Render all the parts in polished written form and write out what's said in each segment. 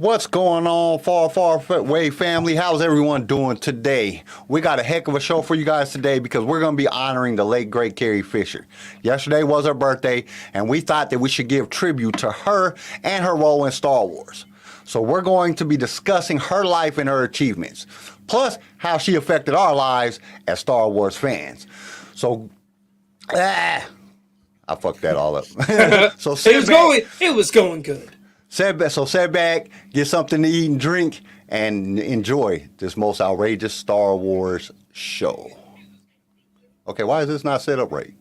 What's going on, far away family? How's everyone doing today? We got a heck of a show for you guys today because we're going to be honoring the late great Carrie Fisher. Yesterday was her birthday, and we thought that we should give tribute to her and her role in Star Wars. So we're going to be discussing her life and her achievements, plus how she affected our lives as Star Wars fans. So, I fucked that all up. So it was going good. Sit back, get something to eat and drink, and enjoy this most outrageous Star Wars show. Okay, why is this not set up right?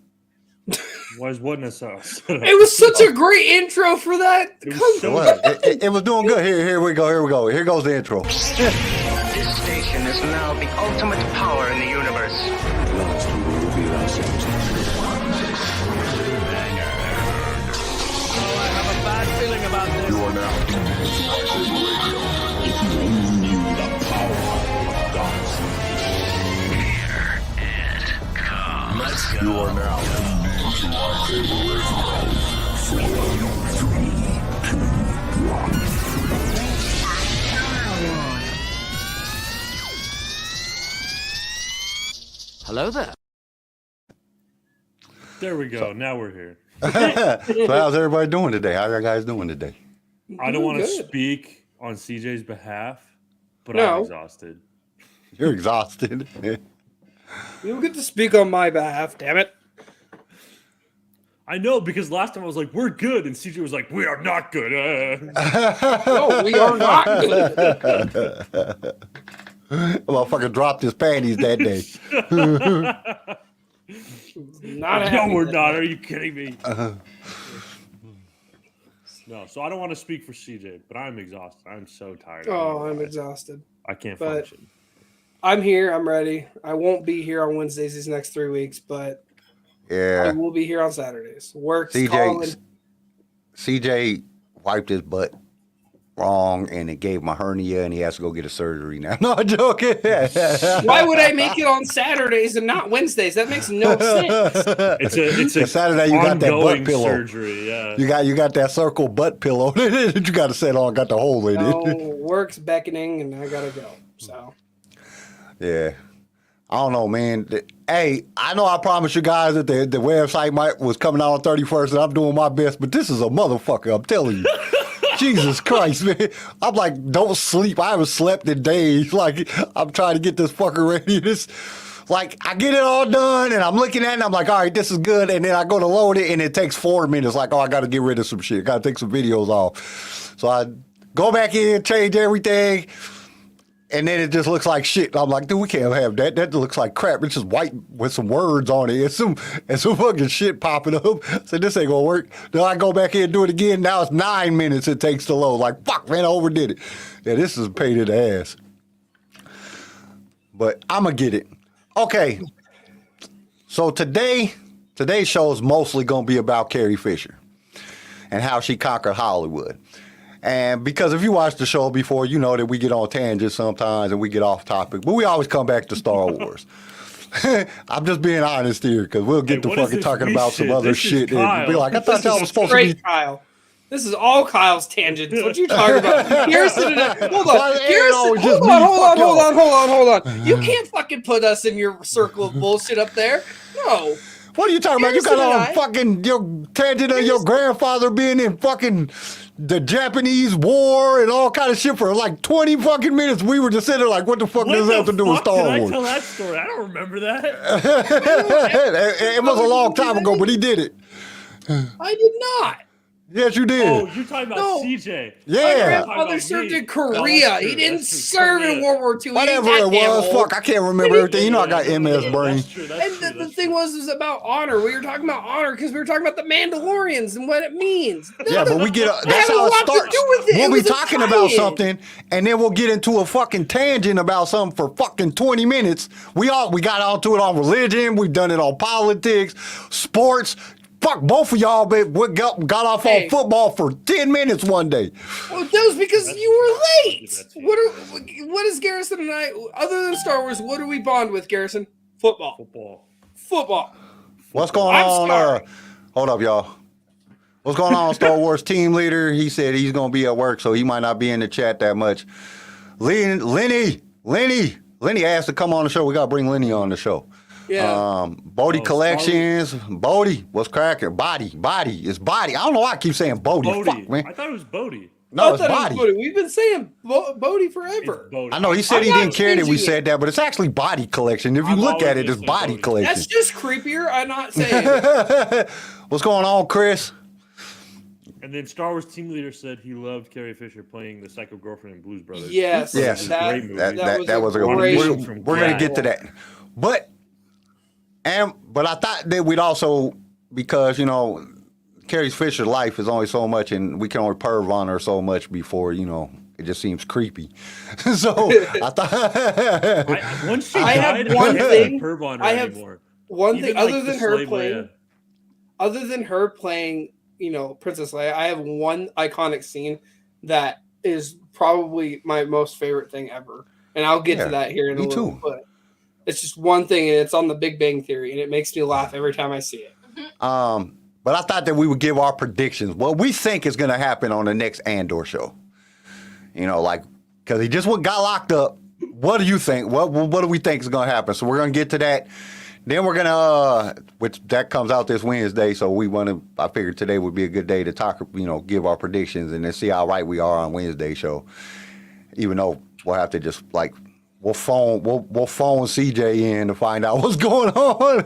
Why wasn't it so? It was such a great intro for that. It was doing good. Here we go. Here goes the intro. This station is now the ultimate power in the universe. Last we will reveal ourselves. I have a bad feeling about this. You are now tuned into Lightsaber Radio. If you only knew the power of gods. Here it comes. Let's go. You are now tuned into Lightsaber Radio. 4, 3, 2, 1. Hello there. There we go. Now we're here. So how's everybody doing today? How are you guys doing today? I don't want to speak on CJ's behalf, but I'm exhausted. You're exhausted. You don't get to speak on my behalf, damn it. I know, because last time I was like, we're good, and CJ was like, we are not good. No, we are not good. Motherfucker dropped his panties that day. No, we're not. Are you kidding me? No, so I don't want to speak for CJ, but I'm exhausted. I'm so tired. Oh, I'm exhausted. I can't But function. I'm here. I'm ready. I won't be here on Wednesdays these next 3 weeks, but I Yeah. will be here on Saturdays. Work's calling. CJ wiped his butt wrong, and it gave him a hernia, and he has to go get a surgery now. No, I'm joking. Why would I make it on Saturdays and not Wednesdays? That makes no sense. It's a Saturday you got that butt ongoing pillow. surgery. Yeah. You got that circle butt pillow that you got to set on. Got the hole in No, it. work's beckoning, and I gotta go. So Yeah. I don't know, man. Hey, I know I promised you guys that the website was coming out on 31st, and I'm doing my best, but this is a motherfucker, I'm telling you. Jesus Christ, man. I'm like, don't sleep. I haven't slept in days. Like, I'm trying to get this fucker ready. Like, I get it all done, and I'm looking at it, and I'm like, all right, this is good. And then I go to load it, and it takes 4 minutes. Like, oh, I got to get rid of some shit. Got to take some videos off. So I go back in, change everything, and then it just looks like shit. I'm like, dude, we can't have that. That looks like crap. It's just white with some words on it and some fucking shit popping up. So this ain't gonna work. Then I go back in and do it again. Now it's 9 minutes it takes to load. Like, fuck, man, I overdid it. Yeah, this is a pain in the ass. But I'm gonna get it. Okay. So today's show is mostly gonna be about Carrie Fisher and how she conquered Hollywood. And because if you watched the show before, you know that we get on tangents sometimes and we get off topic, but we always come back to Star Wars. I'm just being honest here because we'll get to fucking talking about some other shit and be like, I thought y'all was supposed to be. Kyle. This is all Kyle's tangents. What you talking about? Garrison and hold on. Garrison, hold on. You can't fucking put us in your circle of bullshit up there. No. What are you talking about? You got on fucking your tangent of your grandfather being in fucking the Japanese war and all kind of shit for like 20 fucking minutes. We were just sitting there like, what the fuck does that have to do with Star Wars? I tell that story? I don't remember that. It was a long time ago, but he did it. I did not. Yes, you did. Oh, you're talking about CJ. Yeah. My grandfather served in Korea. He didn't serve in World War II. Whatever it was, fuck, I can't remember everything. You know I got MS brain. And the thing was about honor. We were talking about honor because we were talking about the Mandalorians and what it means. Yeah, but we get that's how it starts. We'll be talking about something, and then we'll get into a fucking tangent about something for fucking 20 minutes. We got onto it on religion. We've done it on politics, sports. Fuck, both of y'all got off on football for 10 minutes one day. Well, that was because you were late. What is Garrison and I, other than Star Wars, what do we bond with, Garrison? Football. What's going on? Hold up, y'all. What's going on, Star Wars team leader? He said he's going to be at work, so he might not be in the chat that much. Lenny asked to come on the show. We got to bring Lenny on the show. Yeah. Bodie Collections. Bodie, what's cracking? Body. It's Body. I don't know why I keep saying Bodie. Fuck, man. I thought it was Bodie. No, it's Body. We've been saying Bodie forever. I know he said he didn't care that we said that, but it's actually Body Collection. If you look at it, it's Body Collection. That's just creepier. I'm not saying it. What's going on, Chris? And then Star Wars team leader said he loved Carrie Fisher playing the psycho girlfriend in Blues Brothers. Yes. That was a great movie. We're going to get to that. But I thought that we'd also, because, you know, Carrie Fisher's life is only so much, and we can only perv on her so much before, you know, it just seems creepy. So I thought once she died, one thing. Perv on her I have anymore. one Even thing like other than her playing, you know, Princess Leia. I have one iconic scene that is probably my most favorite thing ever, and I'll get to that here in a little bit. It's just one thing, and it's on The Big Bang Theory, and it makes me laugh every time I see it. But I thought that we would give our predictions, what we think is going to happen on the next Andor show. You know, like, because he just got locked up. What do you think? What do we think is going to happen? So we're going to get to that. Then we're going to, which that comes out this Wednesday. So I figured today would be a good day to talk, you know, give our predictions and then see how right we are on Wednesday show. Even though we'll have to just like, we'll phone CJ in to find out what's going on.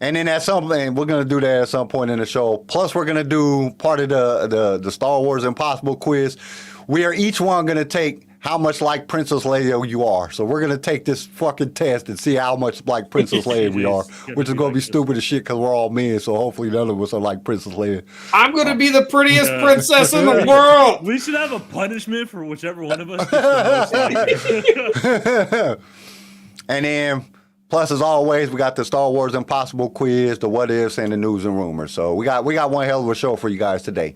And then at some point, we're going to do that at some point in the show. Plus, we're going to do part of the Star Wars Impossible quiz. We are each one going to take how much like Princess Leia you are. So we're going to take this fucking test and see how much like Princess Leia we are, which is going to be stupid as shit because we're all men. So hopefully none of us are like Princess Leia. I'm going to be the prettiest princess in the world. We should have a punishment for whichever one of us gets the most. And then... Plus, as always, we got the Star Wars Impossible quiz, the what-ifs, and the news and rumors. So we got one hell of a show for you guys today.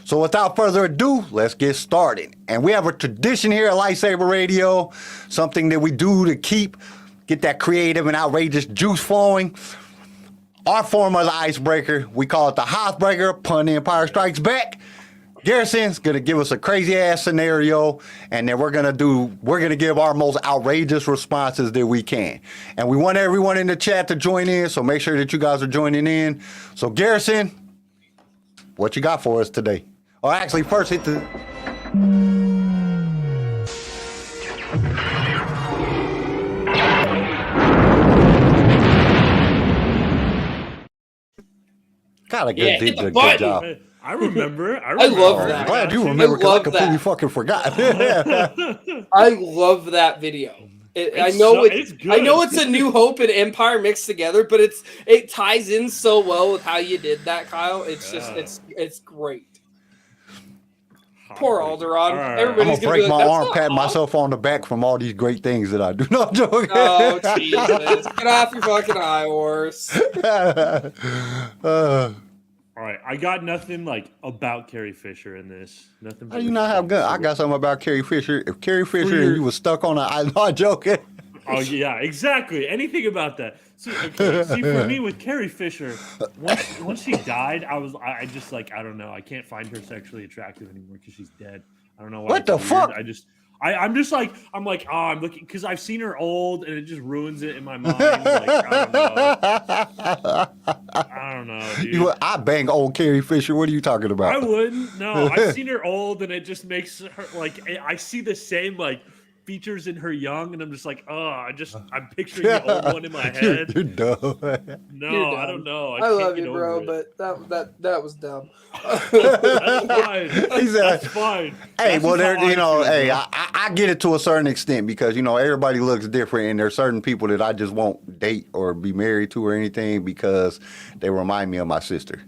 So without further ado, let's get started. And we have a tradition here at Lightsaber Radio, something that we do to get that creative and outrageous juice flowing. Our form of the icebreaker, we call it the heartbreaker, Pun Empire Strikes Back. Garrison's going to give us a crazy ass scenario, and then we're going to give our most outrageous responses that we can. And we want everyone in the chat to join in, so make sure that you guys are joining in. So Garrison, what you got for us today? Or actually, first hit the... Kind of good job. I remember. I love that. I'm glad you remember because I completely fucking forgot. I love that video. I know it's A New Hope and Empire mixed together, but it ties in so well with how you did that, Kyle. It's just it's great. Poor Alderaan. Right. Everybody's I'm gonna break my arm, pat myself on the back from all these great things that I do. No, I'm joking. Oh Jesus! Get off your fucking high horse. All right, I got nothing like about Carrie Fisher in this. Nothing. How do you not have good? I got something about Carrie Fisher. If Carrie Fisher and you was stuck on I'm not joking. Oh yeah, exactly. Anything about that. See, for me with Carrie Fisher, once she died, I just like, I don't know. I can't find her sexually attractive anymore because she's dead. I don't know why. What the fuck? I'm like, oh, I'm looking because I've seen her old and it just ruins it in my mind. Like, I don't know, dude. I bang old Carrie Fisher. What are you talking about? I wouldn't. No, I've seen her old and it just makes her like, I see the same like features in her young and I'm just like, oh, I'm picturing the old one in my head. You're dumb. No, I don't know. I love you, bro, but that was dumb. That's fine. That's fine. Hey, That's well, there, how I feel, hey, I get it to a certain extent because everybody looks different, and there's certain people that I just won't date or be married to or anything because they remind me of my sister.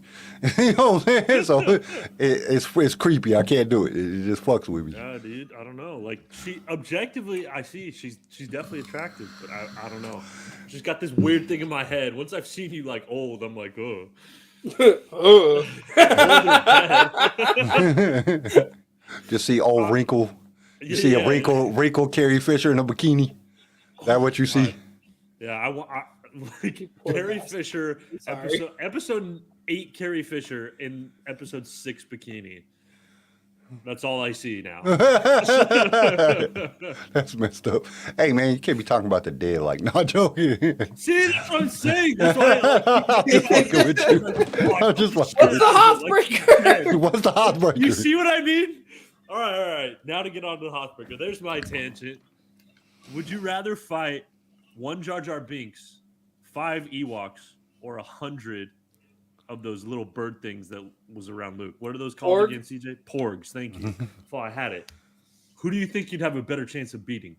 You know what I'm saying? So it's creepy. I can't do it. It just fucks with me. Yeah, dude. I don't know. Like she objectively, I see she's definitely attractive, but I don't know. She's got this weird thing in my head. Once I've seen you like old, I'm like, oh. Just see old wrinkle. You see a wrinkle Carrie Fisher in a bikini. Is that what you see? Yeah, I like Carrie Fisher episode 8 Carrie Fisher in episode 6 bikini. That's all I see now. That's messed up. Hey man, you can't be talking about the dead like not joking. See, that's what I'm saying. That's why I'm just fucking with you. I'm just fucking with What's the heartbreaker? you. What's the heartbreaker? You see what I mean? All right. Now to get on to the heartbreaker. There's my tangent. Would you rather fight 1 Jar Jar Binks, 5 Ewoks, or 100 of those little bird things that was around Luke? What are those called Porg? again, CJ? Porgs. Thank you. If I had it. Who do you think you'd have a better chance of beating?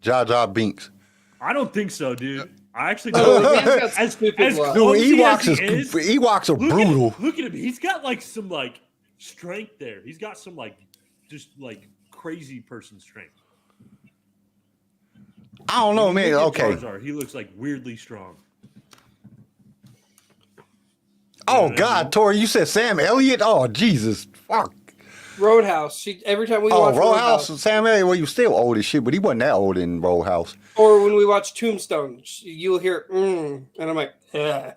Jar Jar Binks. I don't think so, dude. I actually Oh, don't. the man's got some stupid luck. Dude, clumsy as Ewoks are brutal. Look at him. He's got like some like strength there. He's got some like just like crazy person strength. I don't know, man. Look at Okay. Jar Jar, he looks like weirdly strong. Oh God, Tori, you said Sam Elliott? Oh Jesus, fuck. Roadhouse. Every time we watch Roadhouse, Sam Elliott. Well, he was still old as shit, but he wasn't that old in Roadhouse. or when we watch Tombstone, you'll hear and I'm like, ugh.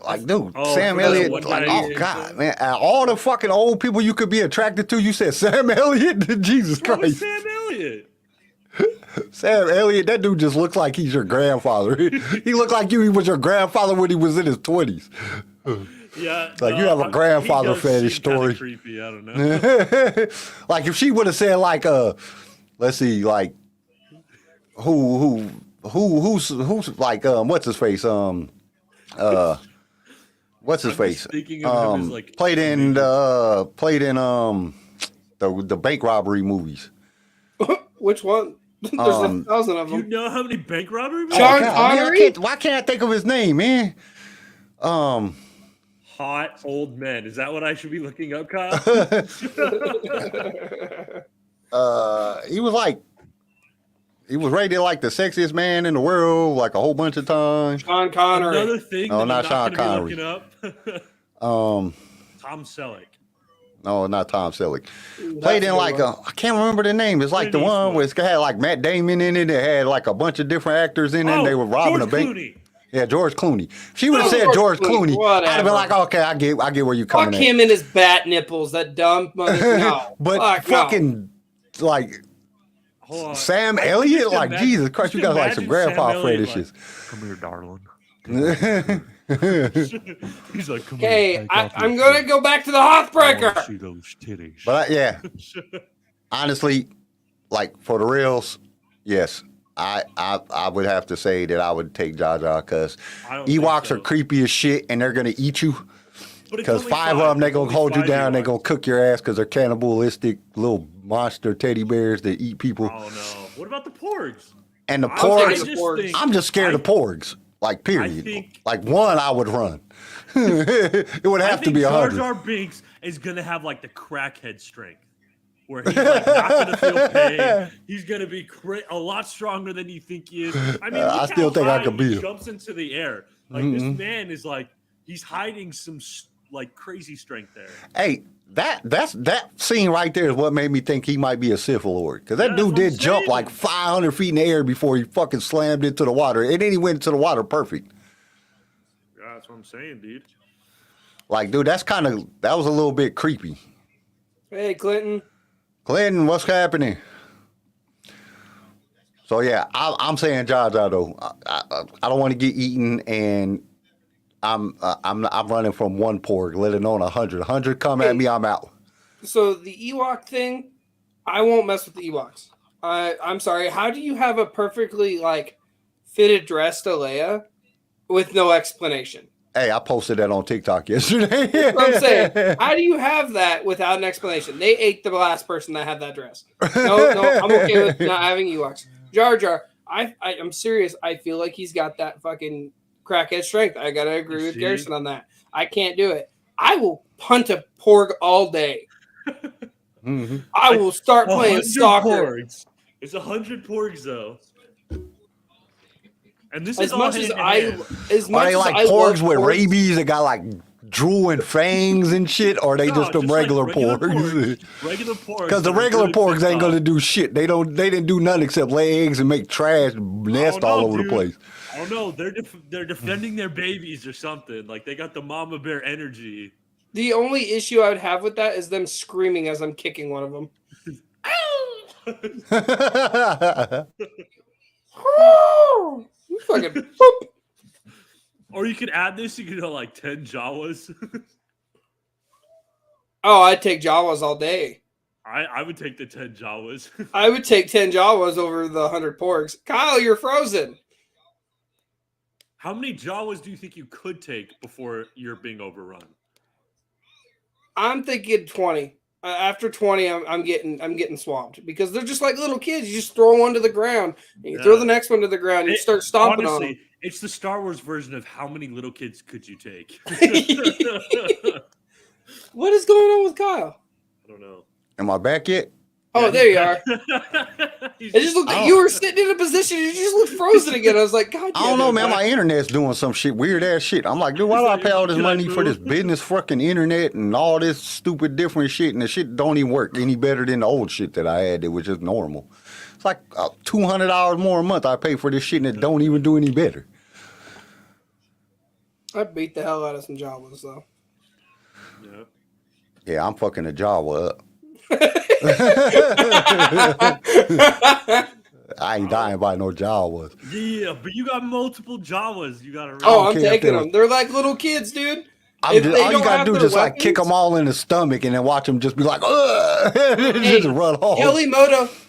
Like, dude, Oh, Sam for that Elliott. one Like, guy oh in God, there. man, all the fucking old people you could be attracted to, you said Sam Elliott. Jesus What was Christ, Sam Elliott? Sam Elliott. That dude just looks like he's your grandfather. He looked like he was your grandfather when he was in his 20s. Yeah, Like, you have a grandfather he does fetish seem kinda story. Creepy. I don't know. Like if she would have said like let's see, like who's like what's his face what's his I'm face just thinking of him as, like, played in the bank robbery movies. Which one? There's 1,000 of Do you them. know how many bank robberies? Sean God, Connery? why can't I think of his name, man? Hot old men. Is that what I should be looking up, Kyle? He was rated like the sexiest man in the world like a whole bunch of times. Sean Connery. Another thing No, that not I'm Sean not Connery. going to be looking up. Tom Selleck. No, not Tom Selleck. That's Played in a good like one. I can't remember the name. It's like the Clint one where Eastwood. it had like Matt Damon in it. It had like a bunch of different actors in it. And they were robbing George a bank. Clooney. Yeah, George Clooney. She would have Oh, said George George Clooney, Clooney. I'd have been whatever. like, okay, I get where you're coming Fuck at. him and his bat nipples. That dumb mother. No. But Fuck no. fucking like Hold on. Sam I Elliott, just like imagine- Jesus Christ, you just got like some imagine grandpa Sam Elliott, fetishes. Come here, darling. But He's like, come Okay, here. take off I'm your going to shirt. go back to the I Heartbreaker. wanna see those titties. yeah, honestly, like for the reals, yes. I would have to say that I would take Jar Jar because I don't think Ewoks so. are creepy as shit and they're gonna eat you. But it's Because only 5 of them, they gonna Only hold you 5 down. They Ewoks. gonna cook your ass because they're cannibalistic little monster teddy bears that eat people. Oh no! What about the porgs? And the I porgs, just think- I'm just scared of porgs. Like period. Like one, I would run. It would have to be Jar 100. Jar Binks is gonna have like the crackhead strength, where he's like not gonna feel pain. He's gonna be a lot stronger than you think he is. I mean, I look still how think I high could he beat him. jumps into the air. Like this man is like he's hiding some like crazy strength there. Hey, that scene right there is what made me think he might be a Sith Lord. Because that Yeah, dude that's what I'm did jump saying. like 500 feet in the air before he fucking slammed into the water. And then he went into the water perfect. Yeah, that's what I'm saying, dude. Like, dude, that was a little bit creepy. Hey, Clinton. Clinton, what's happening? So yeah, I'm saying Jar Jar though. I don't want to get eaten, and I'm running from one porg, let alone 100. 100 come at me, I'm out. So the Ewok thing, I won't mess with the Ewoks. I'm sorry. How do you have a perfectly like fitted dress to Leia with no explanation? Hey, I posted that on TikTok yesterday. That's what I'm saying. How do you have that without an explanation? They ate the last person that had that dress. No, I'm okay with not having Ewoks. Jar Jar, I'm serious. I feel like he's got that fucking crackhead strength. I gotta agree with See? Garrison on that. I can't do it. I will punt a porg all day. Mhm. I will start playing 100 soccer. porgs. It's 100 porgs though. And this is As all much as hand in I, hand. as Are much they as like I porgs love with porgs, rabies that got like drooling fangs and shit, or they just them like regular porgs? Regular porgs. Because the regular porgs ain't gonna do shit. They didn't do nothing except lay eggs and make trash nest all over the place. I don't know. They're defending their babies or something. Like they got the mama bear energy. The only issue I would have with that is them screaming as I'm kicking one of them. You fucking boop. Or you could add this. You could have like 10 Jawas. Oh, I'd take Jawas all day. I would take the 10 Jawas. I would take 10 Jawas over the 100 porgs. Kyle, you're frozen. How many Jawas do you think you could take before you're being overrun? I'm thinking 20. After 20, I'm getting swamped because they're just like little kids. You just throw one to the ground, and you throw the next one to the ground, and you start stomping on them. It's the Star Wars version of how many little kids could you take? What is going on with Kyle? I don't know. Am I back yet? Oh, there you are. It just looked like you were sitting in a position. You just looked frozen again. I was like, God. I don't know, man. My internet's doing some shit, weird ass shit. I'm like, dude, why do I pay all this money for this business fucking internet and all this stupid different shit, and the shit don't even work any better than the old shit that I had that was just normal. It's like $200 more a month I pay for this shit, and it don't even do any better. I beat the hell out of some Jawas though. Yeah. Yeah, I'm fucking a Jawa up. I ain't dying by no Jawas. Yeah, but you got multiple Jawas. You got to. Oh, I'm taking them. They're like little kids, dude. All you gotta do is just like kick them all in the stomach and then watch them just be like, ugh, just run off.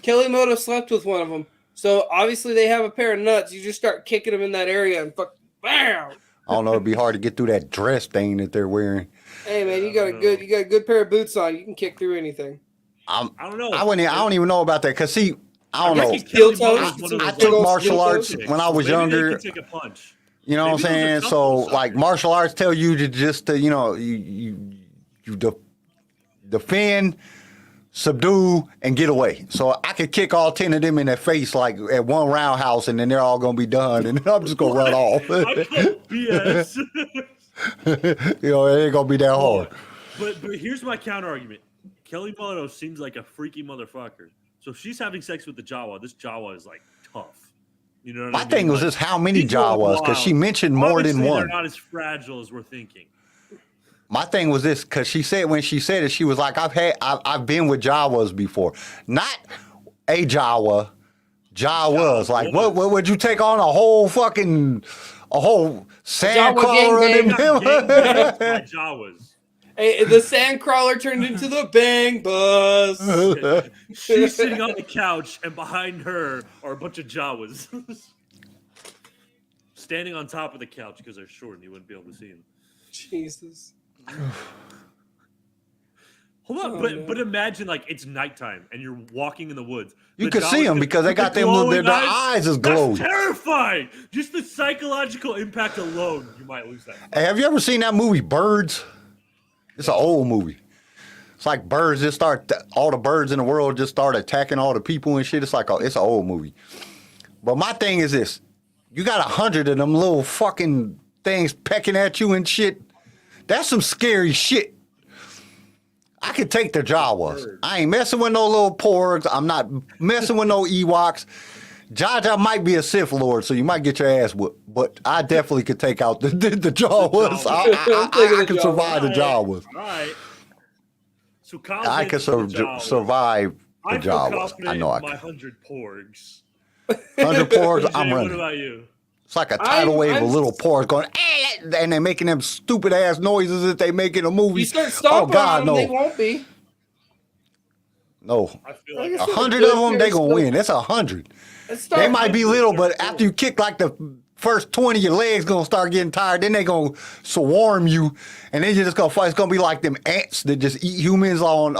Kelly Moto slept with one of them. So obviously they have a pair of nuts. You just start kicking them in that area and fuck, bam. I don't know. It'd be hard to get through that dress thing that they're wearing. Hey man, you got a good pair of boots on. You can kick through anything. I don't know. I don't even know about that because see, I don't know. I took martial arts when I was younger. Take a punch. You know what I'm saying? So like martial arts tell you to just you defend, subdue, and get away. So I could kick all 10 of them in their face like at one roundhouse, and then they're all gonna be done, and then I'm just gonna run off. BS. You know, it ain't gonna be that hard. But here's my counter argument. Kelly Moto seems like a freaky motherfucker. So if she's having sex with the Jawa, this Jawa is like tough. You know what I mean? My thing was just how many Jawas, because she mentioned more than one. They're not as fragile as we're thinking. My thing was this, because she said when she said it, she was like, I've been with Jawas before. Not a Jawas. Like, what would you take on a whole sandcrawler? My Jawas. Hey, the sandcrawler turned into the bang bus. She's sitting on the couch, and behind her are a bunch of Jawas. Standing on top of the couch because they're short and you wouldn't be able to see them. Jesus. Hold on, but imagine like it's nighttime and you're walking in the woods. You can see them because they got their eyes is glowing. That's terrifying. Just the psychological impact alone, you might lose that. Hey, have you ever seen that movie Birds? It's an old movie. It's like birds just all the birds in the world just start attacking all the people and shit. It's like, it's an old movie. But my thing is this. You got 100 of them little fucking things pecking at you and shit. That's some scary shit. I could take the Jawas. I ain't messing with no little porgs. I'm not messing with no Ewoks. Jar Jar might be a Sith Lord, so you might get your ass whipped. But I definitely could take out the Jawas. I could survive the Jawas. All right. So I could survive the Jawas. I know I can. My can. 100 porgs. 100 porgs, I'm running. What about you? It's like a tidal wave of little porgs going, and they're making them stupid ass noises that they make in a movie. You start stomping on them, they won't be. No. I feel like 100 of them, they gonna win. That's 100. They might be little, but after you kick like the first 20, your legs gonna start getting tired. Then they gonna swarm you, and then you're just gonna fight. It's gonna be like them ants that just eat humans on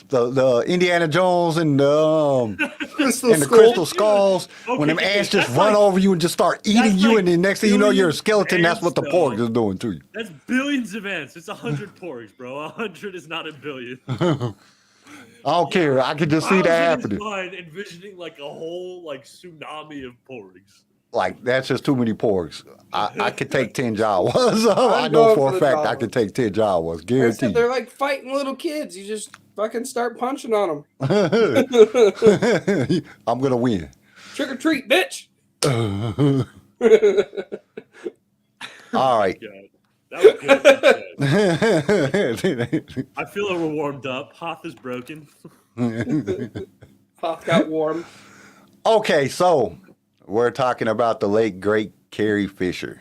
the Indiana Jones and the Crystal Skulls. Okay, when them ants just run over you and just start eating you, and then next thing you know, you're a skeleton. That's what the porg is doing to you. That's billions of ants. It's 100 porgs, bro. 100 is not a billion. I don't care. I can just see that happening. Envisioning like a whole like tsunami of porgs. Like, that's just too many porgs. I could take 10 Jawas. I know for a fact I could take 10 Jawas. Guaranteed. They're like fighting little kids. You just fucking start punching on them. I'm going to win. Trick or treat, bitch. All right. God. That was good. I feel like we're warmed up. Hoth is broken. Hoth got warm. Okay, so we're talking about the late great Carrie Fisher.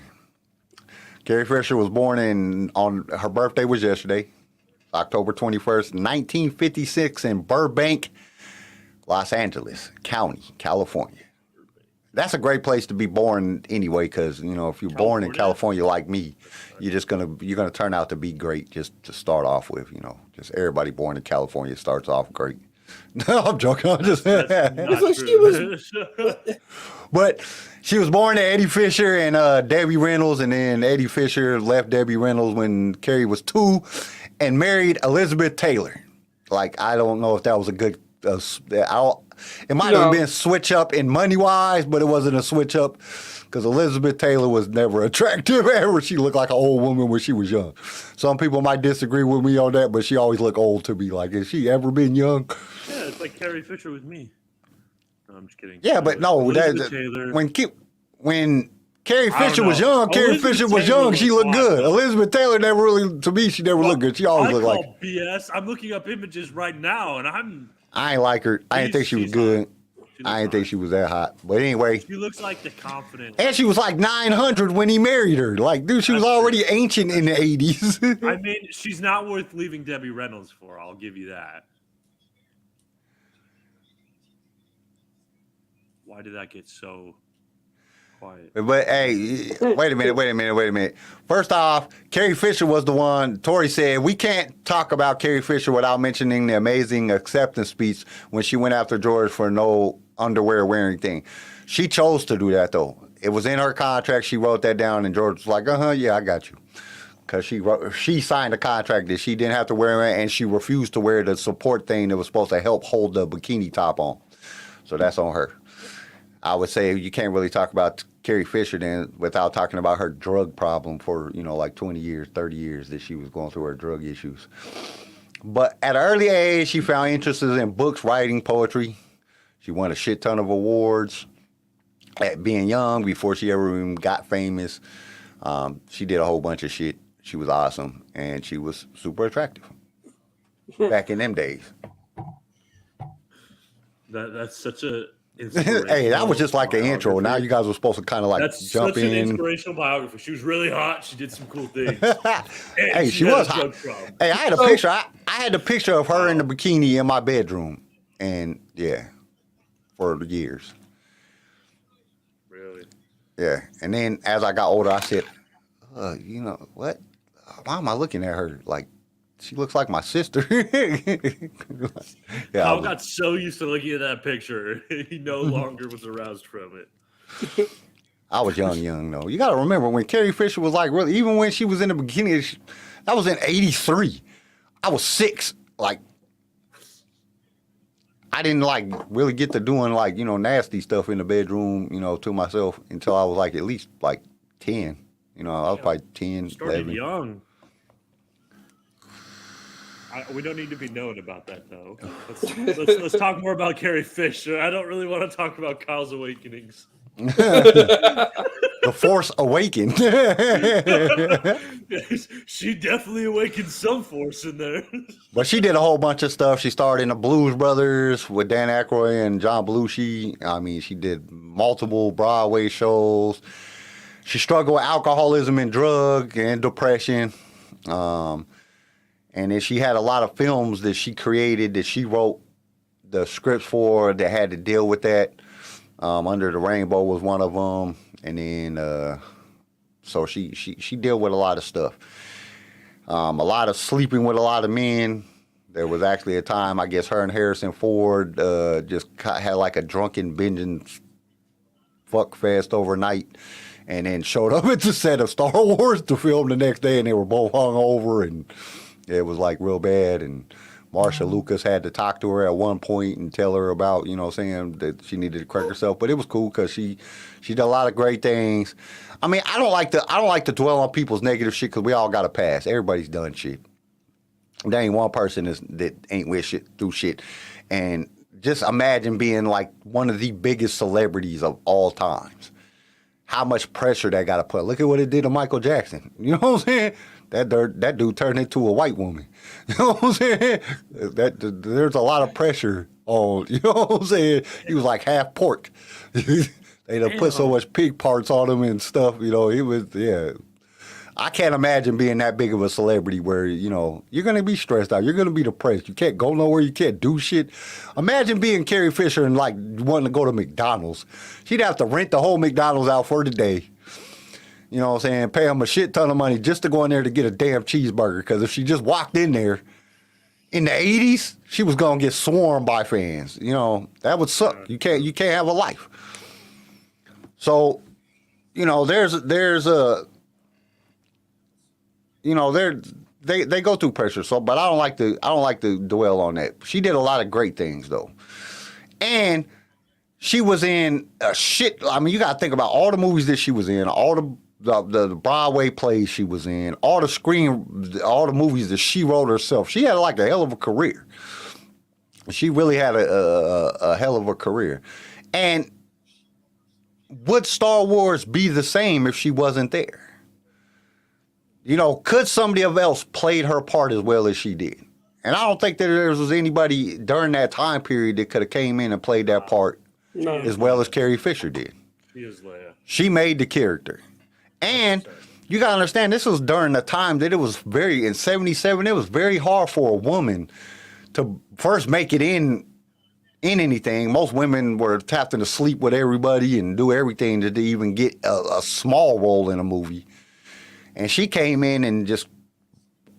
Carrie Fisher was born on her birthday was yesterday, October 21st, 1956 in Burbank, Los Angeles County, California. That's a great place to be born anyway, because if you're born in California like me, you're gonna turn out to be great. Just to start off with, just everybody born in California starts off great. No, I'm joking. I'm just. But she was born to Eddie Fisher and Debbie Reynolds, and then Eddie Fisher left Debbie Reynolds when Carrie was 2, and married Elizabeth Taylor. Like, I don't know if that was a good. It might have been switch up in money wise, but it wasn't a switch up because Elizabeth Taylor was never attractive ever. She looked like an old woman when she was young. Some people might disagree with me on that, but she always looked old to me. Like, has she ever been young? Yeah, it's like Carrie Fisher with me. No, I'm just kidding. Yeah, but no, when Carrie Fisher was young, Carrie Fisher was young. She looked good. Elizabeth Taylor never really, to me, she never looked good. She always looked like BS. I'm looking up images right now, and I ain't like her. I didn't think she was good. I didn't think she was that hot. But anyway. She looks like the confident. And she was like 900 when he married her. Like, dude, she was already ancient in the 80s. I mean, she's not worth leaving Debbie Reynolds for. I'll give you that. Why did that get so quiet? But hey, wait a minute. First off, Carrie Fisher was the one. Tori said we can't talk about Carrie Fisher without mentioning the amazing acceptance speech when she went after George for no underwear wearing thing. She chose to do that though. It was in her contract. She wrote that down, and George was like, yeah, I got you. Because she signed a contract that she didn't have to wear it, and she refused to wear the support thing that was supposed to help hold the bikini top on. So that's on her. I would say you can't really talk about Carrie Fisher then without talking about her drug problem for, like 20 years, 30 years that she was going through her drug issues. But at an early age, she found interest in books, writing, poetry. She won a shit ton of awards at being young before she ever even got famous. She did a whole bunch of shit. She was awesome, and she was super attractive back in them days. That's such a... Hey, that was just like an intro. Now you guys were supposed to kind of like jump in. That's such an inspirational biography. She was really hot. She did some cool things. Hey, she was hot. Hey, I had a picture. I had a picture of her in the bikini in my bedroom, and yeah, for years. Really? Yeah, and then as I got older, I said, what? Why am I looking at her like? She looks like my sister. Kyle got so used to looking at that picture, he no longer was aroused from it. I was young though. You got to remember when Carrie Fisher was like really, even when she was in the bikini, that was in '83. I was 6. Like, I didn't like really get to doing like nasty stuff in the bedroom, to myself until I was like at least like 10. I was probably 10, started 11. Young. We don't need to be known about that, though. Let's talk more about Carrie Fisher. I don't really want to talk about Kyle's awakenings. The Force awakened. She definitely awakened some force in there. But she did a whole bunch of stuff. She starred in the Blues Brothers with Dan Aykroyd and John Belushi. I mean, she did multiple Broadway shows. She struggled with alcoholism and drug and depression. And then she had a lot of films that she created, that she wrote the scripts for, that had to deal with that. Under the Rainbow was one of them. And then, so she dealt with a lot of stuff. A lot of sleeping with a lot of men. There was actually a time, I guess her and Harrison Ford just had like a drunken binging fuck fest overnight. And then showed up at the set of Star Wars to film the next day, and they were both hungover, and it was like real bad. And Marsha Lucas had to talk to her at one point and tell her about, you know, saying that she needed to correct herself. But it was cool because she did a lot of great things. I mean, I don't like to dwell on people's negative shit because we all got a past. Everybody's done shit. There ain't one person that ain't with shit through shit. And just imagine being like one of the biggest celebrities of all times. How much pressure that got to put. Look at what it did to Michael Jackson. You know what I'm saying? That dude turned into a white woman. You know what I'm saying? There's a lot of pressure on, you know what I'm saying? He was like half pork. They done put so much pig parts on him and stuff, you know, he was, yeah. I can't imagine being that big of a celebrity where, you know, you're going to be stressed out. You're going to be depressed. You can't go nowhere. You can't do shit. Imagine being Carrie Fisher and, like, wanting to go to McDonald's. She'd have to rent the whole McDonald's out for the day. You know what I'm saying? Pay them a shit ton of money just to go in there to get a damn cheeseburger. Because if she just walked in there in the 80s, she was going to get swarmed by fans. You know, that would suck. You can't have a life. So, you know, there's a... You know, they go through pressure. So, but I don't like to dwell on that. She did a lot of great things though, and she was in a shit. I mean, you got to think about all the movies that she was in, all the Broadway plays she was in, all the movies that she wrote herself. She had like a hell of a career. She really had a hell of a career. And would Star Wars be the same if she wasn't there? You know, could somebody else played her part as well as she did? And I don't think that there was anybody during that time period that could have came in and played that part as well as Carrie Fisher did. She is Leia. She made the character. And you got to understand, this was during the time that it was in 77, it was very hard for a woman to first make it in anything. Most women were having to sleep with everybody and do everything to even get a small role in a movie. And she came in and just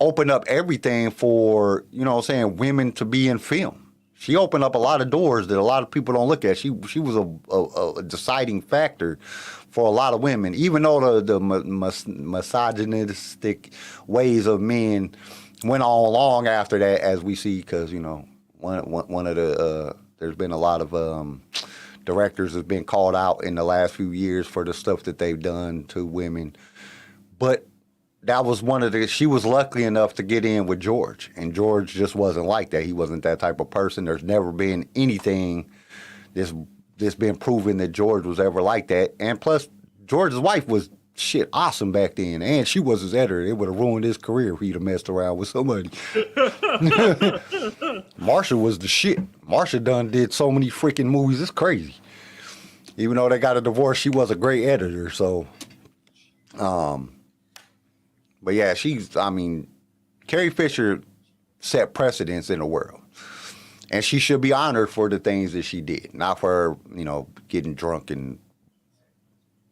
opened up everything for, you know what I'm saying, women to be in film. She opened up a lot of doors that a lot of people don't look at. She was a deciding factor for a lot of women, even though the misogynistic ways of men went on long after that, as we see, because, you know, one of the, there's been a lot of directors that's been called out in the last few years for the stuff that they've done to women. But that was she was lucky enough to get in with George. And George just wasn't like that. He wasn't that type of person. There's never been anything that's been proven that George was ever like that. And plus, George's wife was awesome back then. And she was his editor. It would have ruined his career if he'd have messed around with somebody. Marsha was the shit. Marsha done did so many freaking movies. It's crazy. Even though they got a divorce, she was a great editor. So, but yeah, Carrie Fisher set precedents in the world. And she should be honored for the things that she did. Not for her, you know, getting drunk and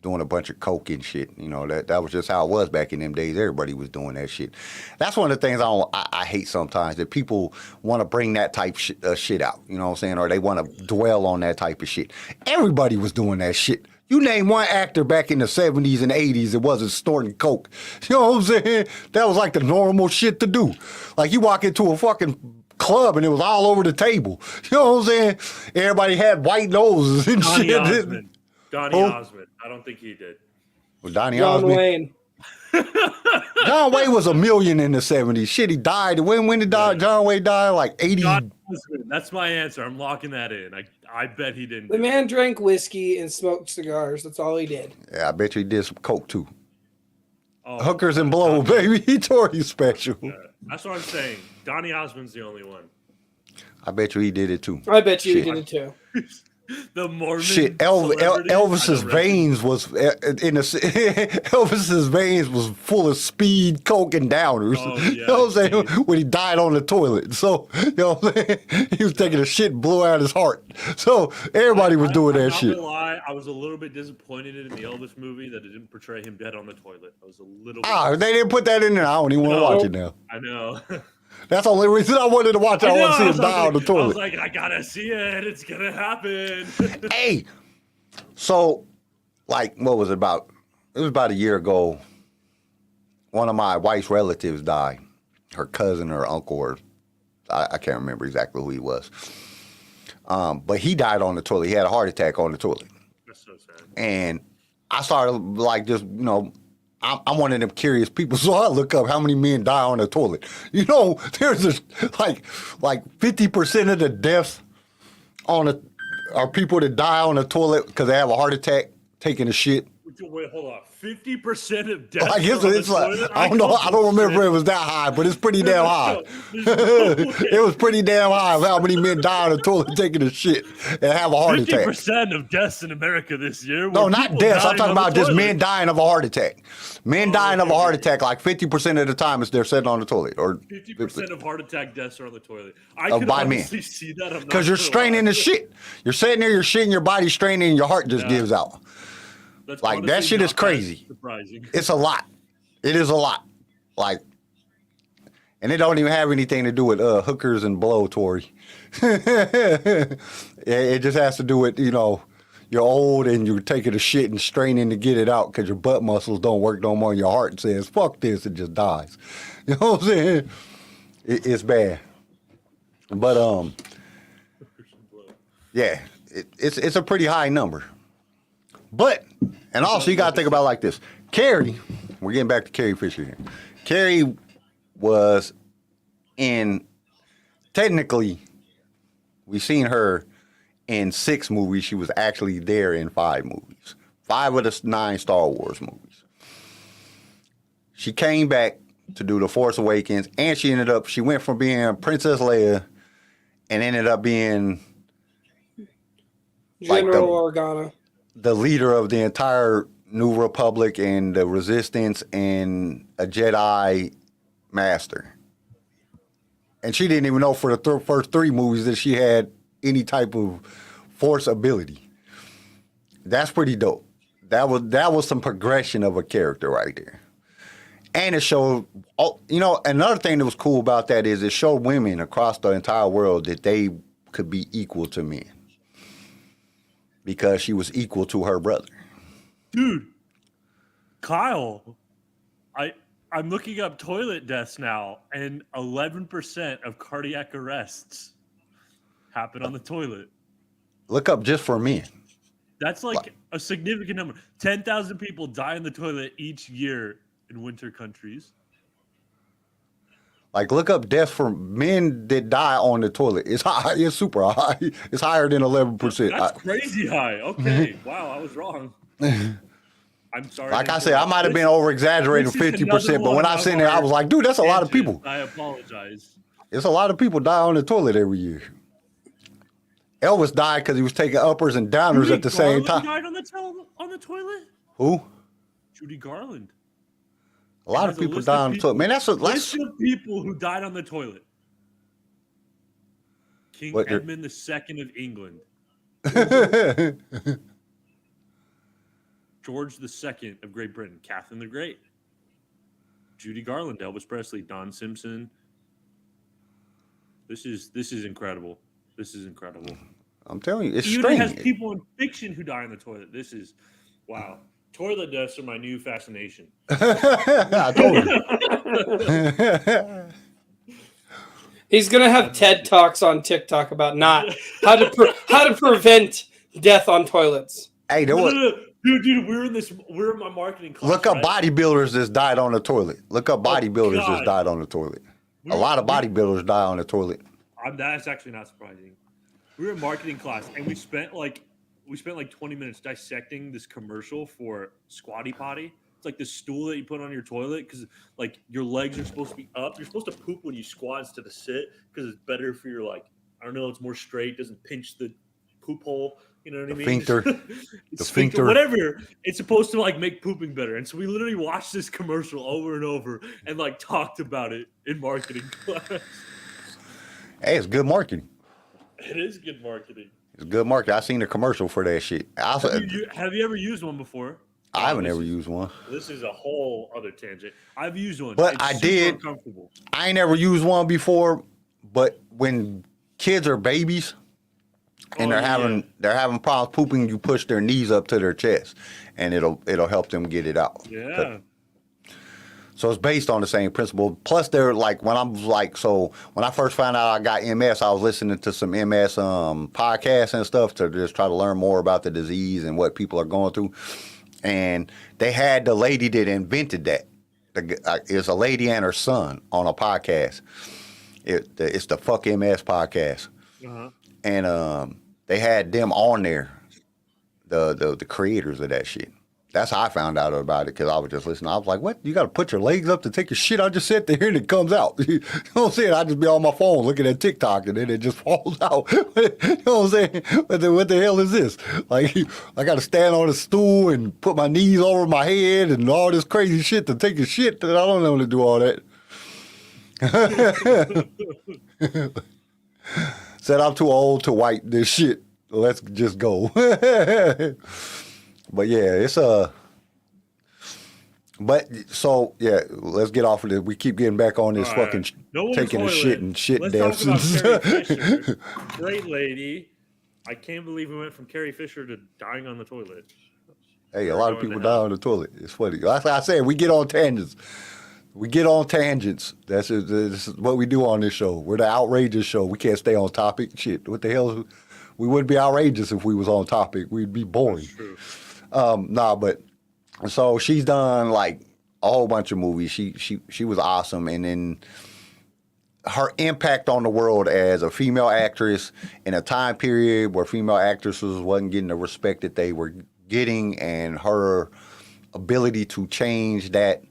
doing a bunch of coke and shit. You know, that was just how it was back in them days. Everybody was doing that shit. That's one of the things I hate sometimes, that people want to bring that type shit out. You know what I'm saying? Or they want to dwell on that type of shit. Everybody was doing that shit. You name one actor back in the 70s and 80s that wasn't snorting coke. You know what I'm saying? That was like the normal shit to do. Like you walk into a fucking club and it was all over the table. You know what I'm saying? Everybody had white noses and Donnie shit. Osmond. Donnie Osmond. I don't think he did. Well, Donnie John Osmond. Wayne. John Wayne was $1 million in the 70s. Shit, he died. When did John Wayne die? Like 80. That's my answer. I'm locking that in. I bet he didn't. The man drank whiskey and smoked cigars. That's all he did. Yeah, I bet you he did some coke too. Oh, Hookers and blow, baby. He tore you special. That's what I'm saying. Donnie Osmond's the only one. I bet you he did it too. I bet you he did it too. The Mormon Shit, Elvis's veins was Elvis's veins was full of speed, coke, and downers. Oh, yeah, you know what I'm saying? When he died on the toilet, so you know what I'm saying? He was taking a shit, blew out his heart. So everybody was doing that shit. I'm not gonna lie, I was a little bit disappointed in the Elvis movie that it didn't portray him dead on the toilet. I was a little. They didn't put that in there. I don't even want to watch it now. I know. That's the only reason I wanted to watch it. I want to see him die on the toilet. I was like, I gotta see it. It's gonna happen. Hey, so, like, what was it about? It was about a year ago. One of my wife's relatives died. Her cousin or uncle or I can't remember exactly who he was. But he died on the toilet. He had a heart attack on the toilet. That's so sad. And I started like just, I'm one of them curious people, so I look up how many men die on the toilet. There's this, like 50% of the deaths are people that die on the toilet because they have a heart attack taking a shit. Wait, hold on. 50% of deaths. I guess it's like, I don't know. I don't remember if it was that high, but it's pretty damn high. It was pretty damn high of how many men die on the toilet taking a shit and have a heart attack. 50% of deaths in America this year. No, not deaths. I'm talking about just men dying of a heart attack. Men dying of a heart attack, like 50% of the time, is they're sitting on the toilet. Or 50% of heart attack deaths are on the toilet. I Of could by men. honestly see that. because you're straining the shit. You're sitting there, you're shitting, your body's straining, and your heart just gives out. That's Like, that honestly shit is not that crazy. surprising. It's a lot. It is a lot. Like, and it don't even have anything to do with hookers and blowtorry. It just has to do with, you're old and you're taking a shit and straining to get it out because your butt muscles don't work no more and your heart says, fuck this, it just dies. You know what I'm saying? It's bad. But, yeah, it's a pretty high number. But, and also you got to think about it like this. Carrie, we're getting back to Carrie Fisher here. Carrie was technically, we've seen her in 6 movies. She was actually there in 5 movies. 5 of the 9 Star Wars movies. She came back to do The Force Awakens, and she went from being Princess Leia and ended up being General Organa. The leader of the entire New Republic and the Resistance and a Jedi Master. And she didn't even know for the first 3 movies that she had any type of Force ability. That's pretty dope. That was some progression of a character right there. And it showed, another thing that was cool about that is it showed women across the entire world that they could be equal to men. Because she was equal to her brother. Dude, Kyle, I'm looking up toilet deaths now, and 11% of cardiac arrests happen on the toilet. Look up just for men. That's like a significant number. 10,000 people die in the toilet each year in winter countries. Like, look up deaths for men that die on the toilet. It's high. It's super high. It's higher than 11%. That's crazy high. Okay. Wow, I was wrong. I'm sorry. Like I said, I might have been over-exaggerating 50%, but when I seen it, I was like, dude, that's a lot of people. I apologize. It's a lot of people die on the toilet every year. Elvis died because he was taking uppers and downers at the same time. Died on the toilet? Who? Judy Garland. A lot of people die on the toilet. Man, that's list of people who died on the toilet. King Edmund II of England. George II of Great Britain. Catherine the Great. Judy Garland, Elvis Presley, Don Simpson. This is incredible. This is incredible. I'm telling you, it's Even strange. It has people in fiction who die on the toilet. This is, wow. Toilet deaths are my new fascination. I told you. He's gonna have TED Talks on TikTok about how to prevent death on toilets. Hey, there was. Dude, we're in my marketing class. Look up bodybuilders that's died on the toilet. Look up bodybuilders that's died on the toilet. A lot of bodybuilders die on the toilet. That's actually not surprising. We were in marketing class and we spent like 20 minutes dissecting this commercial for Squatty Potty. It's like this stool that you put on your toilet because like your legs are supposed to be up. You're supposed to poop when you squat instead of sit because it's better for your it's more straight, doesn't pinch the poop hole. You know what I mean? The sphincter, whatever. It's supposed to make pooping better. And so we literally watched this commercial over and over and talked about it in marketing class. Hey, it's good marketing. It is good marketing. It's good marketing. I seen a commercial for that shit. Have you ever used one before? I haven't ever used one. This is a whole other tangent. I've used one. But it's I super did. Uncomfortable. I ain't never used one before. But when kids are babies and they're having problems pooping, you push their knees up to their chest, and it'll help them get it out. Yeah. So it's based on the same principle. Plus, they're like when I first found out I got MS, I was listening to some MS podcasts and stuff to just try to learn more about the disease and what people are going through. And they had the lady that invented that. It's a lady and her son on a podcast. It's the Fuck MS podcast, and they had them on there, the creators of that shit. That's how I found out about it, because I was just listening. I was like, what? You got to put your legs up to take your shit? I just sit there and it comes out. You know what I'm saying? I just be on my phone looking at TikTok and then it just falls out. You know what I'm saying? What the hell is this? Like, I got to stand on a stool and put my knees over my head and all this crazy shit to take a shit. That I don't know to do all that. Said I'm too old to wipe this shit. Let's just go. But yeah, it's but so yeah, let's get off of this. We keep getting back on this fucking taking a shit and shit Let's talk about Carrie dances. Fisher. Great lady. I can't believe we went from Carrie Fisher to dying on the toilet. Hey, a lot of people die on the toilet. It's funny. Like I said, we get on tangents. This is what we do on this show. We're the outrageous show. We can't stay on topic. Shit, what the hell? We wouldn't be outrageous if we was on topic. We'd be boring. True. But so she's done like a whole bunch of movies. She was awesome, and then her impact on the world as a female actress in a time period where female actresses wasn't getting the respect that they were getting, and her ability to change that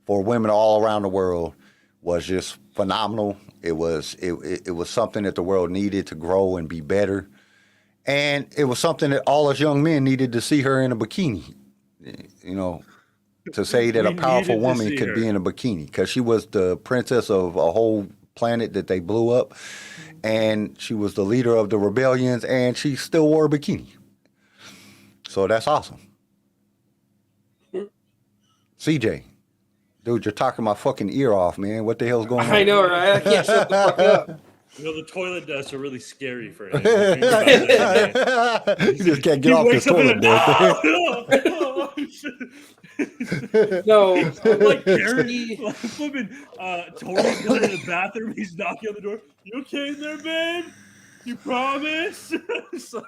for women all around the world was just phenomenal. It was something that the world needed to grow and be better. And it was something that all us young men needed to see her in a bikini, you know, to say that a powerful woman could be in a bikini, because she was the princess of a whole planet that they blew up, and she was the leader of the rebellions, and she still wore a bikini. So that's awesome. CJ, dude, you're talking my fucking ear off, man. What the hell's going on? I know, right? I can't shut the fuck up. You know, the toilet desks are really scary for him. You just can't get off the toilet, boy. No, like Gary, like flipping, Tori's going to the bathroom. He's knocking on the door. You okay in there, babe? You promise? So,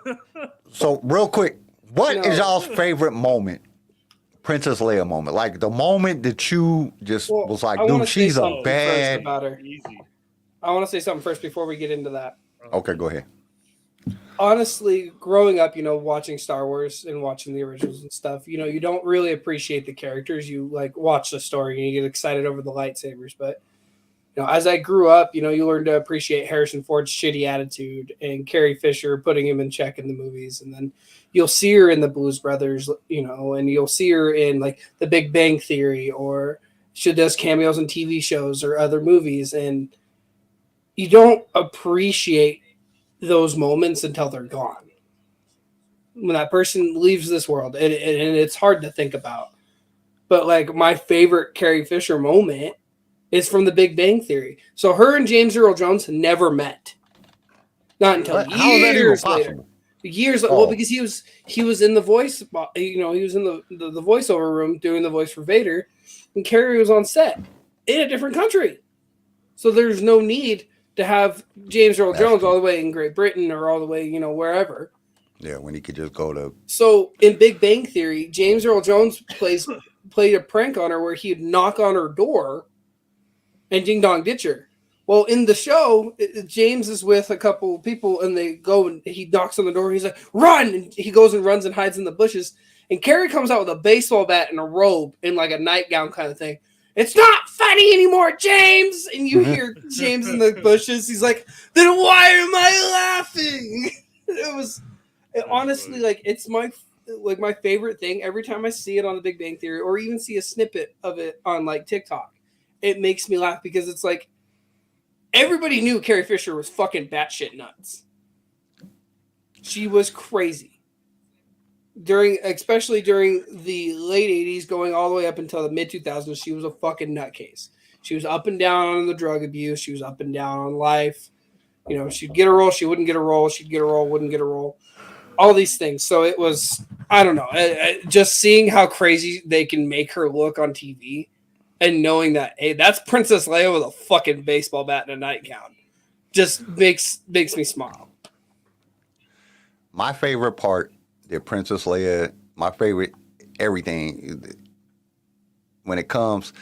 real quick, what is y'all's favorite moment? Princess Leia moment, like the moment that you just was like, dude, she's a bad. About her. Easy. I want to say something first before we get into that. Okay, go ahead. Honestly, growing up, you know, watching Star Wars and watching the originals and stuff, you know, you don't really appreciate the characters. You like watch the story and you get excited over the lightsabers. But, you know, as I grew up, you know, you learn to appreciate Harrison Ford's shitty attitude and Carrie Fisher putting him in check in the movies. And then you'll see her in the Blues Brothers, you know, and you'll see her in like The Big Bang Theory, or she does cameos in TV shows or other movies. And you don't appreciate those moments until they're gone. When that person leaves this world, and it's hard to think about. But like my favorite Carrie Fisher moment is from The Big Bang Theory. So her and James Earl Jones never met. Not until years later. Years well, because he was in the voice, you know, he was in the voiceover room doing the voice for Vader, and Carrie was on set in a different country. So there's no need to have James Earl Jones all the way in Great Britain or all the way, you know, wherever. Yeah, when he could just go to. So in Big Bang Theory, James Earl Jones played a prank on her where he'd knock on her door and ding dong ditch her. Well, in the show, James is with a couple people and they go and he knocks on the door. And he's like, run! And he goes and runs and hides in the bushes. And Carrie comes out with a baseball bat and a robe and like a nightgown kind of thing. It's not funny anymore, James. And you hear James in the bushes. He's like, then why am I laughing? Honestly, like it's my favorite thing. Every time I see it on The Big Bang Theory or even see a snippet of it on like TikTok, it makes me laugh because it's like everybody knew Carrie Fisher was fucking batshit nuts. She was crazy. Especially during the late 80s, going all the way up until the mid 2000s, she was a fucking nutcase. She was up and down on the drug abuse. She was up and down on life. You know, she'd get a role, she wouldn't get a role. She'd get a role, wouldn't get a role. All these things. So it was, I don't know, just seeing how crazy they can make her look on TV and knowing that, hey, that's Princess Leia with a fucking baseball bat and a nightgown, just makes me smile. My favorite part, that Princess Leia, my favorite everything when it comes,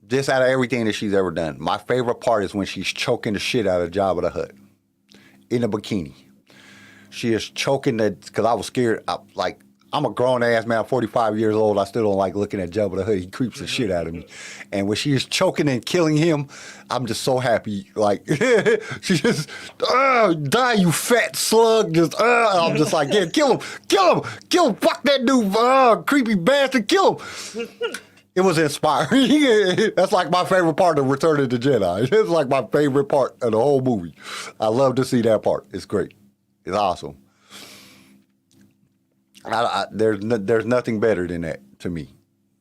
just out of everything that she's ever done, my favorite part is when she's choking the shit out of Jabba the Hutt in a bikini. She is choking that, because I was scared. I'm a grown ass man, 45 years old. I still don't like looking at Jabba the Hutt. He creeps the shit out of me. And when she is choking and killing him, I'm just so happy. Like, she just, die, you fat slug. Just, I'm just like, yeah, kill him, fuck that dude, creepy bastard, kill him. It was inspiring. That's like my favorite part of Return of the Jedi. It's like my favorite part of the whole movie. I love to see that part. It's great. It's awesome. There's nothing better than that to me.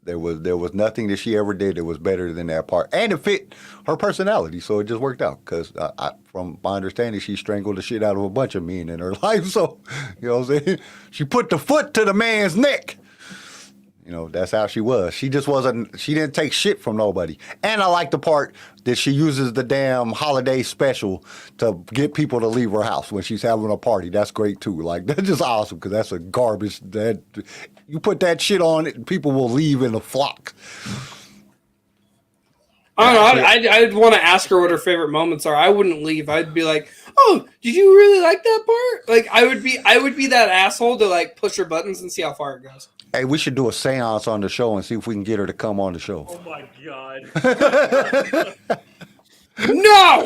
There was nothing that she ever did that was better than that part, and it fit her personality, so it just worked out. Because from my understanding, she strangled the shit out of a bunch of men in her life. So, you know what I'm saying? She put the foot to the man's neck. You know, that's how she was. She just wasn't, she didn't take shit from nobody. And I like the part that she uses the damn holiday special to get people to leave her house when she's having a party. That's great too. Like, that's just awesome, because that's a garbage. That you put that shit on it, people will leave in a flock. I don't know. I'd want to ask her what her favorite moments are. I wouldn't leave. I'd be like, "Oh, did you really like that part?" Like, I would be that asshole to like push her buttons and see how far it goes. Hey, we should do a seance on the show and see if we can get her to come on the show. Oh my god. No!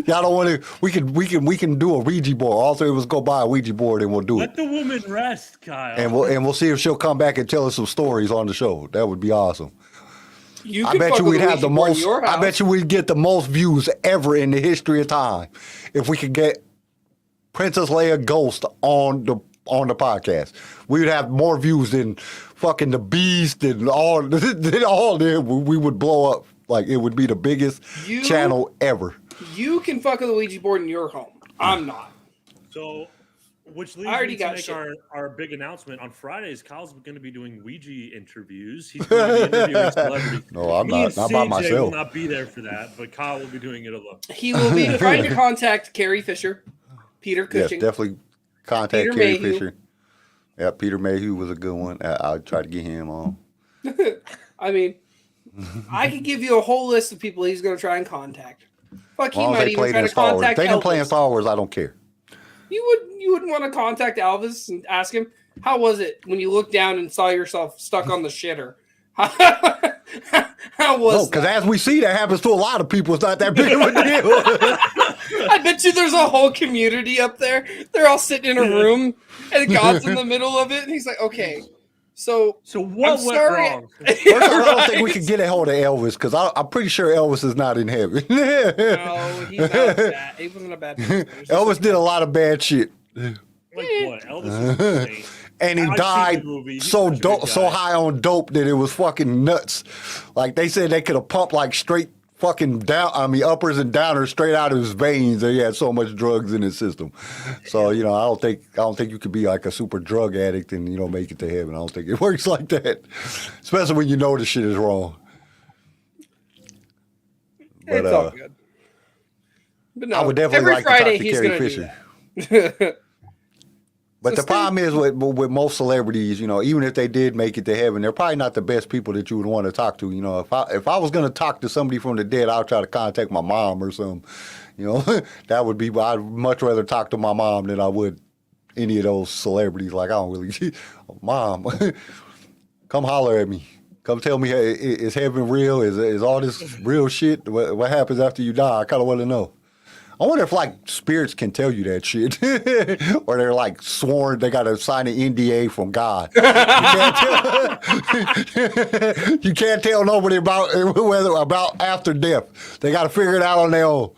Y'all don't want to. We can do a Ouija board. All three of us go buy a Ouija board and we'll do Let it. the woman rest, Kyle. And we'll see if she'll come back and tell us some stories on the show. That would be awesome. I bet you we'd have the most. I bet you we'd get the most views ever in the history of time if we could get Princess Leia Ghost on the podcast. We would have more views than fucking the Beast and all. We would blow up. Like, it would be the biggest channel ever. You can fuck with a Ouija board in your home. I'm not. So, which leads I already me to got make shit. our big announcement. On Fridays, Kyle's going to be doing Ouija interviews. He's going to be interviewing celebrities. No, I'm Me not. and Not by CJ myself. will not be there for that, but Kyle will be doing it alone. He will be trying to contact Carrie Fisher, Peter Yes, Cushing. definitely contact Peter Carrie Mayhew. Fisher. Yeah, Peter Mayhew was a good one. I'll try to get him on. I mean, I could give you a whole list of people he's going to try and contact. Fuck, he As long as might they even played try in to Star Wars. If contact they didn't play in Elvis. Star Wars, I don't care. You wouldn't want to contact Elvis and ask him, how was it when you looked down and saw yourself stuck on the shitter? How was because that? as we see, that happens to a lot of people. It's not that big of a deal. I bet you there's a whole community up there. They're all sitting in a room, and God's in the middle of it, and he's like, okay, so what I'm went sorry. wrong? First of all, I don't think we can get a hold of Elvis, because I'm pretty sure Elvis is not in heaven. No, he's not bad. He wasn't a bad person. Elvis did a lot of bad shit. Like what? Elvis is insane. And he I've seen died the movie. He's so such a good so guy. high on dope that it was fucking nuts. Like, they said they could have pumped like straight fucking uppers and downers straight out of his veins. He had so much drugs in his system. So, you know, I don't think you could be like a super drug addict and, you know, make it to heaven. I don't think it works like that. Especially when you know the shit is wrong. But, It's all good. But no, I would definitely every like Friday to talk to he's Carrie gonna Fisher. do that. But So the problem is with most celebrities, you know, even if they did make it to heaven, they're probably not the best people that you would want to talk to. You know, if I was going to talk to somebody from the dead, I'd try to contact my mom or something. You know, that would be. I'd much rather talk to my mom than I would any of those celebrities. Like, I don't really, Mom, come holler at me. Come tell me, hey, is heaven real? Is all this real shit? What happens after you die? I kind of want to know. I wonder if, like, spirits can tell you that shit. Or they're, like, sworn, they got to sign an NDA from God. You can't tell nobody about after death. They got to figure it out on their own.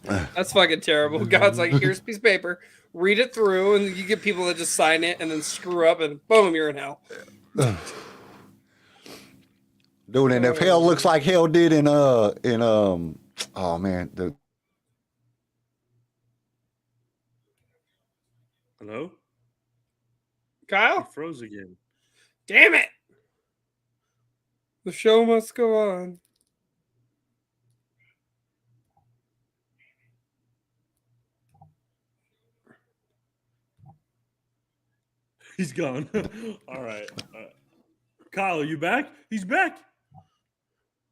That's fucking terrible. God's like, here's a piece of paper, read it through, and you get people that just sign it and then screw up, and boom, you're in hell. Dude, and if hell looks like hell did in oh man, Hello? Kyle? He froze again. Damn it! The show must go on. He's gone. All right. Kyle, are you back? He's back.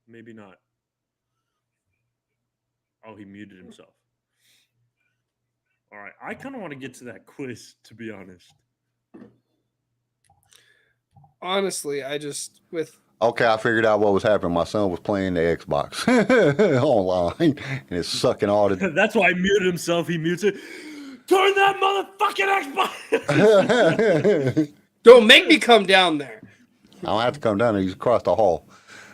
Maybe not. Oh, he muted himself. All right. I kind of want to get to that quiz, to be honest. Honestly, I just Okay, I figured out what was happening. My son was playing the Xbox online, and it's sucking all the. That's why he muted himself. He mutes it. Turn that motherfucking Xbox. don't make me come down there. I don't have to come down there. He's across the hall.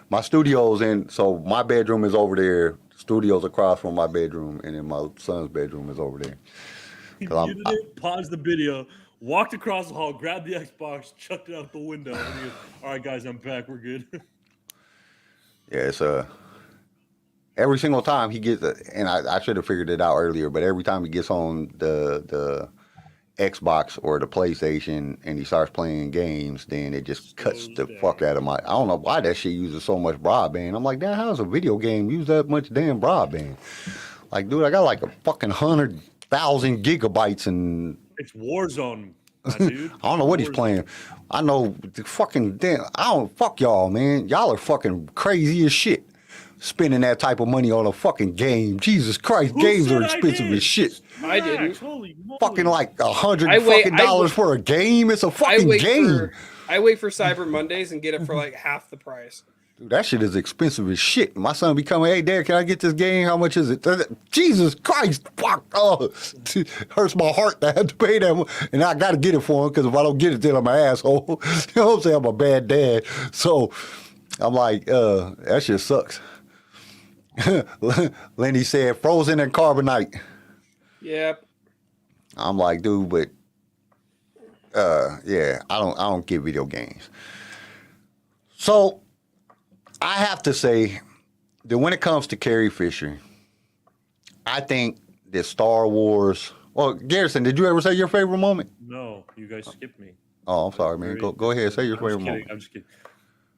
My studio's in, so my bedroom is over there. Studio's across from my bedroom, and then my son's bedroom is over there. He muted it, paused the video, walked across the hall, grabbed the Xbox, chucked it out the window, and he goes, all right, guys, I'm back. We're good. Yeah, it's every single time he gets, and I should have figured it out earlier, but every time he gets on the Xbox or the PlayStation and he starts playing games, then it just cuts the fuck out of my. I don't know why that shit uses so much broadband. I'm like, damn, how does a video game use that much damn broadband? Like, dude, I got like a fucking 100,000 gigabytes and. It's Warzone, my dude. I don't know what he's playing. I know the fucking damn. I don't fuck y'all, man. Y'all are fucking crazy as shit. Spending that type of money on a fucking game. Jesus Christ, games are expensive as shit. I didn't. Holy moly. Fucking like $100 for a game. It's a fucking game. I wait for Cyber Mondays and get it for like half the price. Dude, that shit is expensive as shit. My son be coming, hey, Dad, can I get this game? How much is it? Jesus Christ, fuck. Oh, hurts my heart to have to pay that. And I got to get it for him because if I don't get it, then I'm an asshole. You know what I'm saying? I'm a bad dad. So I'm like, that shit sucks. Lenny said, frozen and carbonite. Yep. I'm like, dude, but yeah, I don't get video games. So I have to say that when it comes to Carrie Fisher, I think that Star Wars. Well, Garrison, did you ever say your favorite moment? No, you guys skipped me. Oh, I'm sorry, man. Go ahead, say your favorite moment. I'm just kidding.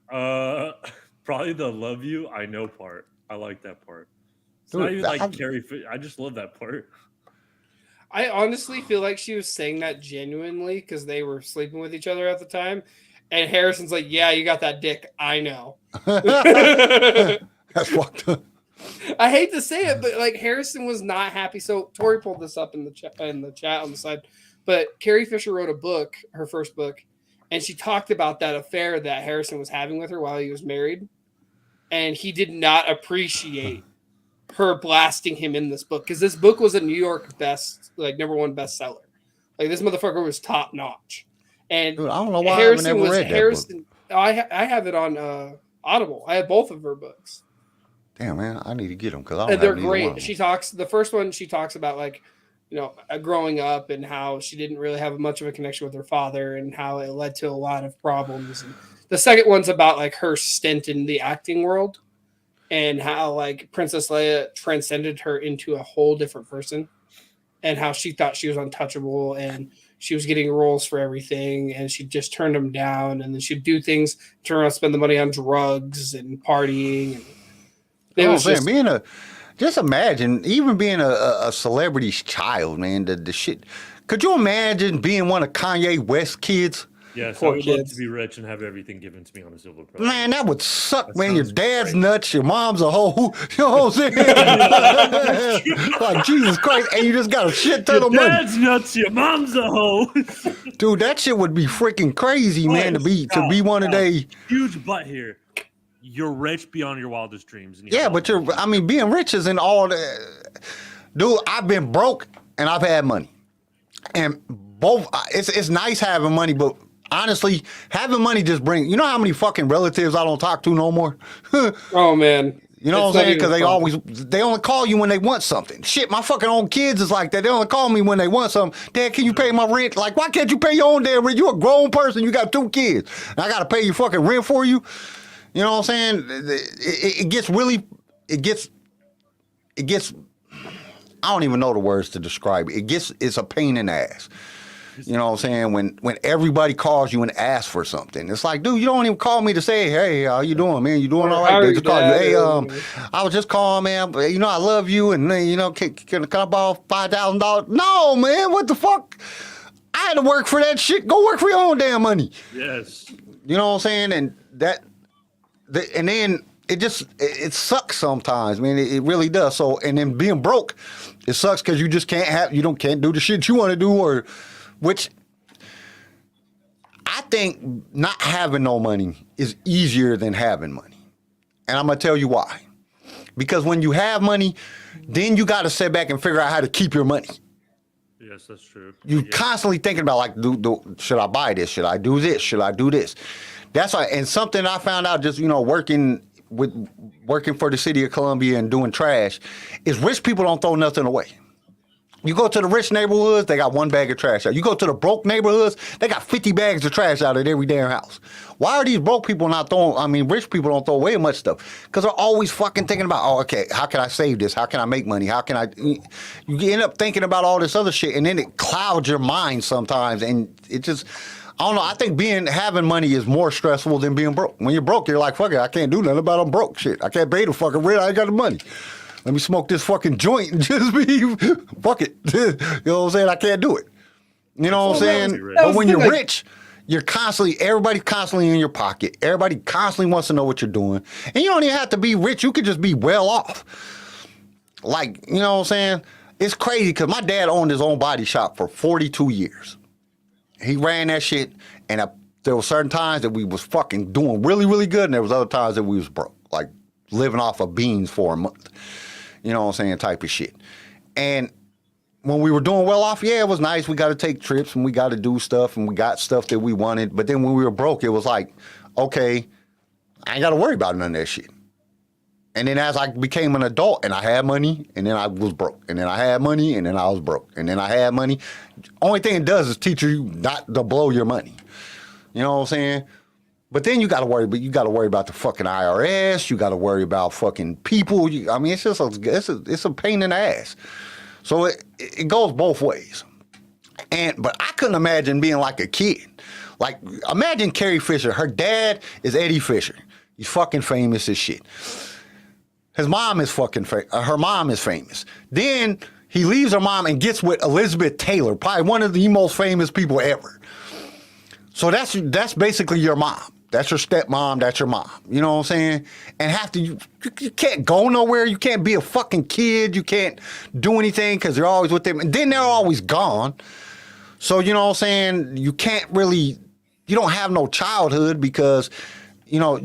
Probably the "love you, I know" part. I like that part. It's Dude, not even like Carrie Fisher. I just love that part. I honestly feel like she was saying that genuinely because they were sleeping with each other at the time. And Harrison's like, yeah, you got that dick. I know. That's fucked up. I hate to say it, but like Harrison was not happy. So Tori pulled this up in the chat on the side. But Carrie Fisher wrote a book, her first book, and she talked about that affair that Harrison was having with her while he was married. And he did not appreciate her blasting him in this book because this book was a New York #1 bestseller. Like this motherfucker was top notch. And dude, I don't know why Harrison I haven't read that book. I have it on Audible. I have both of her books. Damn, man, I need to get them because I don't. They're great. The first one she talks about like, growing up and how she didn't really have much of a connection with her father and how it led to a lot of problems. And the second one's about like her stint in the acting world and how like Princess Leia transcended her into a whole different person and how she thought she was untouchable and she was getting roles for everything and she just turned them down and then she'd do things, turn around, spend the money on drugs and partying. And it was just imagine even being a celebrity's child, man. The shit. Could you imagine being one of Kanye West's kids? Yes, I would love to be rich and have everything given to me on a silver platter. Man, that would suck, man. Your dad's nuts, your mom's a hoe. You know what I'm saying? Like, Jesus Christ, and you just got a shit ton of money. Your dad's nuts, your mom's a hoe. Dude, that shit would be freaking crazy, man, to be one of they. Huge butt here. You're rich beyond your wildest dreams. Yeah, but being rich isn't all that. Dude, I've been broke and I've had money. And both, it's nice having money, but honestly, having money just brings, you know how many fucking relatives I don't talk to no more? Oh, man. You know what I'm saying? Because they only call you when they want something. Shit, my fucking own kids is like that. They only call me when they want something. Dad, can you pay my rent? Like, why can't you pay your own damn rent? You're a grown person. You got 2 kids. And I got to pay your fucking rent for you? You know what I'm saying? It gets, I don't even know the words to describe it. It's a pain in the ass. You know what I'm saying? When everybody calls you and asks for something, it's like, dude, you don't even call me to say, hey, how you doing, man? You doing all right? They just call you, hey, I was just calling, man. You know, I love you, and you know, can I borrow $5,000? No, man, what the fuck? I had to work for that shit. Go work for your own damn money. Yes. You know what I'm saying? And and then it sucks sometimes, man. It really does. So, and then being broke, it sucks because you just can't do the shit you want to do, which I think not having no money is easier than having money. And I'm going to tell you why. Because when you have money, then you got to sit back and figure out how to keep your money. Yes, that's true. You constantly thinking about, like, should I buy this? Should I do this? Should I do this? That's why, and something I found out just, you know, working for the city of Columbia and doing trash is rich people don't throw nothing away. You go to the rich neighborhoods, they got one bag of trash out. You go to the broke neighborhoods, they got 50 bags of trash out at every damn house. Why are these broke people not rich people don't throw away much stuff? Because they're always fucking thinking about, oh, okay, how can I save this? How can I make money? You end up thinking about all this other shit, and then it clouds your mind sometimes, and it just, I don't know. I think having money is more stressful than being broke. When you're broke, you're like, fuck it, I can't do nothing about it. I'm broke. Shit, I can't pay the fucking rent. I ain't got the money. Let me smoke this fucking joint and just be, fuck it. You know what I'm saying? I can't do it. You know what I'm saying? But when you're rich, everybody's constantly in your pocket. Everybody constantly wants to know what you're doing. And you don't even have to be rich. You could just be well off. Like, you know what I'm saying? It's crazy because my dad owned his own body shop for 42 years. He ran that shit, and there were certain times that we was fucking doing really, really good, and there was other times that we was broke, like living off of beans for a month. You know what I'm saying? Type of shit. And when we were doing well off, yeah, it was nice. We got to take trips, and we got to do stuff, and we got stuff that we wanted. But then when we were broke, it was like, okay, I ain't got to worry about none of that shit. And then as I became an adult and I had money, and then I was broke. And then I had money, and then I was broke. And then I had money. Only thing it does is teach you not to blow your money. You know what I'm saying? But then you got to worry about the fucking IRS. You got to worry about fucking people. It's just it's a pain in the ass. So it goes both ways. But I couldn't imagine being like a kid. Like, imagine Carrie Fisher. Her dad is Eddie Fisher. He's fucking famous as shit. His mom is her mom is famous. Then he leaves her mom and gets with Elizabeth Taylor, probably one of the most famous people ever. So that's basically your mom. That's your stepmom. That's your mom. You know what I'm saying? And you can't go nowhere. You can't be a fucking kid. You can't do anything because you're always with them. And then they're always gone. So, you know what I'm saying? You don't have no childhood because, you know,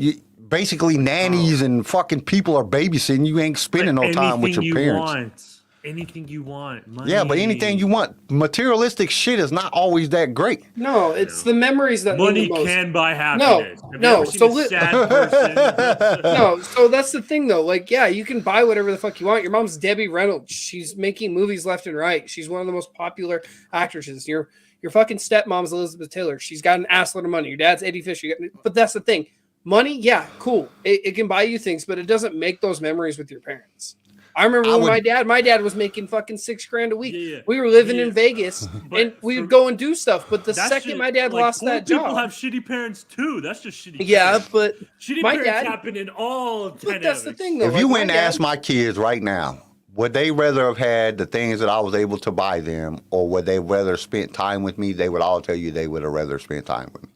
basically nannies and fucking people are babysitting. You ain't spending no time with your parents. Anything you want. Money. Yeah, but anything you want. Materialistic shit is not always that great. No, it's the memories that money mean the most. can buy happiness. No. So sad person? No, so that's the thing though. Like, yeah, you can buy whatever the fuck you want. Your mom's Debbie Reynolds. She's making movies left and right. She's one of the most popular actresses. Your fucking stepmom's Elizabeth Taylor. She's got an assload of money. Your dad's Eddie Fisher. But that's the thing. Money, yeah, cool. It can buy you things, but it doesn't make those memories with your parents. I remember when my dad was making fucking $6,000 a week. Yeah. We were living in Vegas, and we would go and do stuff. But the second my dad lost that job, people have shitty parents too. That's just shitty. Yeah, parents. but shitty parents happen in all. But that's the thing, though. If you went and asked my kids right now, would they rather have had the things that I was able to buy them, or would they rather spend time with me? They would all tell you they would have rather spent time with me.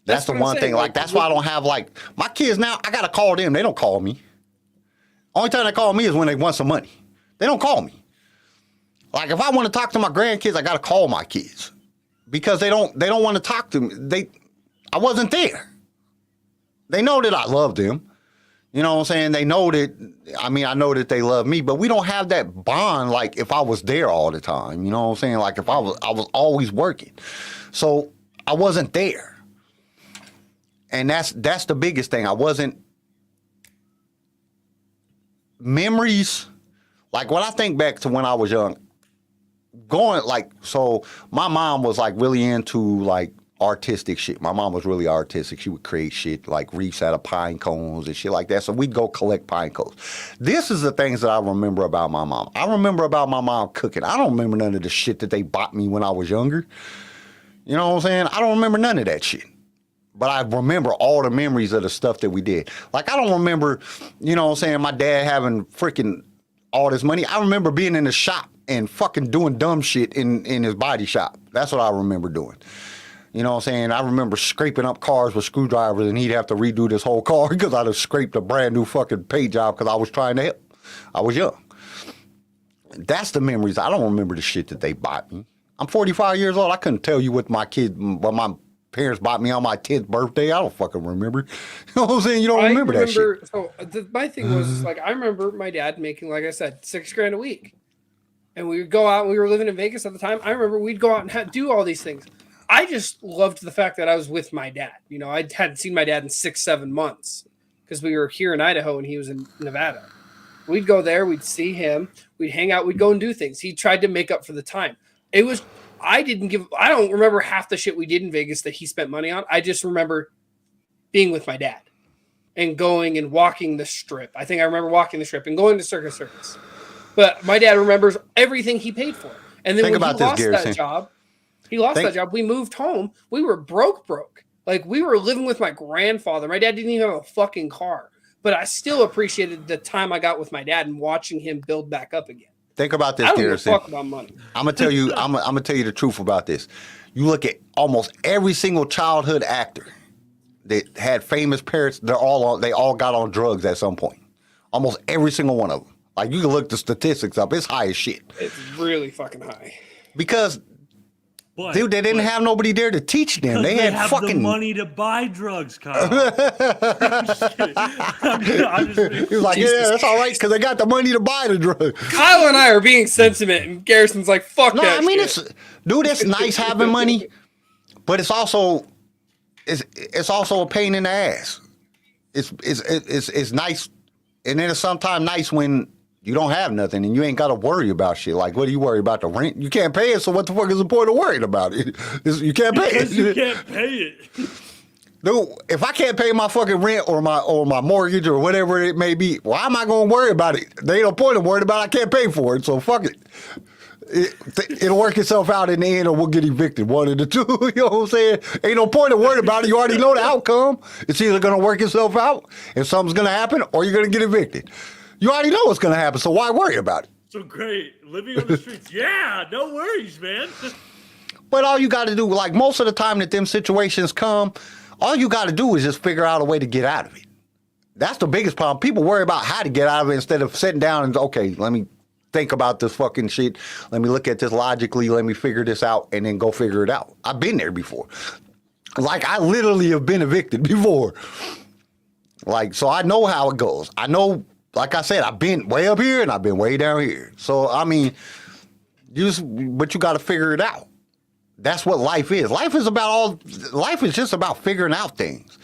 That's the one thing. Like, that's why I don't have, like, my kids now, I got to call them. They don't call me. Only time they call me is when they want some money. They don't call me. Like, if I want to talk to my grandkids, I got to call my kids because they don't want to talk to me. I wasn't there. They know that I love them. You know what I'm saying? They know that, I know that they love me, but we don't have that bond like if I was there all the time. You know what I'm saying? Like, if I was always working. So I wasn't there. And that's the biggest thing. I wasn't. Memories, like when I think back to when I was young, so my mom was like really into like artistic shit. My mom was really artistic. She would create shit like wreaths out of pine cones and shit like that. So we'd go collect pine cones. This is the things that I remember about my mom. I remember about my mom cooking. I don't remember none of the shit that they bought me when I was younger. You know what I'm saying? I don't remember none of that shit. But I remember all the memories of the stuff that we did. Like, I don't remember, you know what I'm saying, my dad having freaking all this money. I remember being in the shop and fucking doing dumb shit in his body shop. That's what I remember doing. You know what I'm saying? I remember scraping up cars with screwdrivers and he'd have to redo this whole car because I'd have scraped a brand new fucking paint job because I was trying to help. I was young. That's the memories. I don't remember the shit that they bought me. I'm 45 years old. I couldn't tell you what my parents bought me on my 10th birthday. I don't fucking remember. You know what I'm saying? You don't remember that shit. So my thing was like, I remember my dad making, like I said, $6,000 a week. And we would go out, and we were living in Vegas at the time. I remember we'd go out and do all these things. I just loved the fact that I was with my dad. You know, I hadn't seen my dad in 6-7 months because we were here in Idaho and he was in Nevada. We'd go there, we'd see him, we'd hang out, we'd go and do things. He tried to make up for the time. I don't remember half the shit we did in Vegas that he spent money on. I just remember being with my dad and going and walking the strip. I think I remember walking the strip and going to Circus. But my dad remembers everything he paid for. And then when he lost that job, we moved home. We were broke. Like, we were living with my grandfather. My dad didn't even have a fucking car. But I still appreciated the time I got with my dad and watching him build back up again. Think about this, I don't give a Garrison. fuck about money. I'm gonna tell you. I'm gonna tell you the truth about this. You look at almost every single childhood actor that had famous parents. They all got on drugs at some point. Almost every single one of them. Like, you can look the statistics up. It's high as shit. It's really fucking high. Because they didn't have nobody there to teach them. They had have fucking the money to buy drugs, Kyle. I'm just kidding. He was like, yeah, that's all right, because they got the money to buy the drug. Kyle and I are being sentiment, and Garrison's like, fuck No, that I mean, shit. it's nice having money, but it's also a pain in the ass. It's nice, and then it's sometimes nice when you don't have nothing and you ain't got to worry about shit. Like, what do you worry about? The rent? You can't pay it, so what the fuck is the point of worrying about it? You can't pay it. You can't pay it. Dude, if I can't pay my fucking rent or my mortgage or whatever it may be, why am I going to worry about it? There ain't no point in worrying about it. I can't pay for it, so fuck it. It'll work itself out in the end, or we'll get evicted. One of the two. You know what I'm saying? Ain't no point in worrying about it. You already know the outcome. It's either going to work itself out and something's going to happen, or you're going to get evicted. You already know what's going to happen, so why worry about it? So great. Living on the streets. Yeah, no worries, man. But all you got to do, like most of the time that them situations come, all you got to do is just figure out a way to get out of it. That's the biggest problem. People worry about how to get out of it instead of sitting down and, okay, let me think about this fucking shit. Let me look at this logically. Let me figure this out and then go figure it out. I've been there before. Like, I literally have been evicted before. Like, so I know how it goes. I know. Like I said, I've been way up here and I've been way down here. So, I mean, but you got to figure it out. That's what life is. Life is just about figuring out things.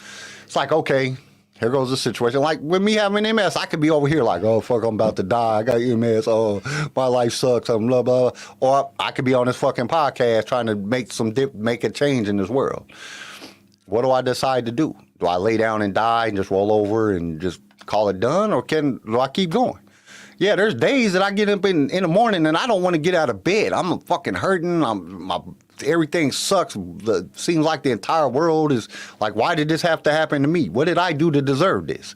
It's like, okay, here goes the situation. Like, with me having MS, I could be over here like, oh, fuck, I'm about to die. I got MS. Oh, my life sucks. I'm blah, blah. Or I could be on this fucking podcast trying to make a change in this world. What do I decide to do? Do I lay down and die and just roll over and just call it done, or do I keep going? Yeah, there's days that I get up in the morning and I don't want to get out of bed. I'm fucking hurting. Everything sucks. Seems like the entire world is like, why did this have to happen to me? What did I do to deserve this?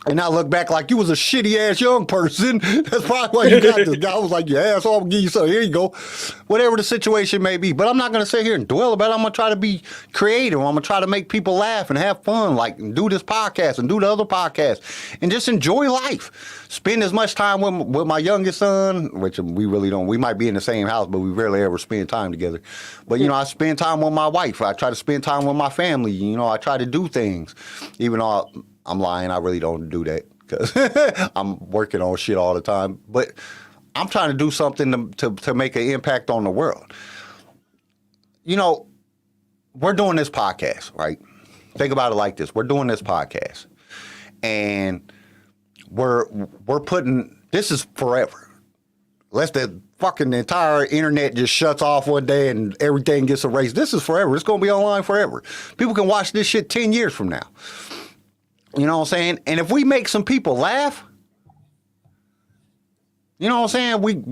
And I look back like, you was a shitty ass young person. That's probably why you got this. I was like, yeah, asshole, I'm gonna give you something. Here you go. Whatever the situation may be. But I'm not gonna sit here and dwell about it. I'm gonna try to be creative. I'm gonna try to make people laugh and have fun, like, and do this podcast and do the other podcast and just enjoy life. Spend as much time with my youngest son, which we really don't. We might be in the same house, but we rarely ever spend time together. But, I spend time with my wife. I try to spend time with my family. I try to do things, even though I'm lying. I really don't do that because I'm working on shit all the time. But I'm trying to do something to make an impact on the world. We're doing this podcast, right? Think about it like this. We're doing this podcast. And we're putting, this is forever. Unless the fucking entire internet just shuts off one day and everything gets erased. This is forever. It's going to be online forever. People can watch this shit 10 years from now. You know what I'm saying? And if we make some people laugh, you know what I'm saying? We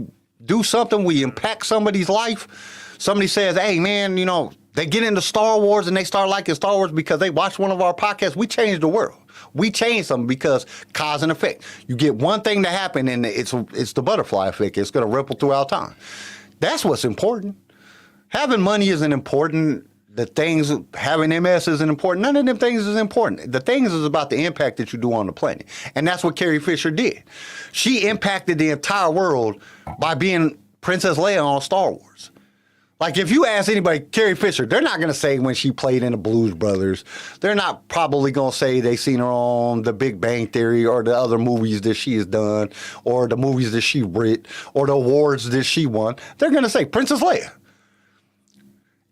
do something, we impact somebody's life. Somebody says, hey, man, you know, they get into Star Wars and they start liking Star Wars because they watched one of our podcasts. We changed the world. We changed something because cause and effect. You get one thing to happen and it's the butterfly effect. It's going to ripple throughout time. That's what's important. Having money isn't important. Having MS isn't important. None of them things is important. The things is about the impact that you do on the planet. And that's what Carrie Fisher did. She impacted the entire world by being Princess Leia on Star Wars. Like, if you ask anybody, Carrie Fisher, they're not going to say when she played in the Blues Brothers. They're not probably going to say they seen her on The Big Bang Theory or the other movies that she has done or the movies that she writ or the awards that she won. They're going to say Princess Leia.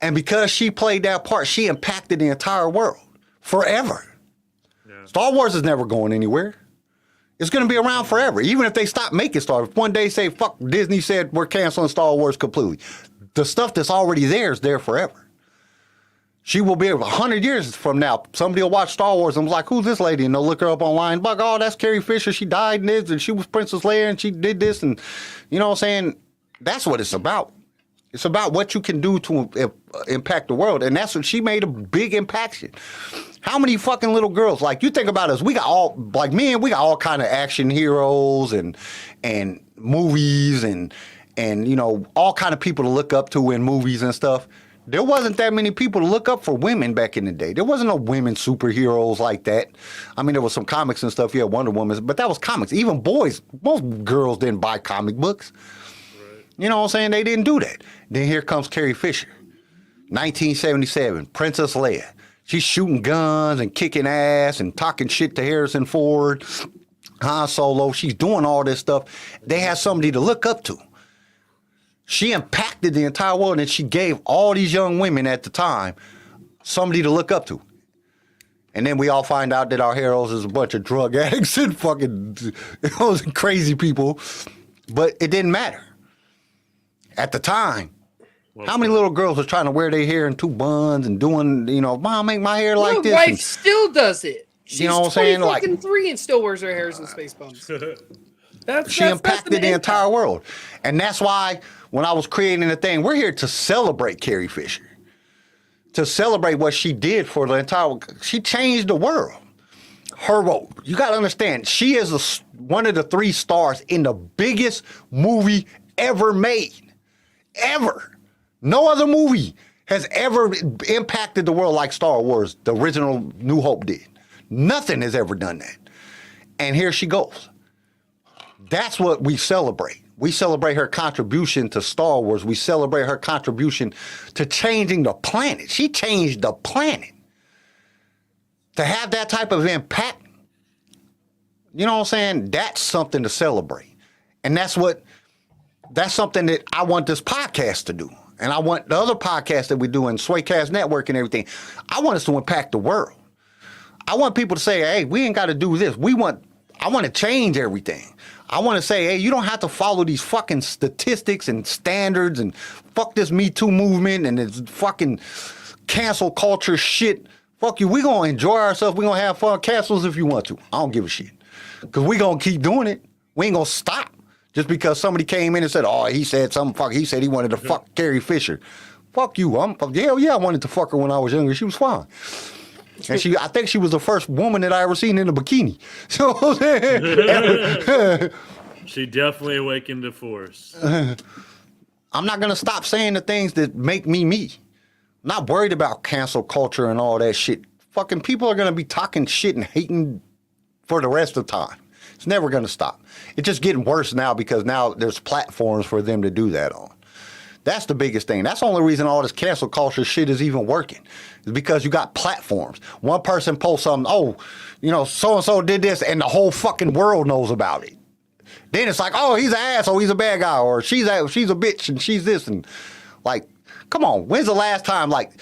And because she played that part, she impacted the entire world forever. Yeah. Star Wars is never going anywhere. It's going to be around forever, even if they stop making Star Wars. If one day say, fuck, Disney said we're canceling Star Wars completely. The stuff that's already there is there forever. She will be 100 years from now. Somebody will watch Star Wars and was like, who's this lady? And they'll look her up online. Like, oh, that's Carrie Fisher. She died in this, and she was Princess Leia, and she did this. And you know what I'm saying? That's what it's about. It's about what you can do to impact the world. And that's what she made a big impact. How many fucking little girls, like you think about us, we got all, like me and we got all kind of action heroes and movies and you know, all kind of people to look up to in movies and stuff. There wasn't that many people to look up for women back in the day. There wasn't no women superheroes like that. I mean, there was some comics and stuff, yeah, Wonder Woman, but that was comics. Even boys, most girls didn't buy comic books. Right. You know what I'm saying? They didn't do that. Then here comes Carrie Fisher, 1977, Princess Leia. She's shooting guns and kicking ass and talking shit to Harrison Ford, Han Solo. She's doing all this stuff. They had somebody to look up to. She impacted the entire world, and she gave all these young women at the time somebody to look up to. And then we all find out that our heroes is a bunch of drug addicts and fucking crazy people. But it didn't matter. At the time, how many little girls were trying to wear their hair in two buns and doing, you know, Mom, make my hair like this. My wife still does it. She's you know what I'm saying? Like 3 and still wears her hairs in space buns. She impacted the entire world. And that's why when I was creating the thing, we're here to celebrate Carrie Fisher. To celebrate what she did for the entire, she changed the world. You got to understand, she is one of the 3 stars in the biggest movie ever made. Ever. No other movie has ever impacted the world like Star Wars, the original New Hope did. Nothing has ever done that. And here she goes. That's what we celebrate. We celebrate her contribution to Star Wars. We celebrate her contribution to changing the planet. She changed the planet. To have that type of impact, you know what I'm saying? That's something to celebrate. And that's something that I want this podcast to do. And I want the other podcasts that we do in Swaycast Network and everything. I want us to impact the world. I want people to say, hey, we ain't got to do this. I want to change everything. I want to say, hey, you don't have to follow these fucking statistics and standards and fuck this Me Too movement and this fucking cancel culture shit. Fuck you. We're going to enjoy ourselves. We're going to have fun. Cancel us if you want to. I don't give a shit. Because we're going to keep doing it. We ain't going to stop. Just because somebody came in and said, oh, he said something, fuck, he said he wanted to fuck Carrie Fisher. Fuck you. Hell yeah, I wanted to fuck her when I was younger. She was fine. And I think she was the first woman that I ever seen in a bikini. So she definitely awakened the force. I'm not going to stop saying the things that make me me. I'm not worried about cancel culture and all that shit. Fucking people are going to be talking shit and hating for the rest of the time. It's never going to stop. It's just getting worse now because now there's platforms for them to do that on. That's the biggest thing. That's the only reason all this cancel culture shit is even working. Is because you got platforms. One person posts something, oh, you know, so-and-so did this, and the whole fucking world knows about it. Then it's like, oh, he's an asshole, he's a bad guy, or she's a bitch, and she's this, and like, come on, when's the last time, like,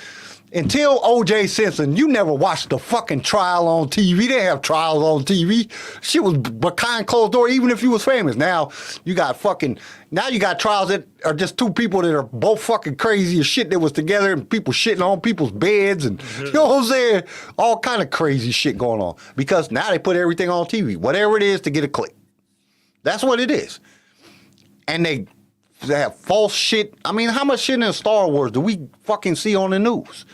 Until O.J. Simpson, you never watched the fucking trial on TV. They didn't have trials on TV. Shit was behind closed door, even if you was famous. Now you got trials that are just two people that are both fucking crazy as shit that was together and people shitting on people's beds and you know what I'm saying? All kind of crazy shit going on. Because now they put everything on TV. Whatever it is to get a click. That's what it is. And they have false shit. I mean, how much shit in Star Wars do we fucking see on the news?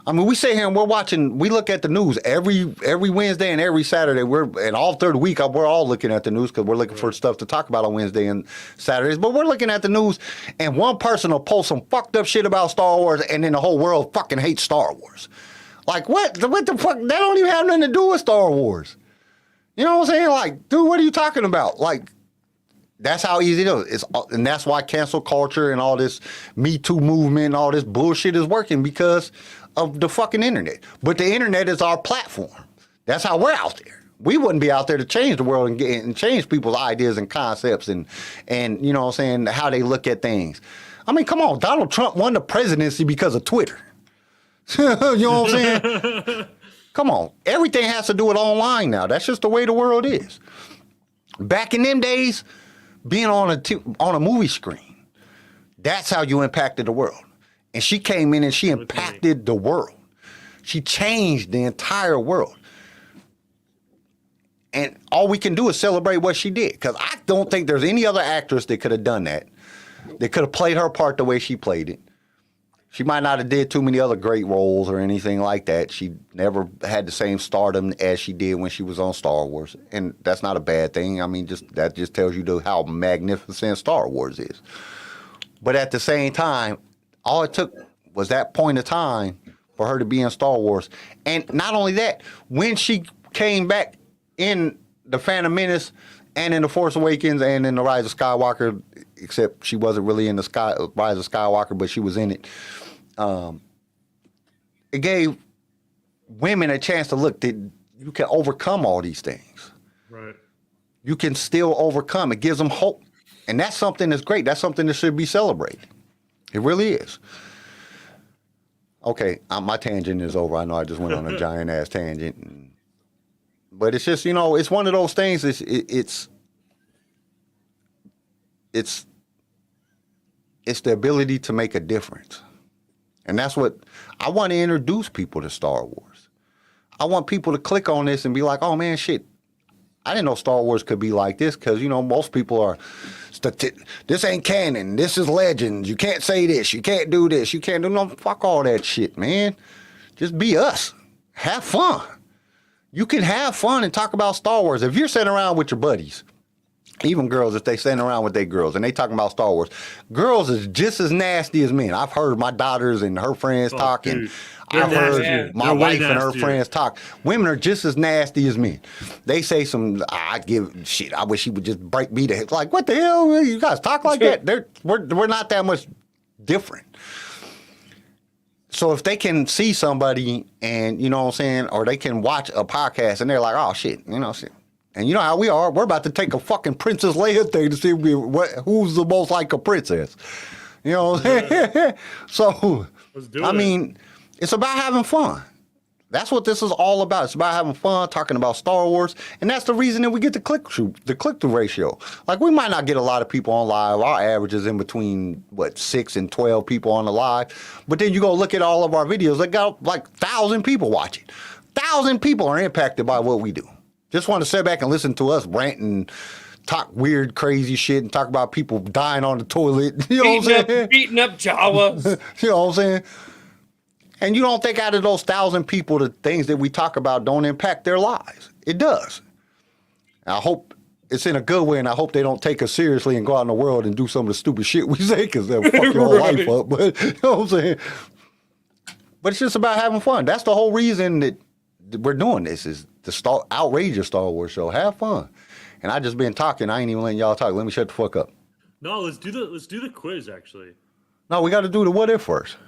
I mean, we sit here and we look at the news every Wednesday and every Saturday. And all through the week, we're all looking at the news because we're looking for stuff to talk about on Wednesday and Saturdays. But we're looking at the news, and one person will post some fucked up shit about Star Wars, and then the whole world fucking hates Star Wars. Like, what? What the fuck? That don't even have nothing to do with Star Wars. You know what I'm saying? Like, dude, what are you talking about? Like, that's how easy it is. And that's why cancel culture and all this Me Too movement and all this bullshit is working because of the fucking internet. But the internet is our platform. That's how we're out there. We wouldn't be out there to change the world and change people's ideas and concepts and you know what I'm saying, how they look at things. I mean, come on, Donald Trump won the presidency because of Twitter. You know what I'm saying? Come on. Everything has to do with online now. That's just the way the world is. Back in them days, being on a movie screen, that's how you impacted the world. And she came in and she impacted the world. She changed the entire world. And all we can do is celebrate what she did. Because I don't think there's any other actress that could have done that. That could have played her part the way she played it. She might not have did too many other great roles or anything like that. She never had the same stardom as she did when she was on Star Wars. And that's not a bad thing. I mean, that just tells you how magnificent Star Wars is. But at the same time, all it took was that point of time for her to be in Star Wars. And not only that, when she came back in The Phantom Menace and in The Force Awakens and in The Rise of Skywalker, except she wasn't really in the Rise of Skywalker, but she was in it. It gave women a chance to look that you can overcome all these things. Right. You can still overcome. It gives them hope. And that's something that's great. That's something that should be celebrated. It really is. Okay, my tangent is over. I know I just went on a giant ass tangent. But it's just, it's one of those things. It's the ability to make a difference. And that's what I want to introduce people to Star Wars. I want people to click on this and be like, oh man, shit, I didn't know Star Wars could be like this because, most people are, this ain't canon, this is legends, you can't say this, you can't do this, you can't do no, fuck all that shit, man. Just be us. Have fun. You can have fun and talk about Star Wars. If you're sitting around with your buddies, even girls, if they sitting around with their girls and they talking about Star Wars, girls is just as nasty as men. I've heard my daughters and her friends talk, and I've heard my wife and her friends talk. Women are just as nasty as men. They say I wish he would just break me to hell. Like, what the hell? You guys talk like that? We're not that much different. So if they can see somebody and, you know what I'm saying, or they can watch a podcast and they're like, oh, shit, shit. And you know how we are. We're about to take a fucking Princess Leia thing to see who's the most like a princess. You know what I'm saying? So, I mean, it's about having fun. That's what this is all about. It's about having fun, talking about Star Wars. And that's the reason that we get the click-through ratio. Like, we might not get a lot of people on live. Our average is in between, 6 and 12 people on the live. But then you go look at all of our videos. They got 1,000 people watching. 1,000 people are impacted by what we do. Just want to sit back and listen to us rant and talk weird, crazy shit and talk about people dying on the toilet. You know what I'm saying? Beating up Jawas. You know what I'm saying? And you don't think out of those 1,000 people, the things that we talk about don't impact their lives. It does. I hope it's in a good way, and I hope they don't take us seriously and go out in the world and do some of the stupid shit we say because they'll fuck your whole life up. But you know what I'm saying? But it's just about having fun. That's the whole reason that we're doing this is the outrageous Star Wars show. Have fun. And I just been talking. I ain't even letting y'all talk. Let me shut the fuck up. No, let's do the quiz actually. No, we got to do the what if first.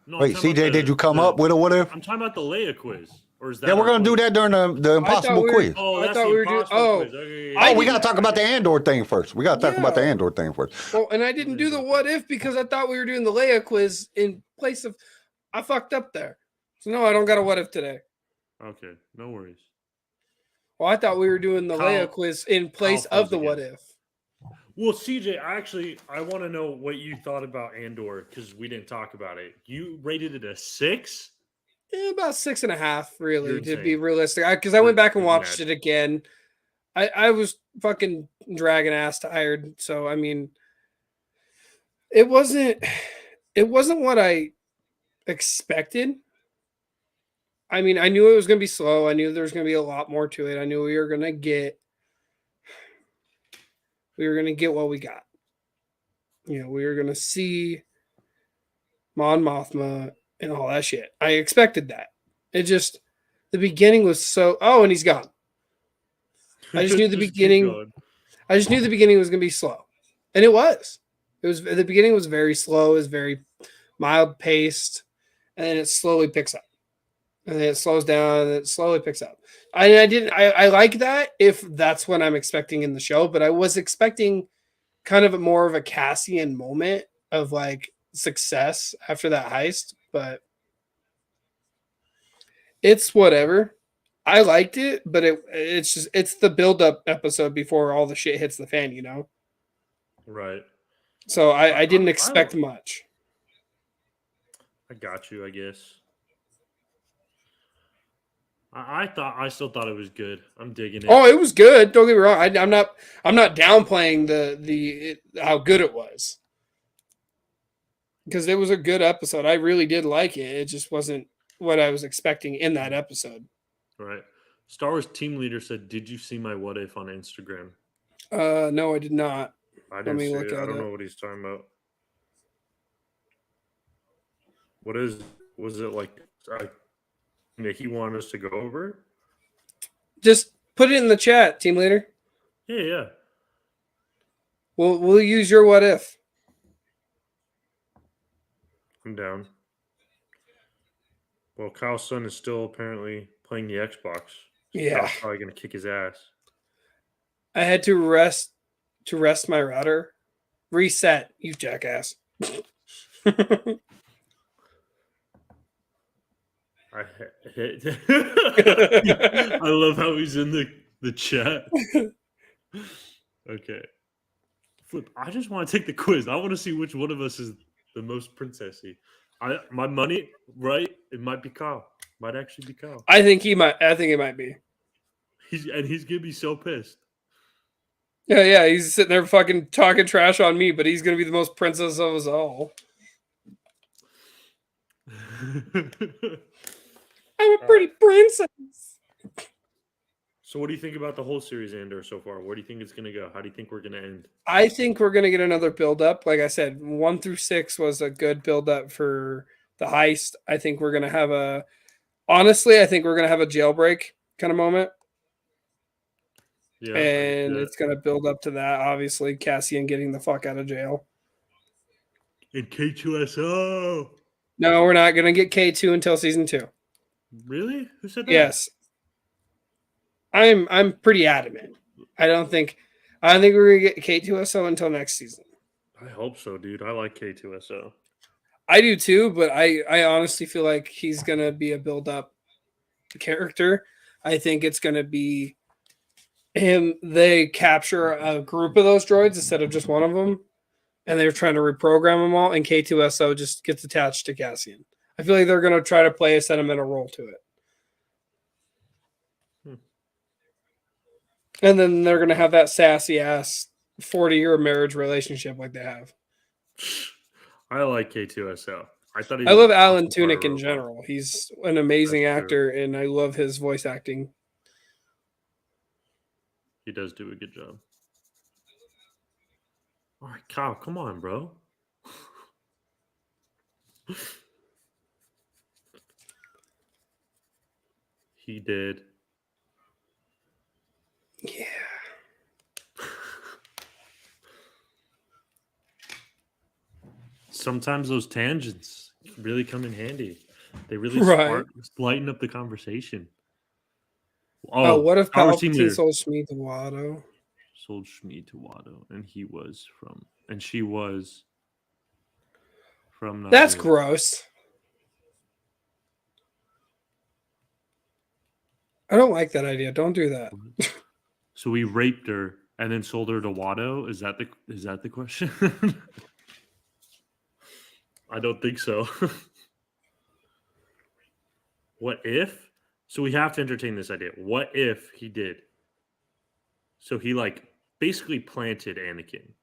No, wait, CJ, did you come up with a what if? I'm talking about the Leia quiz. Or is that? Yeah, we're gonna do that during the impossible quiz. Oh, I thought we were doing. Oh, we gotta talk about the Andor thing first. We gotta talk about the Andor thing first. Well, and I didn't do the what if because I thought we were doing the Leia quiz in place of. I fucked up there. So no, I don't got a what if today. Okay, no worries. Well, I thought we were doing the Kyle- Leia quiz in place Kyle of the froze what again. if. Well, CJ, I want to know what you thought about Andor because we didn't talk about it. You rated it a 6? About 6.5, really, You're to be insane. realistic. Because I went back and You're watched mad. it again. I was fucking dragging ass tired. So I mean, it wasn't what I expected. I mean, I knew it was going to be slow. I knew there was going to be a lot more to it. I knew we were going to get what we got. You know, we were going to see Mon Mothma and all that shit. I expected that. It just, the beginning was so, oh, and he's gone. I just knew the Just keep beginning. going. I just knew the beginning was going to be slow. And it was. The beginning was very slow, it was very mild paced, and then it slowly picks up. And then it slows down and it slowly picks up. I like that if that's what I'm expecting in the show, but I was expecting kind of more of a Cassian moment of like success after that heist, but it's whatever. I liked it, but it's the build up episode before all the shit hits the fan, you know? Right. So I didn't expect much. I got you, I guess. I still thought it was good. I'm digging it. Oh, it was good. Don't get me wrong. I'm not downplaying the how good it was, because it was a good episode. I really did like it. It just wasn't what I was expecting in that episode. Right. Star Wars team leader said, "Did you see my what if on Instagram?" No, I did not. I Let didn't me see look it. I at don't it. know what he's talking about. Was it like he wanted us to go over? Just put it in the chat, team leader. Yeah. We'll use your what if. I'm down. Well, Kyle's son is still apparently playing the Xbox. So Yeah. Kyle's probably gonna kick his ass. I had to rest my router. Reset, you jackass. I love how he's in the chat. Okay. Flip, I just want to take the quiz. I want to see which one of us is the most princessy. My money, right? It might be Kyle. Might actually be Kyle. I think it might be. He's gonna be so pissed. Yeah, he's sitting there fucking talking trash on me, but he's gonna be the most princess of us all. I'm a pretty princess. So what do you think about the whole series, Andor, so far? Where do you think it's gonna go? How do you think we're gonna end? I think we're gonna get another build up. Like I said, 1 through 6 was a good build up for the heist. I think we're gonna have a jailbreak kind of moment. Yeah. And it's gonna build up to that. Obviously, Cassian getting the fuck out of jail. And K2SO. No, we're not gonna get K2 until season 2. Really? Who said that? Yes. I'm pretty adamant. I don't think we're gonna get K2SO until next season. I hope so, dude. I like K2SO. I do too, but I honestly feel like he's gonna be a build up character. I think it's gonna be him. They capture a group of those droids instead of just one of them, and they're trying to reprogram them all, and K2SO just gets attached to Cassian. I feel like they're gonna try to play a sentimental role to it. And then they're going to have that sassy ass 40-year marriage relationship like they have. I like K2SO. I love Alan Tudyk in general. He's an amazing actor, and I love his voice acting. He does do a good job. All right, Kyle, come on, bro. He did. Yeah. Sometimes those tangents really come in handy. They really lighten up the conversation. Oh, what if Palpatine sold Shmi to Watto? Sold Shmi to Watto, and she was from. That's gross. I don't like that idea. Don't do that. So we raped her and then sold her to Watto. Is that the question? I don't think so. What if? So we have to entertain this idea. What if he did? So he basically planted Anakin.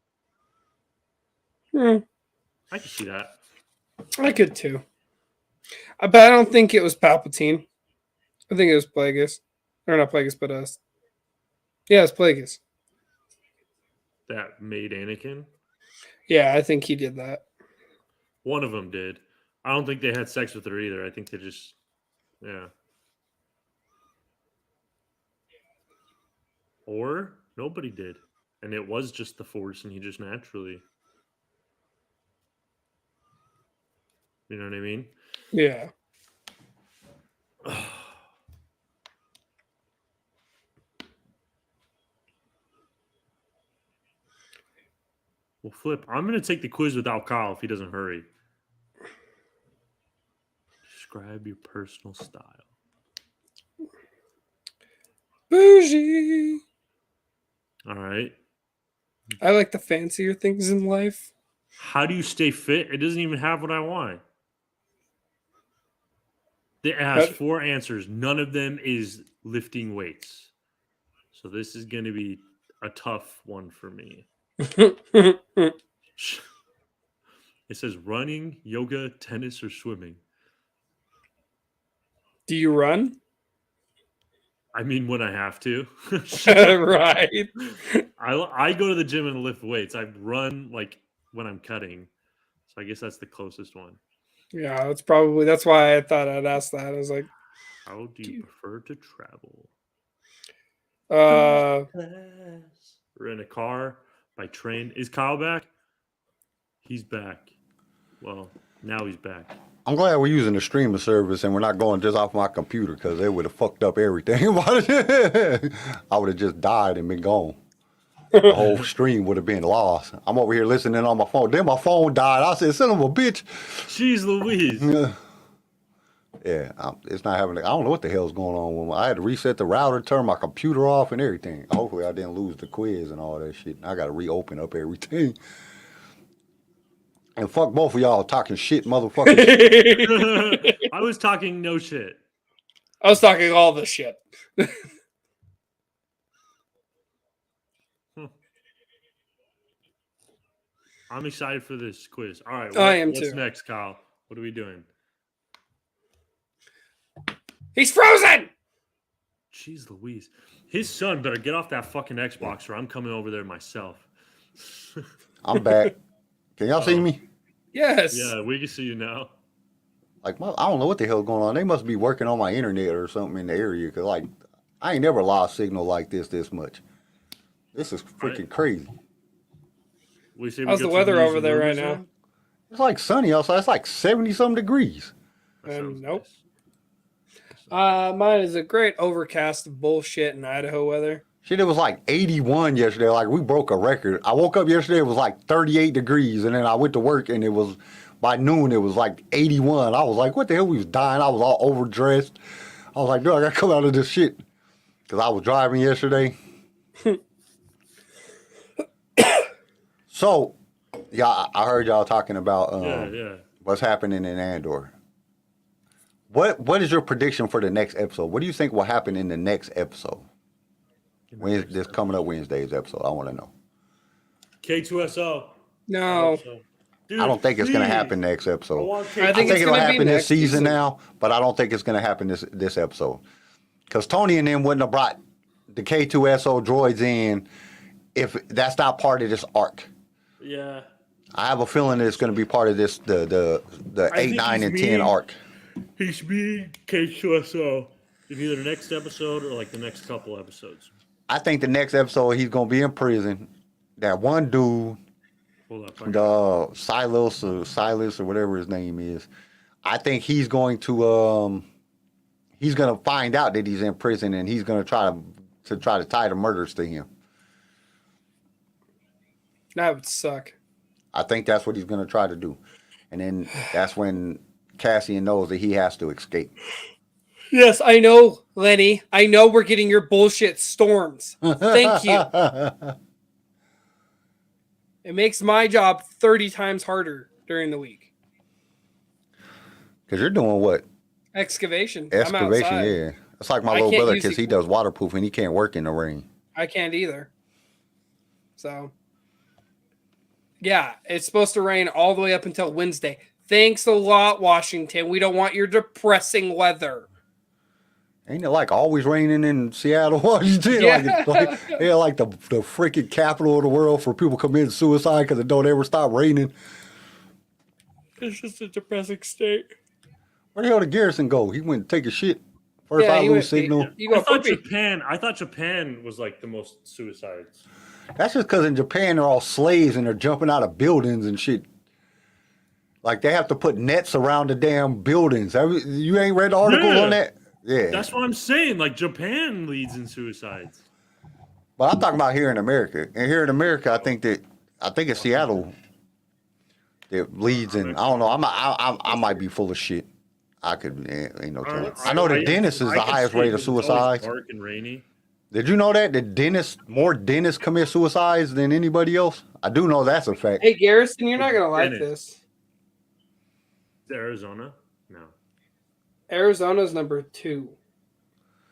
I can see that. I could too. But I don't think it was Palpatine. I think it was Plagueis. Or not Plagueis, but yeah, it's Plagueis. That made Anakin. Yeah, I think he did that. One of them did. I don't think they had sex with her either. I think they just, yeah. Or nobody did. And it was just the Force and he just naturally. You know what I mean? Yeah. Well, Flip, I'm going to take the quiz without Kyle if he doesn't hurry. Describe your personal style. Bougie. All right. I like the fancier things in life. How do you stay fit? It doesn't even have what I want. It has 4 answers. None of them is lifting weights. So this is going to be a tough one for me. It says running, yoga, tennis, or swimming. Do you run? I mean, when I have to. Right. I go to the gym and lift weights. I run when I'm cutting. So I guess that's the closest one. Yeah, that's why I thought I'd ask that. I was like, how do you prefer to travel? We're in a car, by train. Is Kyle back? He's back. Well, now he's back. I'm glad we're using the streaming service and we're not going just off my computer because they would have fucked up everything. I would have just died and been gone. The whole stream would have been lost. I'm over here listening on my phone. Then my phone died. I said, son of a bitch. Jeez Louise. Yeah, it's not having. I don't know what the hell's going on with me. I had to reset the router, turn my computer off, and everything. Hopefully, I didn't lose the quiz and all that shit. I got to reopen up everything. And fuck both of y'all talking shit, motherfuckers. I was talking no shit. I was talking all the shit. I'm excited for this quiz. All right, I am what's too. next, Kyle? What are we doing? He's frozen! Jeez Louise. His son better get off that fucking Xbox or I'm coming over there myself. I'm back. Can y'all see me? Yes. Yeah, we can see you now. I don't know what the hell's going on. They must be working on my internet or something in the area because, I ain't never lost signal like this much. This is freaking crazy. How's the weather over there right now? It's sunny outside. It's 70-some degrees. Nope. Mine is a great overcast of bullshit in Idaho weather. Shit, it was 81 yesterday. We broke a record. I woke up yesterday, it was 38 degrees, and then I went to work, and it was, by noon, it was 81. I was like, what the hell? We was dying. I was all overdressed. I was like, dude, I got to come out of this shit. Because I was driving yesterday. So, yeah, I heard y'all talking about what's happening in Andor. What is your prediction for the next episode? What do you think will happen in the next episode? This coming up Wednesday's episode, I want to know. K2SO. No. Dude, I don't think it's going to happen next episode. I think it'll happen this next season now, but I don't think it's going to happen this episode. Because Tony and them wouldn't have brought the K2SO droids in if that's not part of this arc. Yeah. I have a feeling that it's going to be part of this the 8, 9, and 10 arc. He should be K2SO in either the next episode or the next couple episodes. I think the next episode he's going to be in prison. That one dude, the Silas or whatever his name is, I think he's going to find out that he's in prison and he's going to try to tie the murders to him. That would suck. I think that's what he's going to try to do. And then that's when Cassian knows that he has to escape. Yes, I know, Lenny. I know we're getting your bullshit storms. Thank you. It makes my job 30 times harder during the week. Because you're doing what? Excavation. I'm Excavation, outside. yeah. It's like my I little can't brother use because the- he does waterproofing. He can't work in the rain. I can't either. So, yeah, it's supposed to rain all the way up until Wednesday. Thanks a lot, Washington. We don't want your depressing weather. Ain't it like always raining in Seattle, Washington? Yeah. Like the freaking capital of the world for people committing suicide because it don't ever stop raining. It's just a depressing state. Where the hell did Garrison go? He went to take a shit. First I he lose went- signal. You go I thought poopy. Japan was like the most suicides. That's just because in Japan they're all slaves and they're jumping out of buildings and shit. Like they have to put nets around the damn buildings. You ain't read the articles on that? Yeah. That's what I'm saying. Like Japan leads in suicides. But I'm talking about here in America. And here in America, I think it's Seattle that leads in. I don't know. I might be full of shit. I could ain't no telling. I know that Dennis is the highest rate of suicides. Dark and rainy. Did you know that more dentists commit suicides than anybody else? I do know that's a fact. Hey, Garrison, you're not going to like Dennis. this. Arizona? No. Arizona's number 2.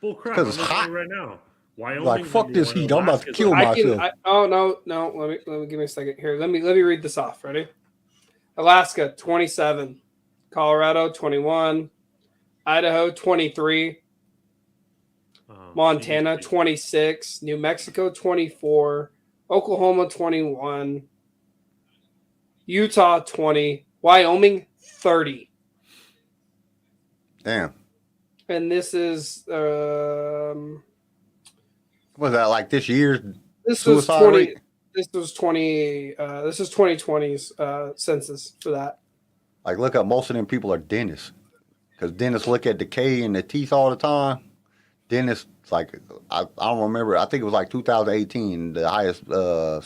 Bull crap. 'Cause I'm it's looking hot. at it right now. Wyoming. Like, fuck this heat. I'm about to kill I myself. can. Oh no. Let me give me a second here. Let me read this off. Ready? Alaska 27, Colorado 21, Idaho 23, Montana 26, New Mexico 24, Oklahoma 21, Utah 20, Wyoming 30. Damn. And this is Was that like this year's this was suicide 20. rate? This was 20. This is 2020's census for that. Like, look up, most of them people are dentists. Because dentists look at decay in the teeth all the time. Dentists, like, I don't remember. I think it was like 2018, the highest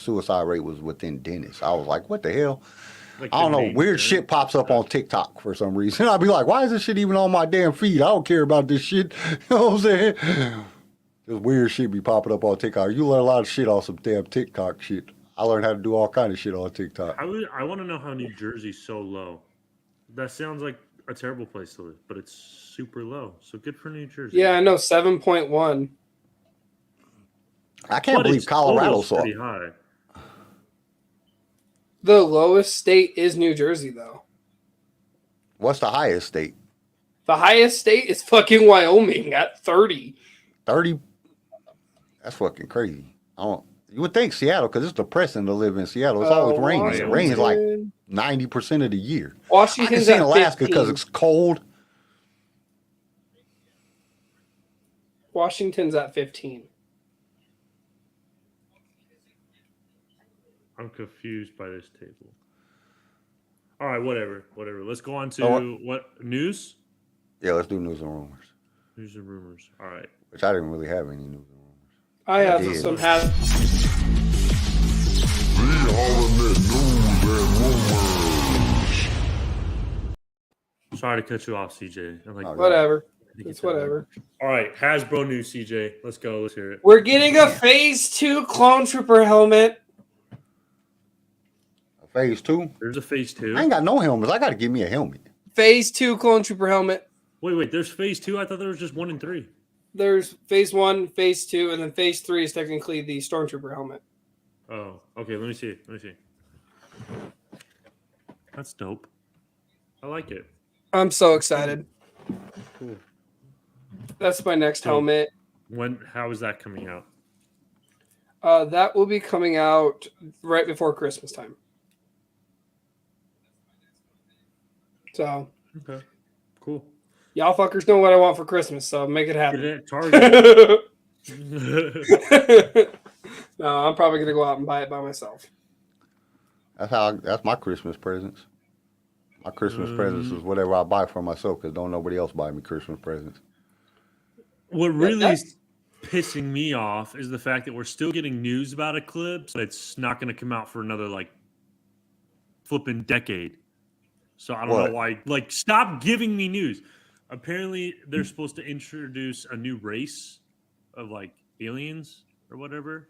suicide rate was within dentists. I was like, what the hell? Like I don't the know. main Weird thing. shit pops up on TikTok for some reason. I'll be like, why is this shit even on my damn feed? I don't care about this shit. You know what I'm saying? This weird shit be popping up on TikTok. You learn a lot of shit on some damn TikTok shit. I learned how to do all kind of shit on TikTok. I want to know how New Jersey's so low. That sounds like a terrible place to live, but it's super low. So good for New Jersey. Yeah, I know 7.1. I can't But believe it's Colorado's still so. pretty high. The lowest state is New Jersey, though. What's the highest state? The highest state is fucking Wyoming at 30. 30? That's fucking crazy. You would think Seattle, because it's depressing to live in Seattle. It's always raining. It rains like 90% of the year. I can Washington's see at in Alaska 15. because it's cold. Washington's at 15. I'm confused by this table. All right, whatever. Let's go on to Oh, what news? Yeah, let's do news and rumors. News and rumors. All right. Which I didn't really have any news and rumors. I have did. some Sorry to cut you off, CJ. I'm like, Okay. whatever. I think It's you said whatever. All right, Hasbro news, CJ. Let's go. Let's hear it. We're getting a Phase 2 Clone Trooper helmet. Phase 2? There's a phase 2. I ain't got no helmets. I got to give me a helmet. Phase 2 Clone Trooper helmet. Wait. There's phase 2. I thought there was just 1 and 3. There's Phase 1, Phase 2, and then Phase 3 is technically the Stormtrooper helmet. Oh, okay. Let me see. That's dope. I like it. I'm so excited. Cool. That's my next So- helmet. How is that coming out? That will be coming out right before Christmas time. So, Okay. Cool. y'all fuckers know what I want for Christmas, so make it Get happen. it at Target. No, I'm probably gonna go out and buy it by myself. That's my Christmas presents. My Christmas presents is whatever I buy for myself because don't nobody else buy me Christmas presents. What really that's- is pissing me off is the fact that we're still getting news about Eclipse, but it's not going to come out for another flipping decade. So I don't What? know why. Stop giving me news. apparently they're supposed to introduce a new race of like aliens or whatever,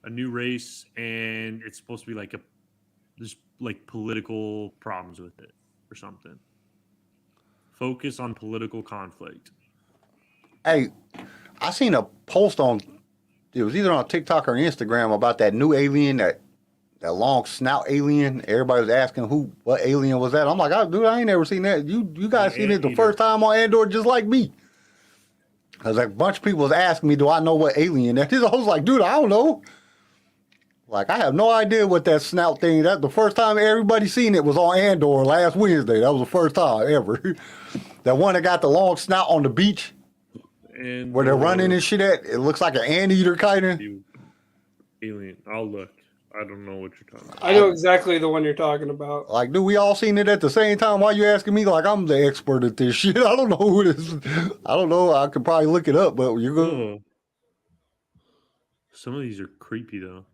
a new race, and it's supposed to be like there's like political problems with it or something. Focus on political conflict. Hey, I seen a post on, it was either on TikTok or Instagram about that new alien, that long snout alien. Everybody was asking what alien was that. I'm like, dude, I ain't never seen that. You guys seen it the first time on Andor just like me. Because like, a bunch of people was asking me, do I know what alien that is? I was like, dude, I don't know. Like, I have no idea what that snout thing, that the first time everybody seen it was on Andor last Wednesday. That was the first time ever. That one that got the long snout on the beach. And Where they're running and shit at, it looks like an anteater kind of. Alien. I'll look. I don't know what you're talking about. I know exactly the one you're talking about. Like, dude, we all seen it at the same time. Why you asking me? Like, I'm the expert at this shit. I don't know who it is. I don't know. I could probably look it up, but you're good. Oh. Some of these are creepy though.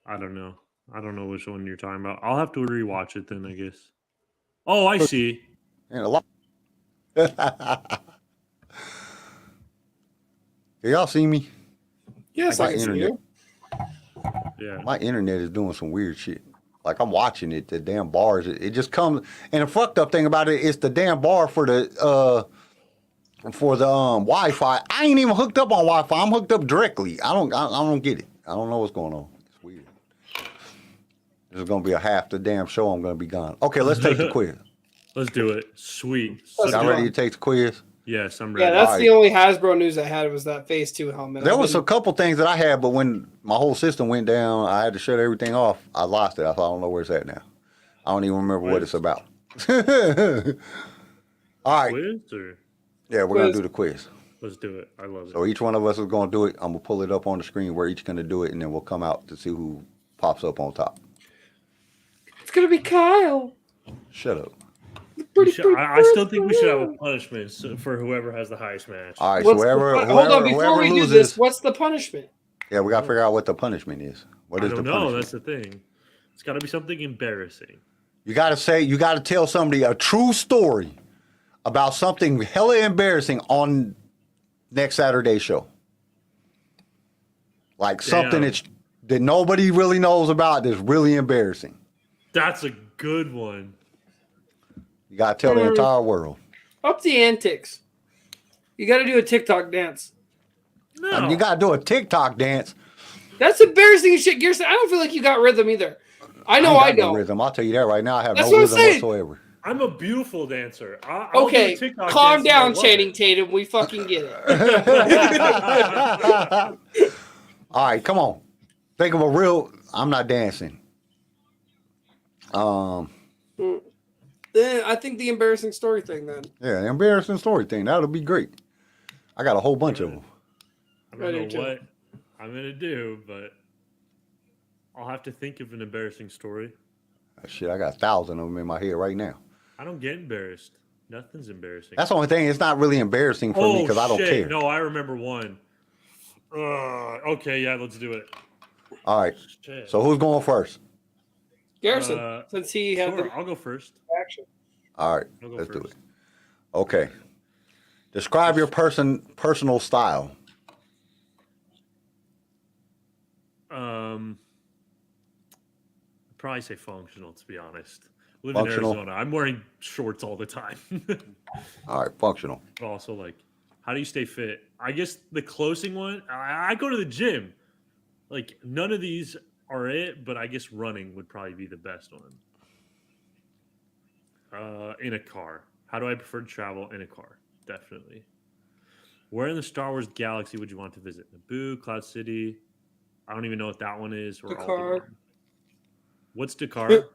I don't know. I don't know which one you're talking about. I'll have to rewatch it then, I guess. Oh, I see. And a lot. Can y'all see me? Yes, Like I can see you. Yeah. My internet is doing some weird shit. Like, I'm watching it, the damn bars. It just comes, and the fucked up thing about it is the damn bar for the Wi-Fi. I ain't even hooked up on Wi-Fi. I'm hooked up directly. I don't get it. I don't know what's going on. It's weird. This is gonna be a half the damn show. I'm gonna be gone. Okay, let's take the quiz. Let's do it. Sweet. Y'all ready to take the quiz? Yes, I'm ready. Yeah, that's the only Hasbro news I had was that Phase 2 helmet. There was a couple things that I had, but when my whole system went down, I had to shut everything off. I lost it. I don't know where it's at now. I don't even remember what it's about. All right. Quiz or? Yeah, we're going to do the quiz. Let's do it. I love it. So each one of us is going to do it. I'm going to pull it up on the screen. We're each going to do it, and then we'll come out to see who pops up on top. It's going to be Kyle. Shut up. I still think we should have a punishment for whoever has the highest match. All right, so whoever hold on, before we loses, do this, what's the punishment? Yeah, we got to figure out what the punishment is. What is the punishment? No, that's the thing. It's got to be something embarrassing. You got to tell somebody a true story about something hella embarrassing on next Saturday's show. Like something that nobody really knows about that's really embarrassing. That's a good one. You got to tell the entire world. Up the antics. You got to do a TikTok dance. No. You got to do a TikTok dance. That's embarrassing as shit. Gerson, I don't feel like you got rhythm either. I know I don't. No rhythm. I'll tell you that right now. I have That's no what rhythm I'm saying. whatsoever. I'm a beautiful dancer. I'll Okay, do a TikTok calm dance down, Channing Tatum. We fucking get it. All right, come on. Think of a real. I'm not dancing. Then I think the embarrassing story thing. Then Yeah, the embarrassing story thing. That'll be great. I got a whole bunch of them. I don't know what I'm gonna do, but I'll have to think of an embarrassing story. Shit, I got 1,000 of them in my head right now. I don't get embarrassed. Nothing's embarrassing. That's the only thing. It's not really embarrassing for me because I don't care. No, I remember one. Okay, yeah, let's do it. All right. Shit. So who's going first? Garrison, since he had the I'll go first. action. All right, I'll go let's do first. it. Okay. Describe your personal style. I'd probably say functional, to be honest. I live Functional. in Arizona. I'm wearing shorts all the time. All right, functional. But also, like, how do you stay fit? I guess the closing one, I go to the gym. Like, none of these are it, but I guess running would probably be the best one. In a car. How do I prefer to travel? In a car. Definitely. Where in the Star Wars galaxy would you want to visit? Naboo, Cloud City? I don't even know what that one is. Or Dakar. Alderaan. What's Dakar?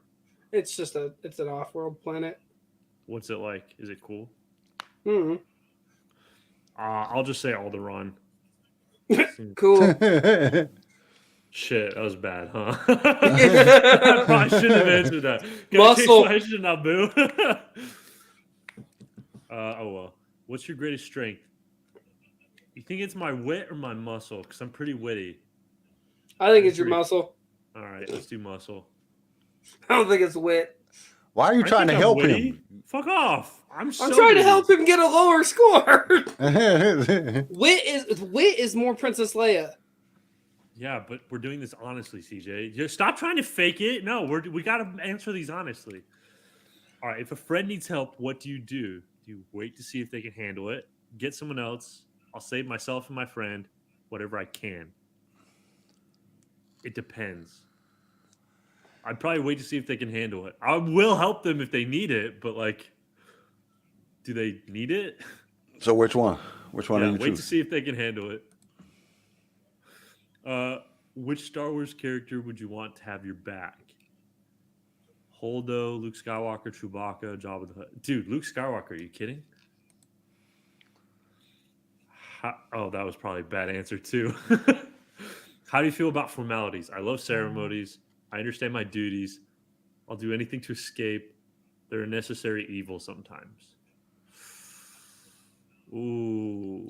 It's just it's an off-world planet. What's it like? Is it cool? Mm-hmm. I'll just say Alderaan. Cool. Shit, that was bad, huh? I probably shouldn't have answered that. Muscle. Question, Naboo. Oh well. What's your greatest strength? You think it's my wit or my muscle? Because I'm pretty witty. I think it's your muscle. All right, let's do muscle. I don't think it's wit. Why are you I trying to think I'm help witty. him? Fuck off. I'm I'm trying to help him get a lower score. Why Wit is more Princess Leia. Yeah, but we're doing this honestly, CJ. Just stop trying to fake it. No, we got to answer these honestly. All right, if a friend needs help, what do? Do you wait to see if they can handle it? Get someone else? I'll save myself and my friend, whatever I can. It depends. I'd probably wait to see if they can handle it. I will help them if they need it, but like, do they need it? So which one? Which one are you Wait choosing? to see if they can handle it. Which Star Wars character would you want to have your back? Holdo, Luke Skywalker, Chewbacca, Jabba the Hutt. Dude, Luke Skywalker, are you kidding? That was probably a bad answer too. How do you feel about formalities? I love ceremonies. I understand my duties. I'll do anything to escape. They're a necessary evil sometimes. Ooh.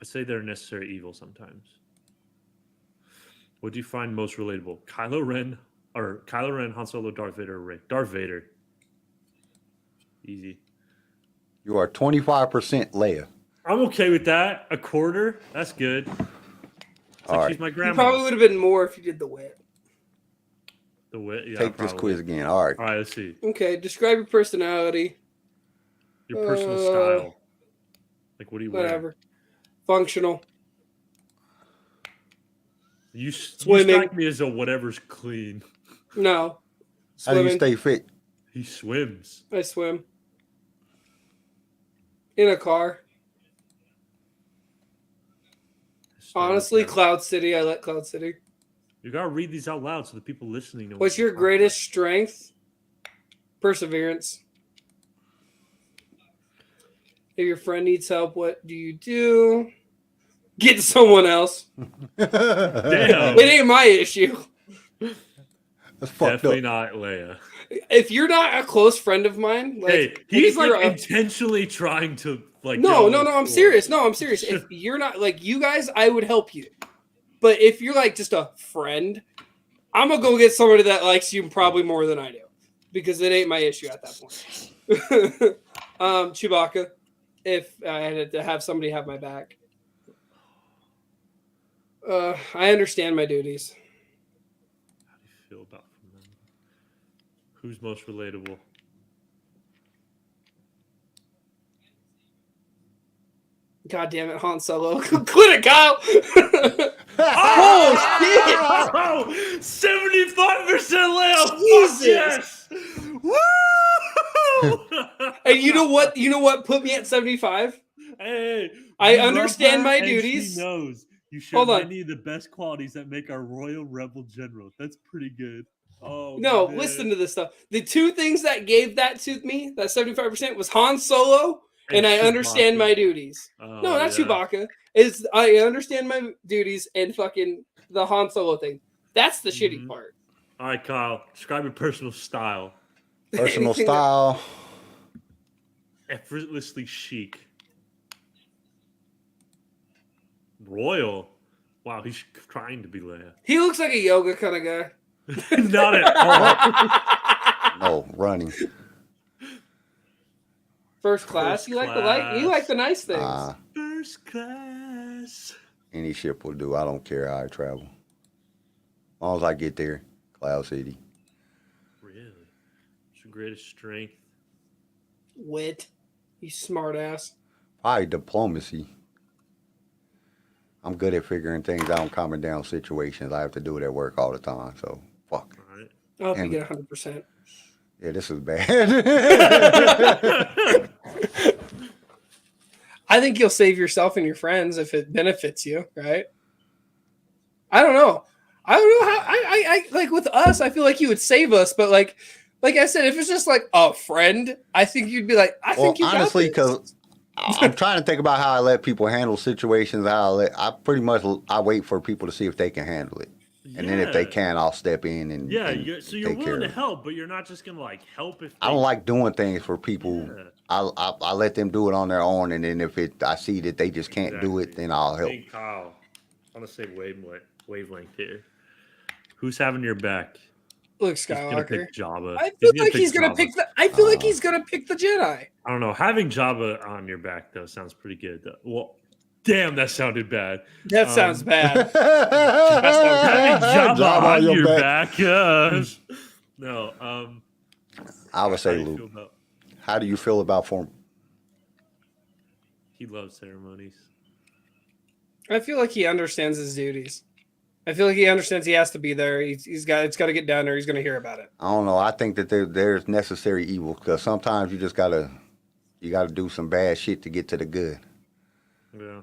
I say they're a necessary evil sometimes. What do you find most relatable? Kylo Ren, Han Solo, Darth Vader, or Rey? Darth Vader. Easy. You are 25% Leia. I'm okay with that. A quarter. That's good. It's like she's my You grandma. probably would have been more if you did the Wit. The Wit. Yeah, Take this quiz again. All right. All right. Let's see. Okay, describe your personality. Your personal style. Like, what do you wear? Whatever. Functional. You Swimming. strike me as a whatever's clean. No. How do you Swimming. stay fit? He swims. I swim. In a car. Honestly, Cloud City. I like Cloud City. You gotta read these out loud so the people listening know. What's your greatest strength? Perseverance. If your friend needs help, what do you do? Get someone else. Damn. It ain't my issue. That's fucked Definitely up. not Leia. If you're not a close friend of mine, like, Hey, he's if you're like intentionally trying to like. No, go I'm for serious. it. No, I'm serious. If you're not like you guys, I would help you. But if you're like just a friend, I'm gonna go get somebody that likes you probably more than I do, because it ain't my issue at that point. Chewbacca, if I had to have somebody have my back. I understand my duties. How do you feel about from them? Who's most relatable? God damn it, Han Solo. Quit it, Kyle. Oh, shit. Oh, 75% Leia. Jesus. Yes. Woo! And you know what? You know what put me at 75? Hey, I you love understand her, my and duties. She knows you share Hold on. many of the best qualities that make our royal rebel general. That's pretty good. Oh No, man. listen to this stuff. The two things that gave that to me, that 75%, was Han Solo and I understand Chewbacca. my duties. Oh, No, not yeah. Chewbacca. Is I understand my duties and fucking the Han Solo thing. That's the shitty part. All right, Kyle. Describe your personal style. Personal Anything style. Effortlessly chic. Royal. Wow, he's trying to be Leia. He looks like a yoga kind of guy. Not at all. No, running. First class. You like the nice things. First class. Any ship will do. I don't care how I travel. As long as I get there, Cloud City. Really? What's your greatest strength? Wit. You smart ass. Probably diplomacy. I'm good at figuring things out and calming down situations. I have to do it at work all the time, so fuck. All right. I hope you And- get 100%. Yeah, this is bad. I think you'll save yourself and your friends if it benefits you, right? I don't know. I don't know how I like with us, I feel like you would save us, but like I said, if it's just like a friend, I think you'd be like, I think you got honestly, this. because I'm trying to think about how I let people handle situations. I pretty much wait for people to see if they can handle it, and then if they Yeah. can, I'll step in and Yeah, and so you're take care willing to of it. help, but you're not just gonna like help if I don't like doing things for people. Yeah. I let them do it on their own, and then if I see that they just can't do it, Exactly. then I'll help. Hey, Kyle, I want to say wavelength here. Who's having your back? Luke He's gonna Skywalker. pick Jabba. I feel like he's gonna gonna pick the. I feel like he's gonna pick the Jedi. I don't know. Having Jabba on your back though sounds pretty good. Though. Well, damn, that sounded bad. That sounds bad. Having Jabba on your back. No. I would say, Luke. How do you feel about form? He loves ceremonies. I feel like he understands his duties. I feel like he understands he has to be there. It's got to get down there. He's going to hear about it. I don't know. I think that there's necessary evil because sometimes you just gotta do some bad shit to get to the good. Yeah.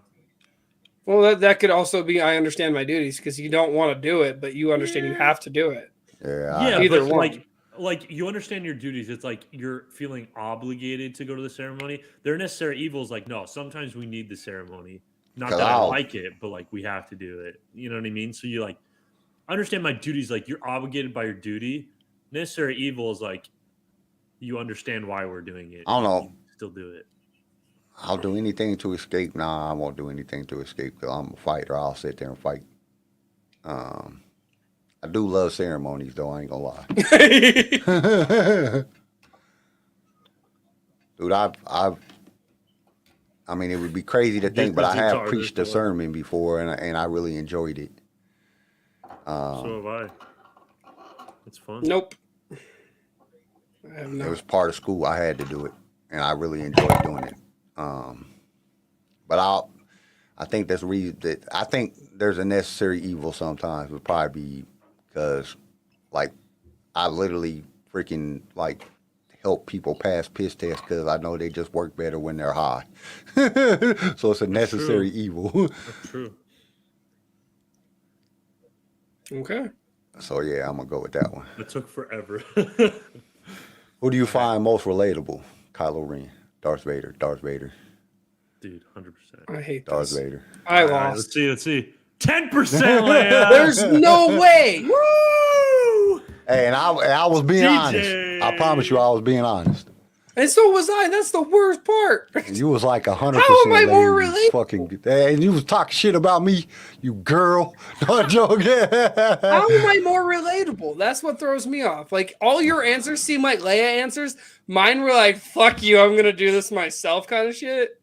Well, that could also be I understand my duties because you don't want to do it, but you understand you have to do it. Yeah. Either but one. like you understand your duties. It's like you're feeling obligated to go to the ceremony. Their necessary evils, like no. Sometimes we need the ceremony. Not that I like it, but like we have to do it. You know what I mean? So you like understand my duties. Like you're obligated by your duty. Necessary evil is like you understand why we're doing it. I don't know. Still do it. I'll do anything to escape. Nah, I won't do anything to escape because I'm a fighter. I'll sit there and fight. I do love ceremonies, though. I ain't gonna lie. Dude, I mean, it would be crazy to think, but I have preached a sermon before, and I really enjoyed it. So have I. It's fun. Nope. It was part of school. I had to do it, and I really enjoyed doing it. But I think that's the reason that I think there's a necessary evil sometimes. Would probably be because, like, I literally freaking like help people pass piss tests because I know they just work better when they're high. So it's a necessary evil. That's true. Okay. So yeah, I'm gonna go with that one. It took forever. Who do you find most relatable? Kylo Ren, Darth Vader. Dude, 100%. I hate Darth this. Vader. I All right, lost. let's see. 10%, Leia. There's no way. Woo! Hey, and I was being DJ. honest. I promise you, I was being honest. And so was I. That's the worst part. You was like 100%. How am I more lady, fucking, and you was talking shit about me, you girl. No joke. How am I more relatable? That's what throws me off. Like all your answers seem like Leia answers. Mine were like, "Fuck you, I'm gonna do this myself," kind of shit.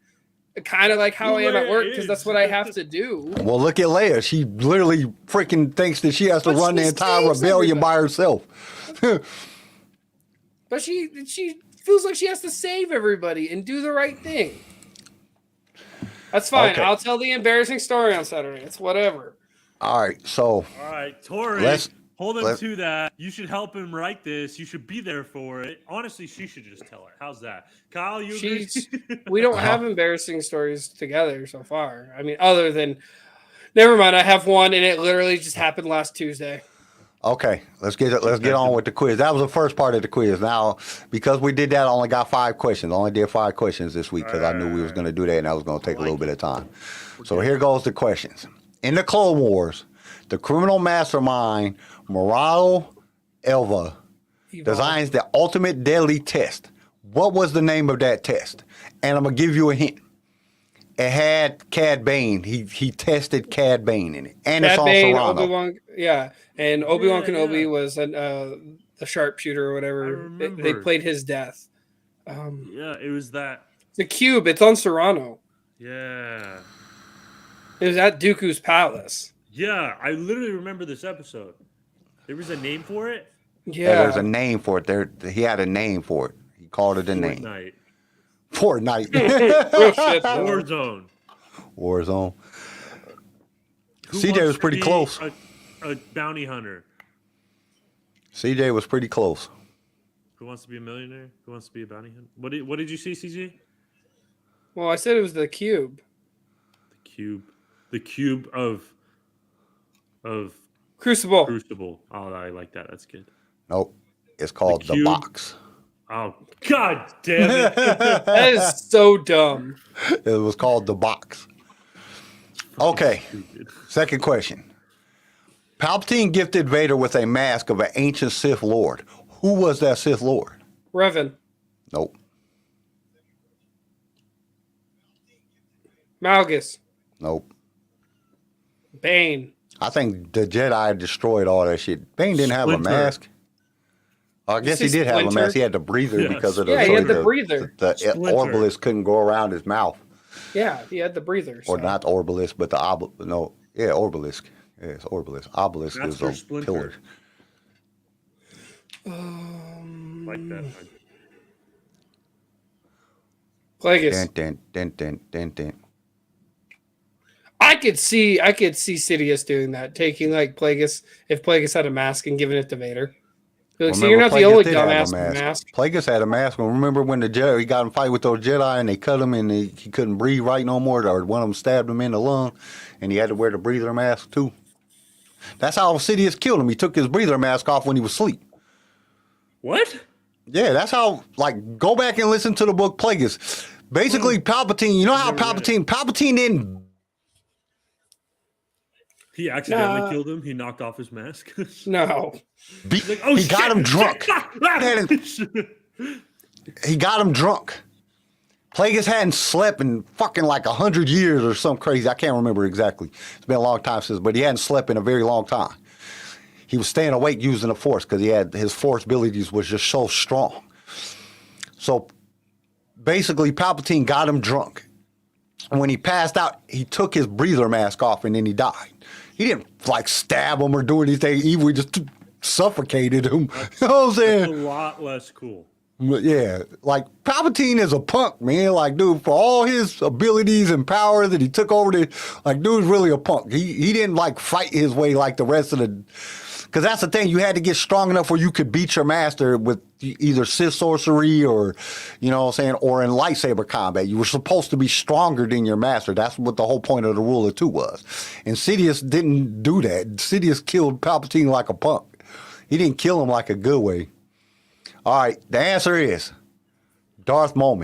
Kind of like how I am at work because that's what I have to do. Well, look at Leia. She literally freaking thinks that she has to run the entire rebellion by herself. But she feels like she has to save everybody and do the right thing. That's fine. Okay. I'll tell the embarrassing story on Saturday. It's whatever. All right, so. All right, Tori. Hold him to that. You should help him write this. You should be there for it. Honestly, she should just tell her. How's that? Kyle, you agree? We don't have embarrassing stories together so far. I mean, other than, never mind. I have one, and it literally just happened last Tuesday. Okay, let's get on with the quiz. That was the first part of the quiz. Now, because we did that, I only got 5 questions. I only did 5 questions this week because I knew we was going to do that, and that was going to take a little bit of time. So here goes the questions. In the Clone Wars, the criminal mastermind Moralo Elva designs the ultimate deadly test. What was the name of that test? And I'm going to give you a hint. It had Cad Bane. He tested Cad Bane in it. And Cad it's on Bane, Serrano. Obi-Wan, yeah. And Obi-Wan Kenobi was the sharpshooter or whatever. They played his death. Yeah, it was that. The cube. It's on Serrano. Yeah. It was at Dooku's palace. Yeah, I literally remember this episode. There was a name for it? Yeah, there's a name for it. He had a name for it. He called it a name. Fortnite. Warzone. Warzone. CJ was pretty close. A bounty hunter. CJ was pretty close. Who wants to be a millionaire? Who wants to be a bounty hunter? What did you see, CJ? Well, I said it was the cube. The cube of Crucible. Oh, I like that. That's good. Nope. It's called the box. Oh, God damn it. That is so dumb. It was called the box. Okay. Second question. Palpatine gifted Vader with a mask of an ancient Sith Lord. Who was that Sith Lord? Revan. Nope. Malgus. Nope. Bane. I think the Jedi destroyed all that shit. Bane didn't have a Splinter. mask. I guess he did have a Splinter? mask. He had the breather Yes. because of the Yeah, he had the breather. The Splinter. Orbalisk couldn't go around his mouth, Yeah, he had the breather. or so. not the Orbalisk, but the Orbalisk. Yeah, it's Orbalisk. Obelisk is Master a Splinter. pillar. Like that. Plagueis. Dun. I could see Sidious doing that, taking like Plagueis if Plagueis had a mask and giving it to Vader. Like, so you're not the Plagueis only did have a dumbass with a mask. Plagueis had a mask. Remember when the Jedi, he got in a fight with those Jedi and they cut him and he couldn't breathe right no more, or one of them stabbed him in the lung and he had to wear the breather mask too. That's how Sidious killed him. He took his breather mask off when he was asleep. What? Yeah, that's how, like, go back and listen to the book Plagueis. Basically, Palpatine, you know how Palpatine didn't. He accidentally killed him. He knocked off his mask. No. Like, oh, he got him drunk. Shit. He got him drunk. Plagueis hadn't slept in fucking like 100 years or something crazy. I can't remember exactly. It's been a long time since, but he hadn't slept in a very long time. He was staying awake using the Force because his Force abilities was just so strong. So basically, Palpatine got him drunk. And when he passed out, he took his breather mask off and then he died. He didn't like stab him or do anything evil. He just suffocated him. You know what I'm saying? That's a lot less cool. Yeah, like Palpatine is a punk, man. Like, dude, for all his abilities and power that he took over dude's really a punk. He didn't like fight his way like the rest of the, because that's the thing. You had to get strong enough where you could beat your master with either Sith sorcery or, you know what I'm saying, or in lightsaber combat. You were supposed to be stronger than your master. That's what the whole point of the Rule of Two was. And Sidious didn't do that. Sidious killed Palpatine like a punk. He didn't kill him like a good way. All right, the answer is Darth Maul.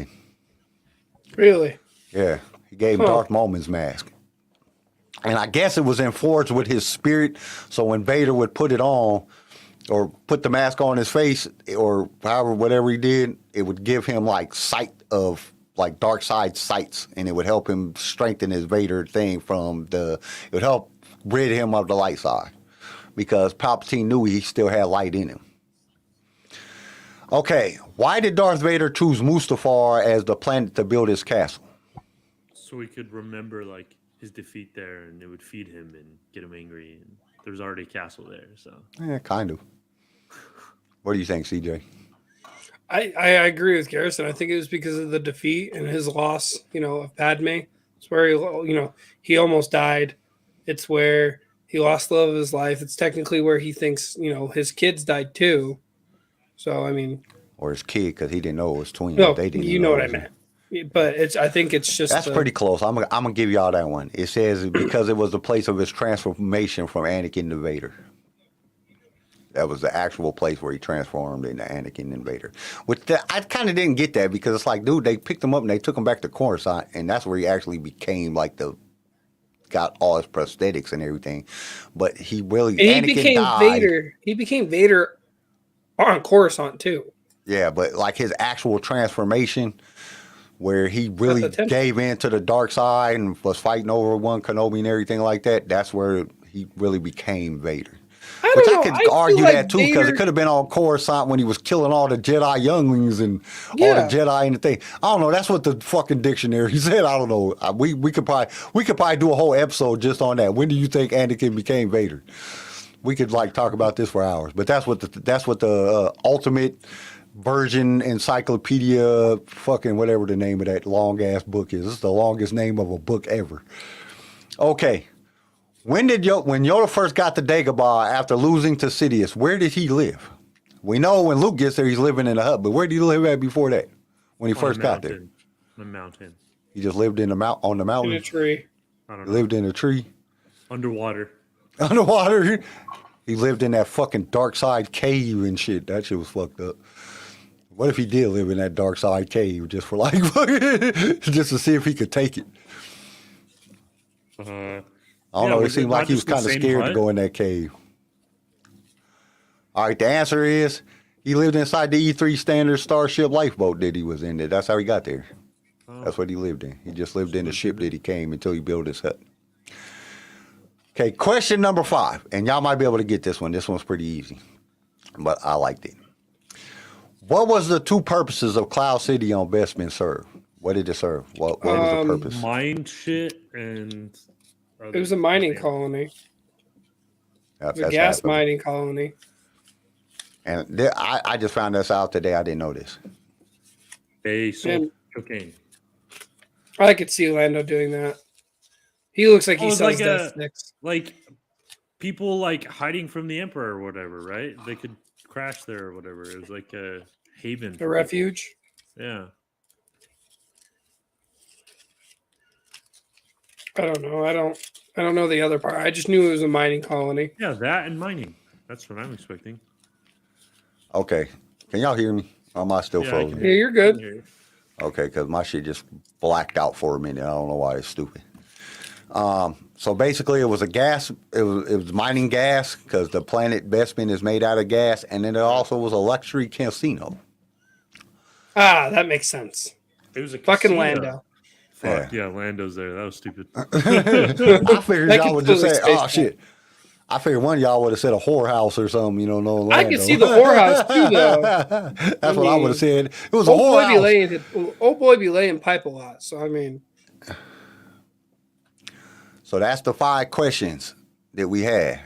Really? Yeah, he gave him Darth Maul's mask. And I guess it was enforced with his spirit, so when Vader would put it on or put the mask on his face or however, whatever he did, it would give him like sight of like dark side sights, and it would help him strengthen his Vader thing it would help rid him of the light side because Palpatine knew he still had light in him. Okay, why did Darth Vader choose Mustafar as the planet to build his castle? So he could remember like his defeat there, and it would feed him and get him angry. And there was already a castle there, so. Yeah, kind of. What do you think, CJ? I agree with Garrison. I think it was because of the defeat and his loss, of Padme. It's where he almost died. It's where he lost the love of his life. It's technically where he thinks, his kids died too. So, I mean. Or his kid, because he didn't know it was twins. No, they didn't you know what I meant. But I think it's just. That's pretty close. I'm gonna give y'all that one. It says because it was the place of his transformation from Anakin to Vader. That was the actual place where he transformed into Anakin and Vader. I kind of didn't get that because it's like, dude, they picked him up and they took him back to Coruscant, and that's where he actually became got all his prosthetics and everything. But he really Anakin became died. Vader. He became Vader on Coruscant too. Yeah, but like his actual transformation, where he really gave in to the dark side and was fighting over one Kenobi and everything like that, that's where he really became Vader. Which I could argue that too, because it could have been on Coruscant when he was killing all the Jedi younglings and all the Jedi and the thing. I don't know. That's what the fucking dictionary said. I don't know. We could probably do a whole episode just on that. When do you think Anakin became Vader? We could talk about this for hours. But that's what the ultimate version encyclopedia, fucking whatever the name of that long ass book is. It's the longest name of a book ever. Okay. When Yoda first got to Dagobah after losing to Sidious, where did he live? We know when Luke gets there, he's living in a hut, but where did he live at before that? When he first got there? On a mountain. He just lived on the mountain? In a tree. I don't He know. lived in a tree? Underwater. Underwater? He lived in that fucking dark side cave and shit. That shit was fucked up. What if he did live in that dark side cave just for just to see if he could take it? I don't know. It seemed like he was kind of scared to go in that cave. All right, the answer is he lived inside the E3 standard Starship lifeboat that he was in there. That's how he got there. That's what he lived in. He just lived in the ship that he came until he built his hut. Okay, question number 5, and y'all might be able to get this one. This one's pretty easy, but I liked it. What was the 2 purposes of Cloud City on Best Men Served? What did it serve? What was the purpose? Mind shit and. It was a mining colony. Yep, A gas mining colony. And I just found this out today. I didn't know this. They sold cocaine. I could see Lando doing that. He looks like he sells death sticks. Like people like hiding from the Emperor or whatever, right? They could crash there or whatever. It was like a haven. A refuge. People. Yeah. I don't know. I don't know the other part. I just knew it was a mining colony. Yeah, that and mining. That's what I'm expecting. Okay. Can y'all hear me? Or am I still frozen? Yeah, you're good. Okay, because my shit just blacked out for a minute. I don't know why it's stupid. So basically, it was a gas. It was mining gas because the planet Bespin is made out of gas, and then it also was a luxury casino. Ah, that makes sense. It was a fucking casino. Lando. Fuck yeah, Lando's there. That was stupid. I figured y'all would just say, "Oh shit." I figured one of y'all would have said a whorehouse or something, you know, no Lando. I could see the whorehouse too, though. That's what I would have said. It was a whorehouse. Old boy be laying pipe a lot, so I mean. So that's the 5 questions that we had.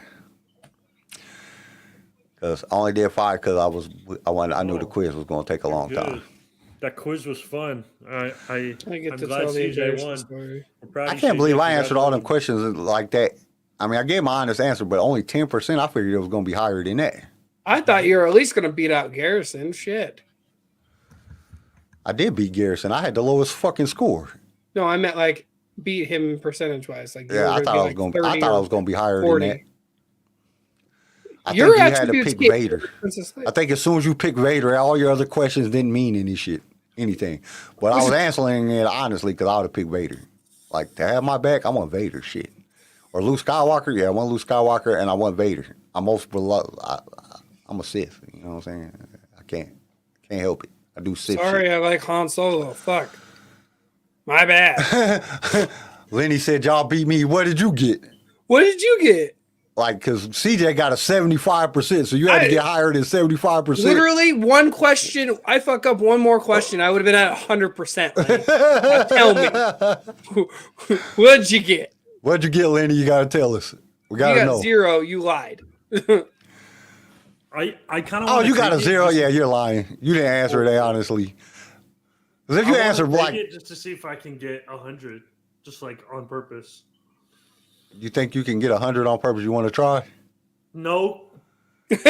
Because I only did 5 because I knew the quiz was going to take a long time. That quiz was fun. I'm get to glad tell the CJ won. story. I can't believe I answered all them questions like that. I mean, I gave my honest answer, but only 10%. I figured it was going to be higher than that. I thought you were at least going to beat out Garrison. Shit. I did beat Garrison. I had the lowest fucking score. No, I meant like beat him percentage wise. Like yeah, I thought I was going. I thought I was going to be higher 40. than that. I Your think you had to attributes pick came Vader. Princess Leia. I think as soon as you pick Vader, all your other questions didn't mean anything. But I was answering it honestly because I would have picked Vader. Like, to have my back, I want Vader shit. Or Luke Skywalker, yeah, I want Luke Skywalker and I want Vader. I'm a Sith, you know what I'm saying? I can't help it. I do Sith Sorry, shit. I like Han Solo. Fuck. My bad. Lenny said, y'all beat me. What did you get? What did you get? Like, because CJ got a 75%, so you had to get higher than 75%. Literally, one question. I fuck up one more question. I would have been at 100%. Now tell me. What'd you get? What'd you get, Lenny? You got to tell us. We got to know. 0. You lied. I kind of. Oh, you got a 0? Yeah, you're lying. You didn't answer that honestly. Because if you answer like, just to see if I can get 100, just like on purpose. You think you can get 100 on purpose? You want to try? No. Share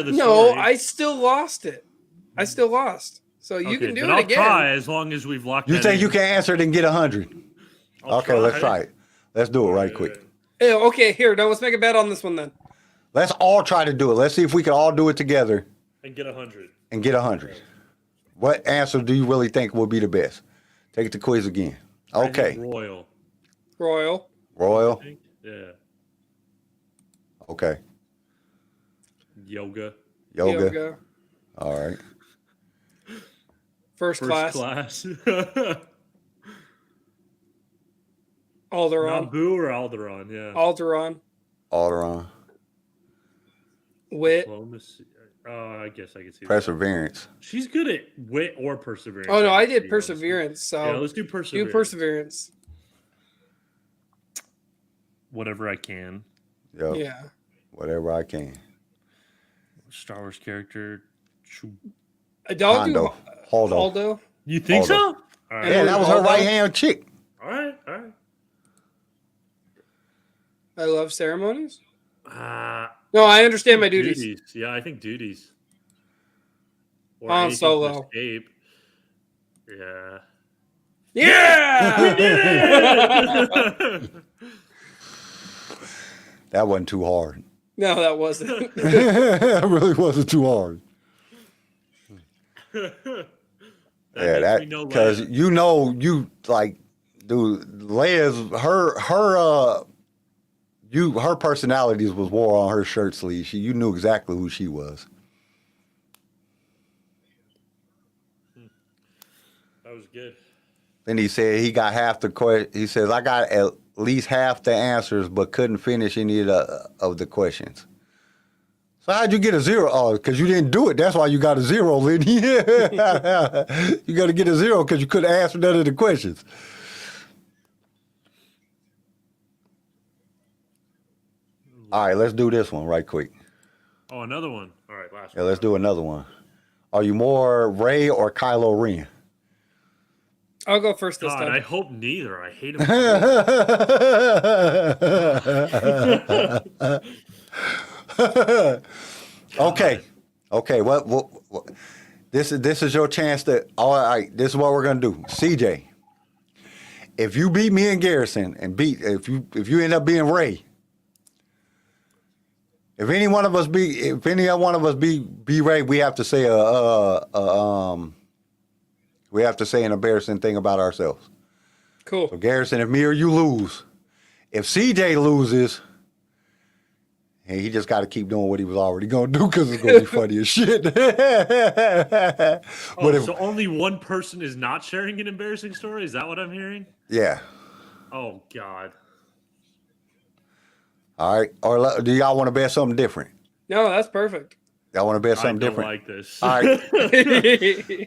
the no, story. I still lost it. I still lost. So you can do it I'll again. try as long as we've locked. You think you can answer it and get 100? Okay, let's try it. Let's do it right quick. Hey, okay, here. Now let's make a bet on this one then. Let's all try to do it. Let's see if we can all do it together and get 100. And get 100. What answer do you really think will be the best? Take the quiz again. Okay. Royal. Yeah. Okay. Yoga. All right. First class. Alderaan. Naboo or Alderaan? Yeah. Alderaan. Wit. Diplomacy. I guess I could see Perseverance. That. She's good at wit or perseverance. Oh no, I did perseverance. So yeah, let's do perseverance. Do perseverance. Whatever I can. Yep. Yeah. Whatever I can. Star Wars character. Holdo. You think so? All right. Yeah, that was her right hand chick. All right. I love ceremonies. No, I understand my duties. Yeah, I think duties. Or Han Solo. Escape. Yeah. Yeah! We did it! That wasn't too hard. No, that wasn't. That really wasn't too hard. That because you like, dude, Leia's her personality was wore on her shirt sleeve. You knew exactly who she was. That was good. Then he said he got half the question. He says, I got least half the answers but couldn't finish any of the questions. So how'd you get a 0? Oh, because you didn't do it. That's why you got a 0, Liddy. You got to get a 0 because you couldn't answer none of the questions. All right, let's do this one right quick. Oh, another one. All right, last Yeah, one. let's do another one. Are you more Rey or Kylo Ren? I'll go first this God, time. I hope neither. I hate him. Okay. What? This is your chance to. All right. This is what we're gonna do. CJ, if you beat me and Garrison, and if you end up being Rey, if any one of us be Rey, we have to say we have to say an embarrassing thing about ourselves. Cool. So Garrison, if me or you lose, if CJ loses, and he just got to keep doing what he was already going to do because it's going to be funny as shit. So only one person is not sharing an embarrassing story? Is that what I'm hearing? Yeah. Oh, God. All right. Or do y'all want to bet something different? No, that's perfect. Y'all want to bet I something don't different? like this. All right.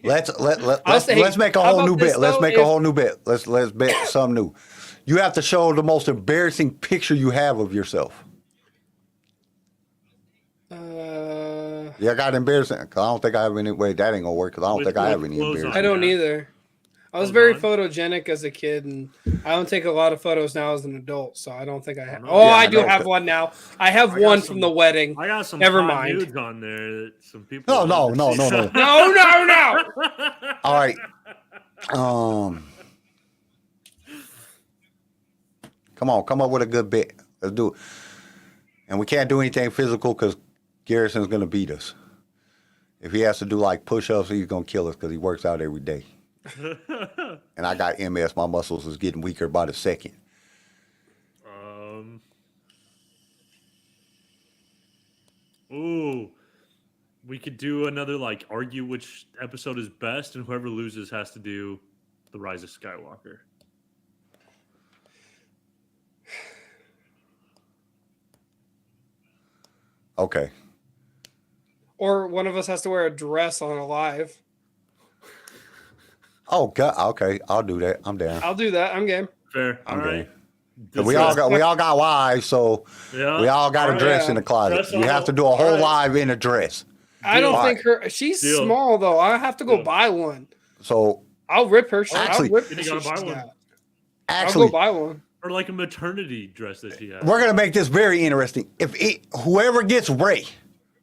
Let's make a whole new bet. Let's make a whole new bet. Let's bet something new. You have to show the most embarrassing picture you have of yourself. Yeah, I got embarrassing. Cause I don't think I have any. Wait, that ain't gonna work. Cause I don't think I have any embarrassing. I don't either. I was very photogenic as a kid, and I don't take a lot of photos now as an adult, so I don't think I have. Oh, yeah, I do have one now. I have one from the wedding. I got some Never mind. nudes on there that some people. No. No. All right. Come on, come up with a good bet. Let's do it. And we can't do anything physical because Garrison's gonna beat us. If he has to do like push-ups, he's gonna kill us because he works out every day. And I got MS. My muscles is getting weaker by the second. Ooh, we could do another like argue which episode is best, and whoever loses has to do the Rise of Skywalker. Okay. Or one of us has to wear a dress on a live. Oh God. Okay, I'll do that. I'm down. I'll do that. I'm game. Fair. I'm All right. We all got wives, so Yeah. we all got a dress yeah. in the closet. Dress You on have to the- do a whole all right. live in a dress. I don't All think she's Deal. small though. I have to go Deal. buy one. So I'll rip her. Actually- I'll rip You the gotta shit buy she's one. got. I'll actually, go buy one. Or like a maternity dress that she has. we're gonna make this very interesting. Whoever gets Rey,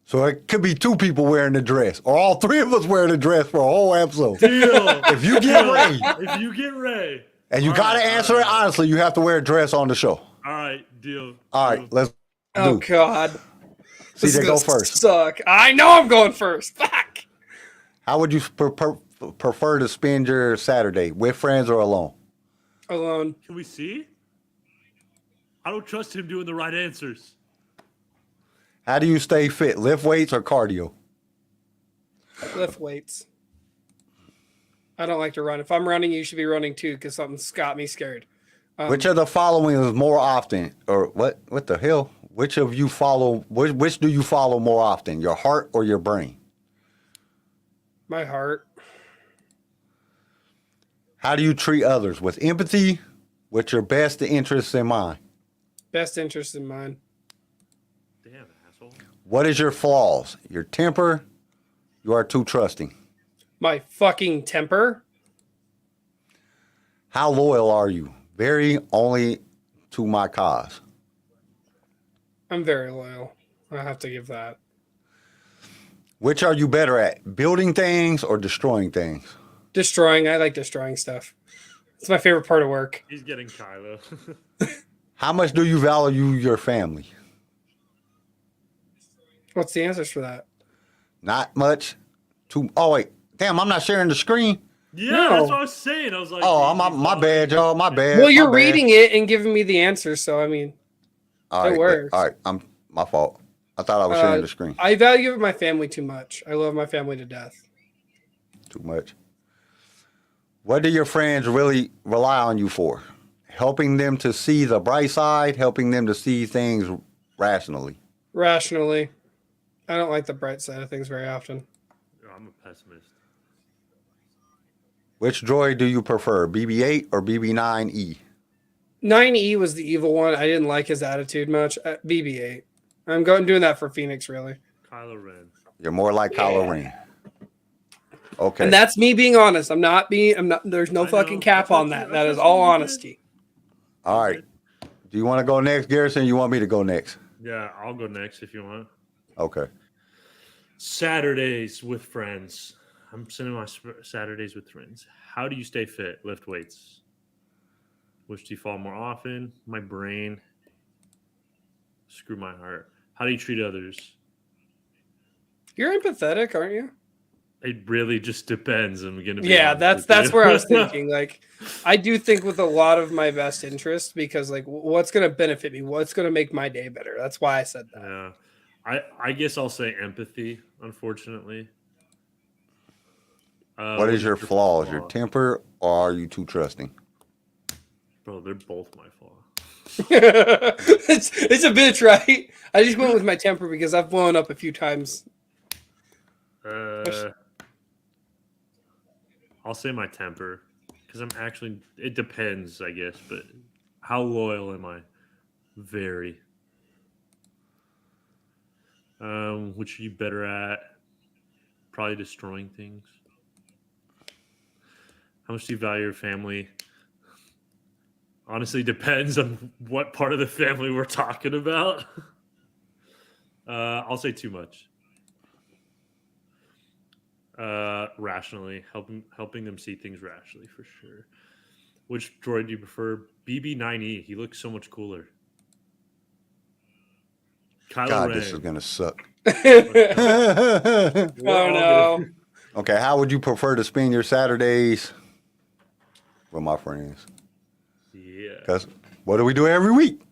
so it could be 2 people wearing the dress, or all 3 of us wearing the dress for a whole episode. Deal. If you get Rey, If you get Ray. and you All gotta right, answer all it right. honestly, you have to wear a dress on the show. All right, deal. All right, Deal. let's Oh do. God. This is CJ, go gonna first. Suck. I know I'm going first. Fuck. How would you prefer to spend your Saturday, with friends or alone? Alone. Can we see? I don't trust him doing the right answers. How do you stay fit, lift weights or cardio? Lift weights. I don't like to run. If I'm running, you should be running too, because something's got me scared. Which of the following is more often, or what the hell? Which of you follow, which do you follow more often, your heart or your brain? My heart. How do you treat others? With empathy, with your best interests in mind? Best interest in mine. Damn, asshole. What is your flaws? Your temper? You are too trusting. My fucking temper. How loyal are you? Very, only to my cause. I'm very loyal. I have to give that. Which are you better at, building things or destroying things? Destroying. I like destroying stuff. It's my favorite part of work. He's getting Kylo. How much do you value your family? What's the answers for that? Not much. Oh, wait. Damn, I'm not sharing the screen. Yeah, No. that's what I was saying. I was like, Oh, my bad, y'all. My bad. Well, you're my bad. reading it and giving me the answers, so I mean, All it right, works. All right, my fault. I thought I was sharing the screen. I value my family too much. I love my family to death. Too much. What do your friends really rely on you for? helping them to see the bright side, helping them to see things rationally. Rationally. I don't like the bright side of things very often. I'm a pessimist. Which droid do you prefer, BB-8 or BB-9E? 9E was the evil one. I didn't like his attitude much. BB-8. I'm doing that for Phoenix, really. Kylo Ren. You're more like Kylo Ren. Okay. And that's me being honest. I'm not. There's no fucking cap on that. That is all honesty. All right. Do you want to go next, Garrison? Or you want me to go next? Yeah, I'll go next if you want. Okay. Saturdays with friends. I'm sending my Saturdays with friends. How do you stay fit? Lift weights. Which do you fall more often? My brain. Screw my heart. How do you treat others? You're empathetic, aren't you? It really just depends. I'm gonna be that's where I was thinking. Like, I do think with a lot of my best interest, because like, what's gonna benefit me? What's gonna make my day better? That's why I said that. Yeah, I guess I'll say empathy. Unfortunately, What is your flaws? Your temper, or are you too trusting? Bro, they're both my flaw. It's a bitch, right? I just went with my temper because I've blown up a few times. I'll say my temper because I'm actually. It depends, I guess, but how loyal am I? Very. Which are you better at? Probably destroying things. How much do you value your family? Honestly, depends on what part of the family we're talking about. I'll say too much. Rationally, helping them see things rationally for sure. Which droid do you prefer? BB-9E. He looks so much cooler. Kylo God, Ren. this is gonna suck. Oh no. Okay, how would you prefer to spend your Saturdays with my friends? Yeah. Because what do we do every week?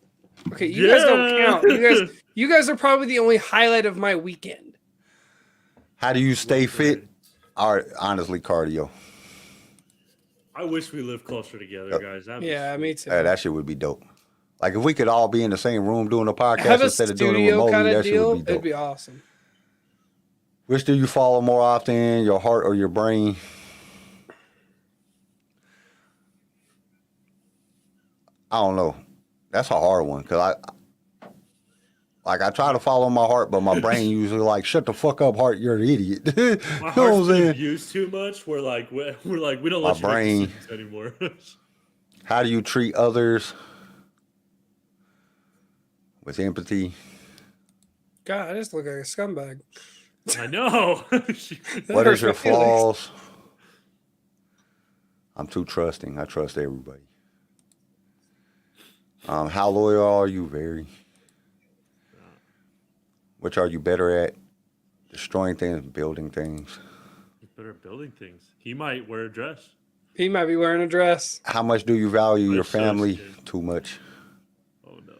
Okay, you guys don't count. You guys are probably the only highlight of my weekend. How do you stay fit? All right, honestly, cardio. I wish we lived closer together, guys. Yeah, me too. Hey, that shit would be dope. Like if we could all be in the same room doing a podcast Have a instead of doing it studio remotely, kind of that shit deal. would be dope. It'd be awesome. Which do you follow more often, your heart or your brain? I don't know. That's a hard one because I try to follow my heart, but my brain usually like, shut the fuck up, heart. You're an idiot. My You know what heart's I'm been saying? abused too much. We don't let you make brain. decisions anymore. How do you treat others? With empathy. God, I just look like a scumbag. I know. What is your hurts my feelings. flaws? I'm too trusting. I trust everybody. How loyal are you? Very. Which are you better at? Destroying things, building things. He's better at building things. He might wear a dress. He might be wearing a dress. How much do you value your so family? scared. Too much. Oh no.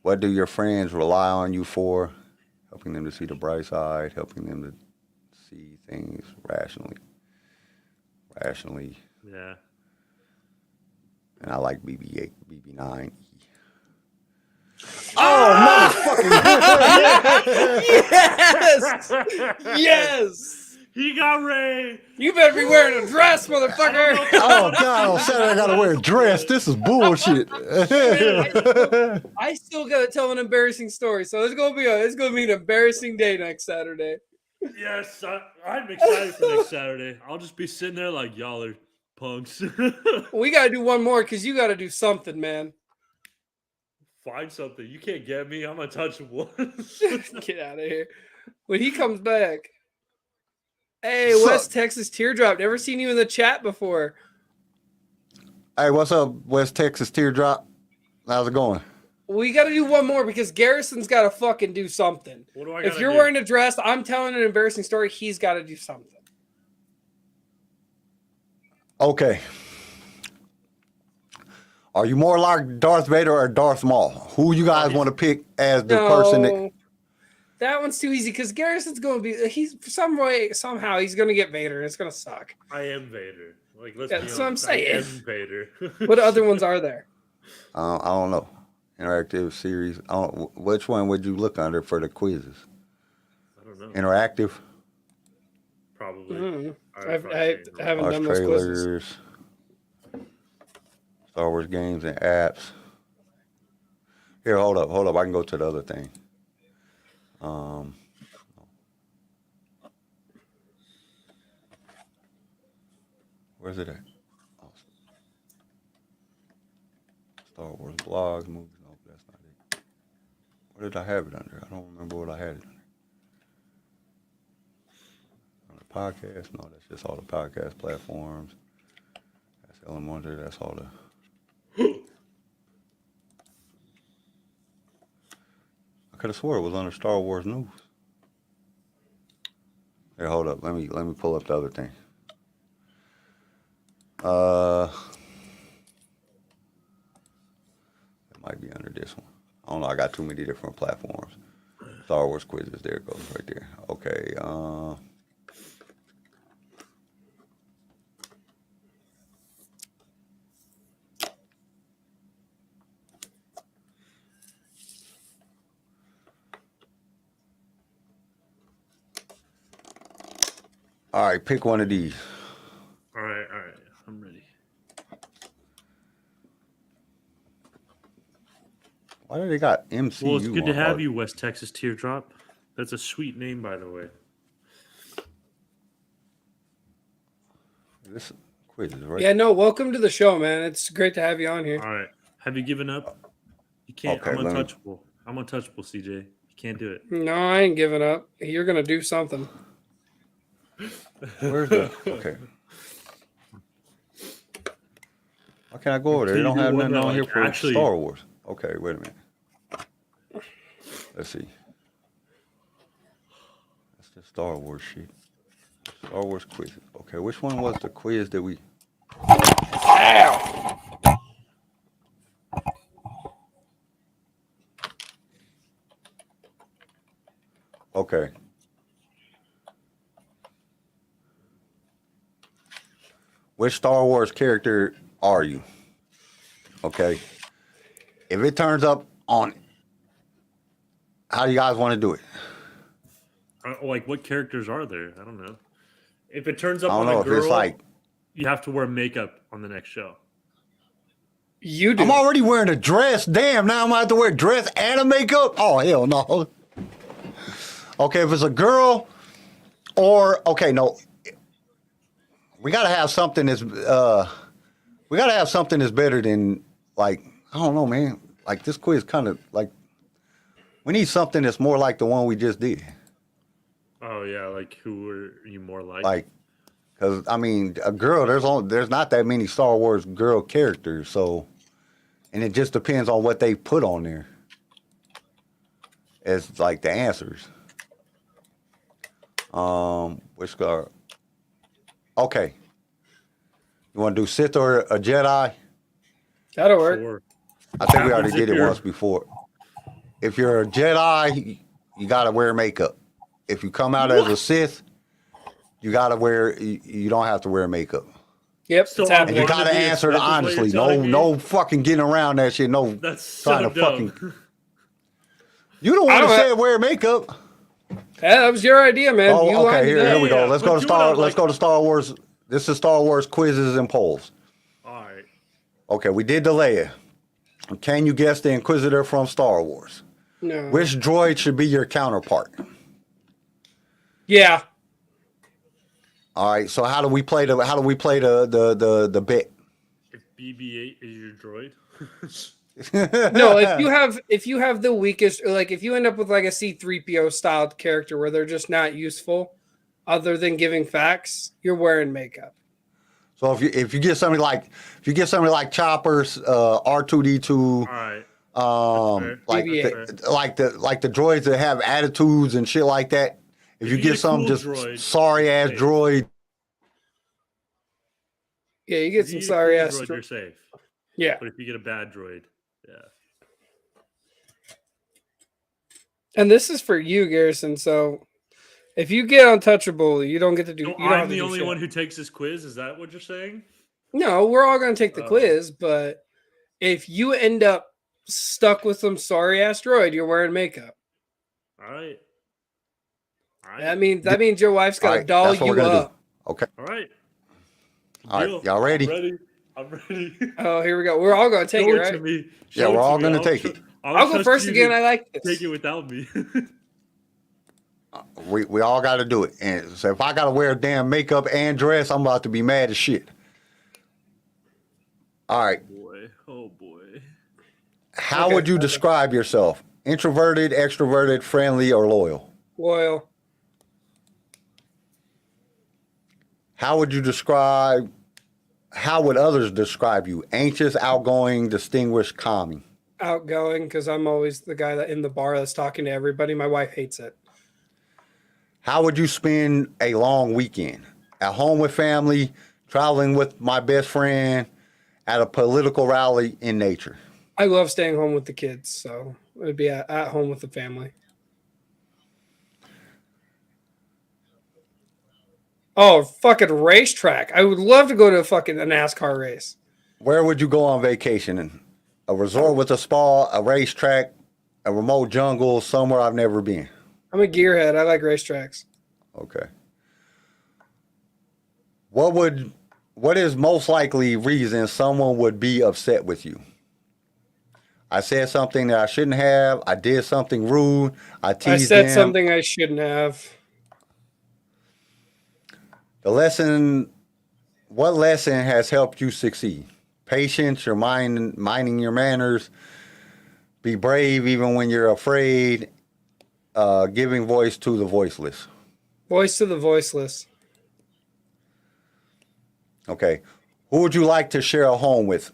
What do your friends rely on you for? Helping them to see the bright side, helping them to see things rationally. Yeah. And I like BB-8, BB-9. Oh, motherfucking. Yes! Yes! He got Ray. You better be wearing a dress, motherfucker! Oh, God, on Saturday I got to wear a dress. This is bullshit. I still gotta tell an embarrassing story, so it's gonna be an embarrassing day next Saturday. Yes, I'm excited for next Saturday. I'll just be sitting there like, y'all are punks. We gotta do one more because you gotta do something, man. Find something. You can't get me. I'm untouchable. Get out of here. When he comes back. Hey, Sup? West Texas Teardrop. Never seen you in the chat before. Hey, what's up, West Texas Teardrop? How's it going? We got to do one more because Garrison's got to fucking do something. What do I If gotta you're do? wearing a dress, I'm telling an embarrassing story. He's got to do something. Okay. Are you more like Darth Vader or Darth Maul? Who you guys want to pick as the person that... That one's too easy because Garrison's going to be... somehow he's going to get Vader and it's going to suck. I am Vader. Like, let's Yeah, be that's what I'm honest, saying. I am Vader. What other ones are there? I don't know. Interactive series. Which one would you look under for the quizzes? I don't know. Interactive. Probably. I haven't Watch done those quizzes. trailers. Star Wars games and apps. Here, hold up. I can go to the other thing. Where's it at? Oh, Star Wars blogs, movies. No, that's not it. What did I have it under? I don't remember what I had it under. On the podcast? No, that's just all the podcast platforms. That's Elementary. That's all the. I could have swore it was under Star Wars news. Here, hold up. Let me pull up the other thing. It might be under this one. I don't know. I got too many different platforms. Star Wars quizzes. There it goes right there. Okay. All right. Pick one of these. All right. I'm ready. Why do they got MCU? Well, it's good to on have hard? you, West Texas Teardrop. That's a sweet name, by the way. This quiz is right. Yeah, no, welcome to the show, man. It's great to have you on here. All right. Have you given up? You can't. Okay, I'm let me- untouchable. I'm untouchable, CJ. You can't do it. No, I ain't giving up. You're going to do something. Where's the? Okay. Why can't I go over there? They Can you don't do have one nothing that, on here like, for actually- Star Wars. Okay, wait a minute. Let's see. That's the Star Wars shit. Star Wars quiz. Okay, which one was the quiz that we? Ow! Okay. Which Star Wars character are you? Okay. If it turns up on, how do you guys want to do it? Like, what characters are there? I don't know. If it turns up I don't on know a if girl, it's like, you have to wear makeup on the next show. You do. I'm already wearing a dress. Damn, now I'm gonna have to wear a dress and a makeup. Oh hell no. Okay, if it's a girl, or okay, no, we gotta have something that's better than, like, I don't know, man. Like, this quiz kind of like, we need something that's more like the one we just did. Oh yeah, like who are you more like? Like, because I mean, a girl, there's not that many Star Wars girl characters, so, and it just depends on what they put on there as like the answers. Which girl? Okay, you want to do Sith or a Jedi? That'll work. Or I think we Happens already if did it you're- once before. If you're a Jedi, you gotta wear makeup. If you come out as a Sith, you gotta wear. You don't have to wear makeup. Yep, So it's I'm And you happening. Wanna gotta be a answer it Sith is what honestly. you're telling me? No fucking getting around that shit. No, that's so trying to dumb. fucking. You the one I that don't said wear makeup. Yeah, that was your idea, man. Oh, You okay. lined it Here up. we go. Yeah, Let's but go to do it Star. on, Let's like- go to Star Wars. This is Star Wars quizzes and polls. All right. Okay, we did the Leia. Can you guess the Inquisitor from Star Wars? No. Which droid should be your counterpart? Yeah. All right. So how do we play the the bet? If BB-8 is your droid, No, if you have the weakest, or like if you end up with like a C-3PO styled character where they're just not useful other than giving facts, you're wearing makeup. So if you get somebody like Chopper's R2D2, all right. like BB-8. like the droids that have attitudes and shit like that. If you you get get a some cool just droid, sorry ass safe. droid, Yeah, you get If you some get a sorry cool ass. droid, you're safe. Yeah. But if you get a bad droid, yeah. And this is for you, Garrison. So If you get untouchable, you don't get to do. So You don't I'm have to the do only shit. one who takes this quiz. Is that what you're saying? No, we're all going to take the Oh. quiz, but if you end up stuck with some sorry ass droid, you're wearing makeup. All right. That means your wife's got to doll that's what we're you gonna up. do. Okay. All right. All right. Deal. Y'all ready? I'm ready. Oh, here we go. We're all going to take Show it, it right? to me. Yeah, Show it we're to all me. gonna take it. I'll go trust first you again. to I like this. Take it without me. We all got to do it. And so if I got to wear damn makeup and dress, I'm about to be mad as shit. All right. Oh boy. How Okay, would you describe yourself? Introverted, extroverted, friendly, or loyal? Loyal. How would others describe you? Anxious, outgoing, distinguished, calming? Outgoing, because I'm always the guy that in the bar that's talking to everybody. My wife hates it. How would you spend a long weekend? At home with family, traveling with my best friend, at a political rally, in nature? I love staying home with the kids, so it'd be at home with the family. Oh, fucking racetrack. I would love to go to a NASCAR race. Where would you go on vacation? A resort with a spa, a racetrack, a remote jungle, somewhere I've never been? I'm a gearhead. I like racetracks. Okay. What is most likely reason someone would be upset with you? I said something that I shouldn't have. I did something rude. I teased I said them. something I shouldn't have. What lesson has helped you succeed? Patience, your minding your manners, be brave even when you're afraid, giving voice to the voiceless. Voice to the voiceless. Okay. Who would you like to share a home with?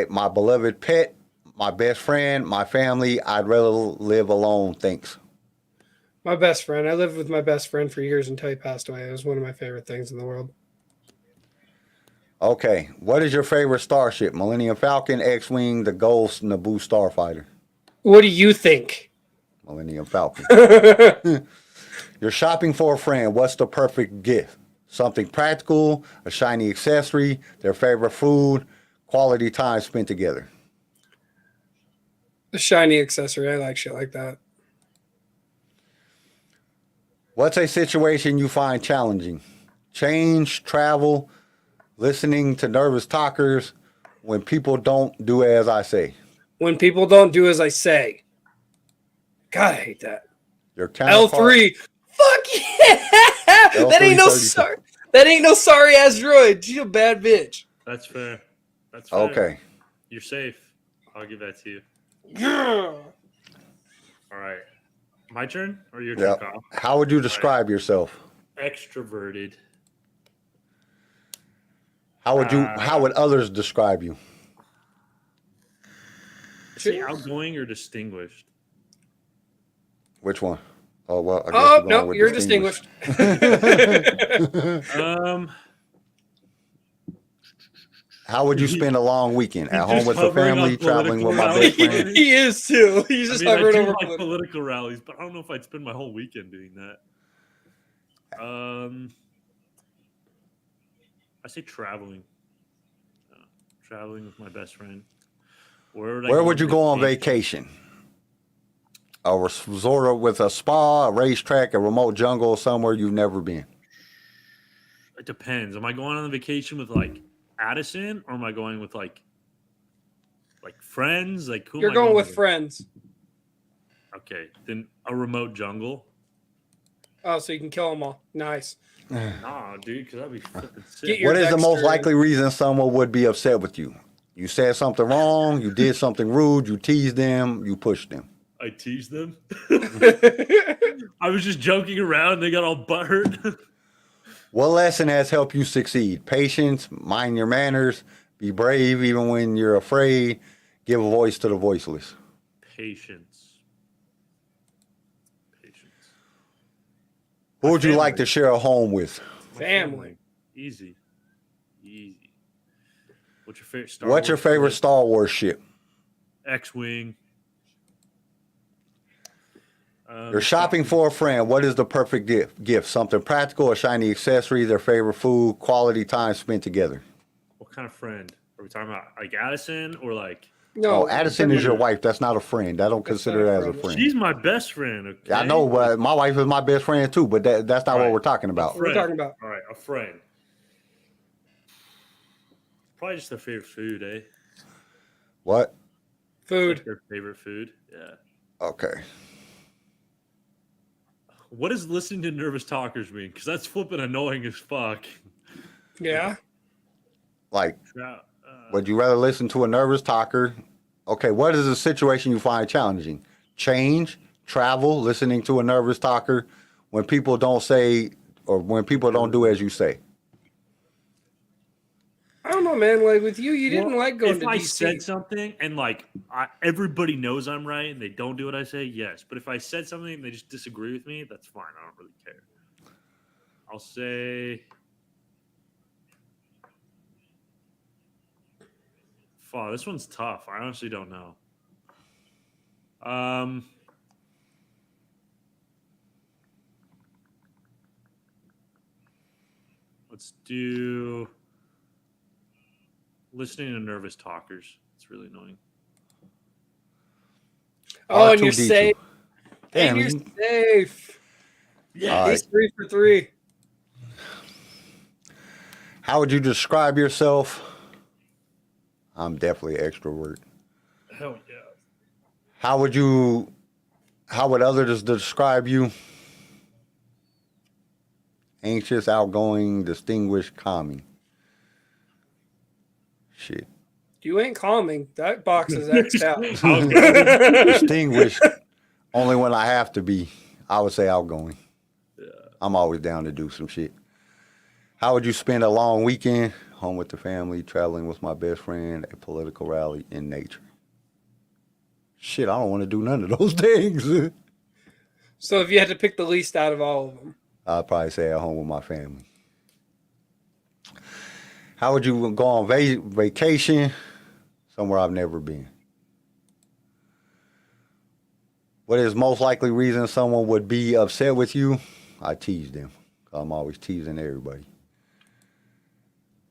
My beloved pet, my best friend, my family. I'd rather live alone. Thanks. My best friend. I lived with my best friend for years until he passed away. It was one of my favorite things in the world. Okay. What is your favorite starship? Millennium Falcon, X-Wing, the Ghost, Naboo Starfighter? What do you think? Millennium Falcon. You're shopping for a friend. What's the perfect gift? Something practical, a shiny accessory, their favorite food, quality time spent together. The shiny accessory. I like shit like that. What's a situation you find challenging? Change, travel, listening to nervous talkers, when people don't do as I say. When people don't do as I say. God, I hate that. Your counterpart, L3. Fuck yeah! That ain't no sorry. That ain't no sorry ass droid. She's a bad bitch. That's fair. That's fair. Okay. You're safe. I'll give that to you. Yeah. All right. My turn or your turn, Yep. Kyle? How would you describe yourself? Extroverted. How would others describe you? Say outgoing or distinguished? Which one? Oh well. I guess Oh we're going no, with you're distinguished. How would you spend a long weekend? At home just with the hovering family, on traveling with my political best friend? He is too. He's just I hovering do over. like political rallies, but I don't know if I'd spend my whole weekend doing that. I say traveling. Traveling with my best friend. Where would you go on vacation? A resort with a spa, a racetrack, a remote jungle, somewhere you've never been? It depends. Am I going on a vacation with like Addison, or am I going with like friends? Like who? You're am I going with friends. Okay, then a remote jungle. Oh, so you can kill them all. Nice. Nah, dude, because that'd be flipping sick. Get your What is the most Dexter. likely reason someone would be upset with you? You said something wrong, you did something rude, you teased them, you pushed them. I teased them. I was just joking around. They got all butthurt. What lesson has helped you succeed? Patience, mind your manners, be brave even when you're afraid, give a voice to the voiceless. Patience. Who would you like to share a home with? My Family. Easy. What's your favorite Star What's your Wars favorite ship? Star Wars ship? X-Wing. You're shopping for a friend. What is the perfect gift? Something practical, a shiny accessory, their favorite food, quality time spent together. What kind of friend are we talking about? Like Addison or like? No, Addison is your wife. That's not a friend. I don't consider her as a friend. She's my best friend. Okay? I know, but my wife is my best friend too. But that's not what we're talking about. We're talking about. All right, a friend. Probably just their favorite food, eh? What? Food. Like their favorite food. Yeah. Okay. What does listening to nervous talkers mean? Because that's flipping annoying as fuck. Yeah. Like, would you rather listen to a nervous talker? Okay, what is a situation you find challenging? Change, travel, listening to a nervous talker, when people don't say or when people don't do as you say. I don't know, man. Like with you, you didn't like going to DC. If I said something and like everybody knows I'm right and they don't do what I say, yes. But if I said something and they just disagree with me, that's fine. I don't really care. I'll say, fuck, this one's tough. I honestly don't know. Let's do listening to nervous talkers. It's really annoying. Oh, and you're R2D2. safe. Damn, And you're safe. Yeah. He's 3 for 3. How would you describe yourself? I'm definitely an extrovert. Hell yeah. How would others describe you? Anxious, outgoing, distinguished, calming. Shit. You ain't calming. That box is X'd out. Distinguished, only when I have to be. I would say outgoing. Yeah. I'm always down to do some shit. How would you spend a long weekend? Home with the family, traveling with my best friend, a political rally, in nature. Shit, I don't want to do none of those things. So if you had to pick the least out of all of them. I'd probably say at home with my family. How would you go on vacation? Somewhere I've never been. What is most likely reason someone would be upset with you? I tease them. I'm always teasing everybody.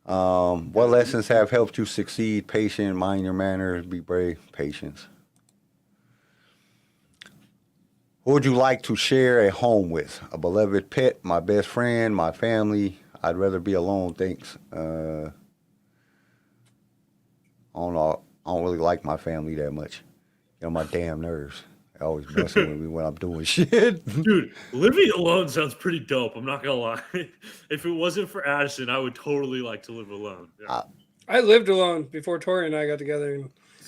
What lessons have helped you succeed? Patient, mind your manners, be brave, patience. Who would you like to share a home with? A beloved pet, my best friend, my family. I'd rather be alone, thanks. I don't know. I don't really like my family that much. You know, my damn nerves. They're always messing with me when I'm doing shit. Dude, living alone sounds pretty dope. I'm not gonna lie. If it wasn't for Addison, I would totally like to live alone. Yeah. I lived alone before Tori and I got together.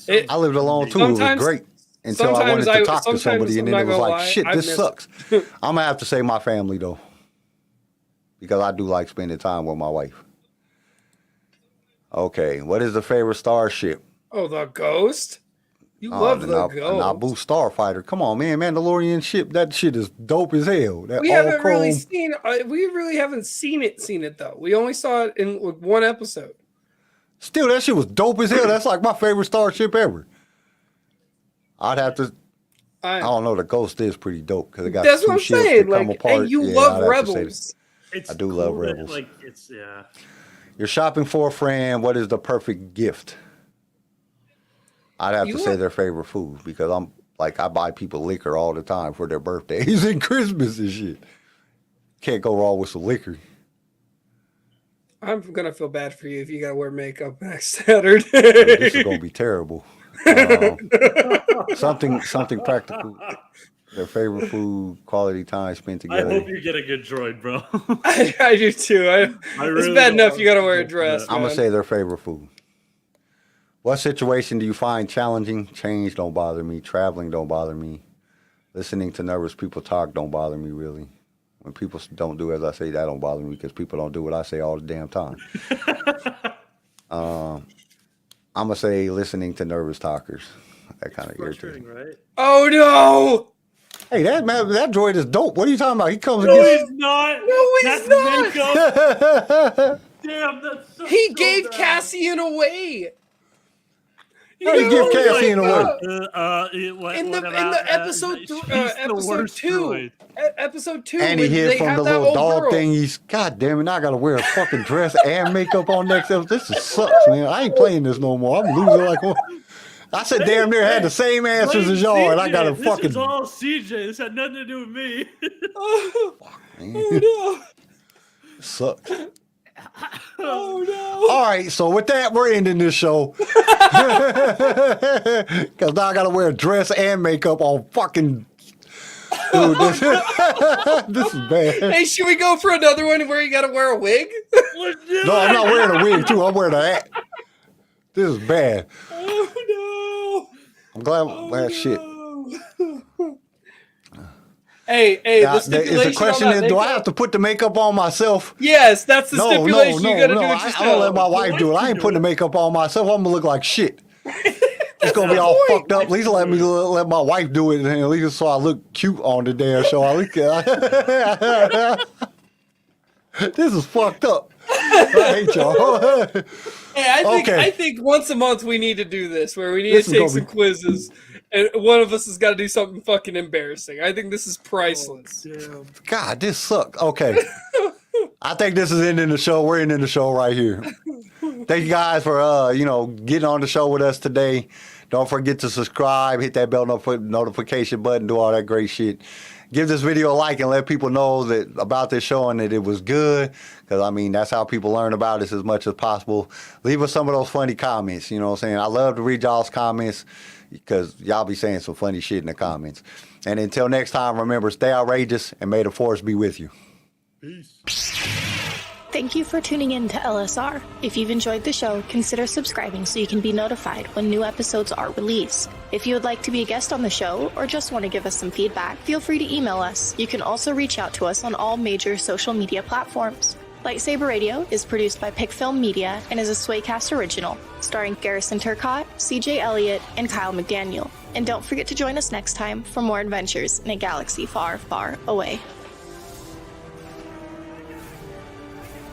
And I lived alone too. It was great until I wanted to talk to somebody, and then it was like, shit, this sucks. I'm gonna have to say my family though, because I do like spending time with my wife. Okay, what is the favorite starship? Oh, the Ghost? You love the Ghost. Naboo Starfighter. Come on, man. Mandalorian ship. That shit is dope as hell. That We all haven't chrome. really seen. We really haven't seen it though. We only saw it in one episode. Still, that shit was dope as hell. That's like my favorite starship ever. I'd have to. I don't know. The Ghost is pretty dope because it got That's two what I'm ships saying. that come Like, apart. and you Yeah, love I'd have to say Rebels. It's I do love cool that, Rebels. like, it's yeah. You're shopping for a friend. What is the perfect gift? I'd have to say their favorite food because I'm like I buy people liquor all the time for their birthdays and Christmas and shit. Can't go wrong with some liquor. I'm gonna feel bad for you if you gotta wear makeup next Saturday. This is gonna be terrible. Something practical. Their favorite food, quality time spent together. I hope you get a good droid, bro. I do too. It's bad enough you gotta wear a dress. I'm gonna say their favorite food. What situation do you find challenging? Change don't bother me. Traveling don't bother me. Listening to nervous people talk don't bother me really. When people don't do as I say, that don't bother me because people don't do what I say all the damn time. I'm gonna say listening to nervous talkers. That kind of irritating, right? Oh no! Hey, that droid is dope. What are you talking about? He comes No, against. he's not. No, he's not. Makeup. Damn, that's so He so gave bad. Cassian away. How do you give Cassian away? In the episode two, And he when hid they from have the that little old dog girl. thing. He's, God damn it, now I gotta wear a fucking dress and makeup on next episode. This is sucks, man. I ain't playing this no more. I'm losing like one. I said damn near had the same answers as y'all, and I got a fucking. This is all CJ. This had nothing to do with me. Oh no! Sucks. Oh no! All right, so with that, we're ending this show. Because now I got to wear a dress and makeup on fucking. Dude, this is bad. Hey, should we go for another one where you got to wear a wig? No, I'm not wearing a wig, too. I'm wearing a hat. This is bad. Oh no! I'm glad shit. Hey, Now, the stipulation is the question on is, that do I makeup- have to put the makeup on myself? Yes, that's the stipulation. You gotta do it I yourself. don't let my wife do it. I ain't putting the makeup on myself. I'm gonna look like shit. It's gonna be all fucked up. At least let me let my wife do it, and at least so I look cute on the damn show. This is fucked up. I hate y'all. Hey, Okay. I think once a month we need to do this, where we need This to is take gonna some be- quizzes, and one of us has got to do something fucking embarrassing. I think this is priceless. Damn. God, this sucks. Okay. I think this is ending the show. We're ending the show right here. Thank you guys for getting on the show with us today. Don't forget to subscribe, hit that bell notification button, do all that great shit. Give this video a like and let people know that about this show and that it was good. Because, I mean, that's how people learn about us as much as possible. Leave us some of those funny comments. You know what I'm saying? I love to read y'all's comments because y'all be saying some funny shit in the comments. And until next time, remember, stay outrageous and may the force be with you. Thank you for tuning in to LSR. If you've enjoyed the show, consider subscribing so you can be notified when new episodes are released. If you would like to be a guest on the show or just want to give us some feedback, feel free to email us. You can also reach out to us on all major social media platforms. Lightsaber Radio is produced by Pickfilm Media and is a Swaycast original, starring Garrison Turcotte, CJ Elliott, and Kyle McDaniel. And don't forget to join us next time for more adventures in a galaxy far, far away.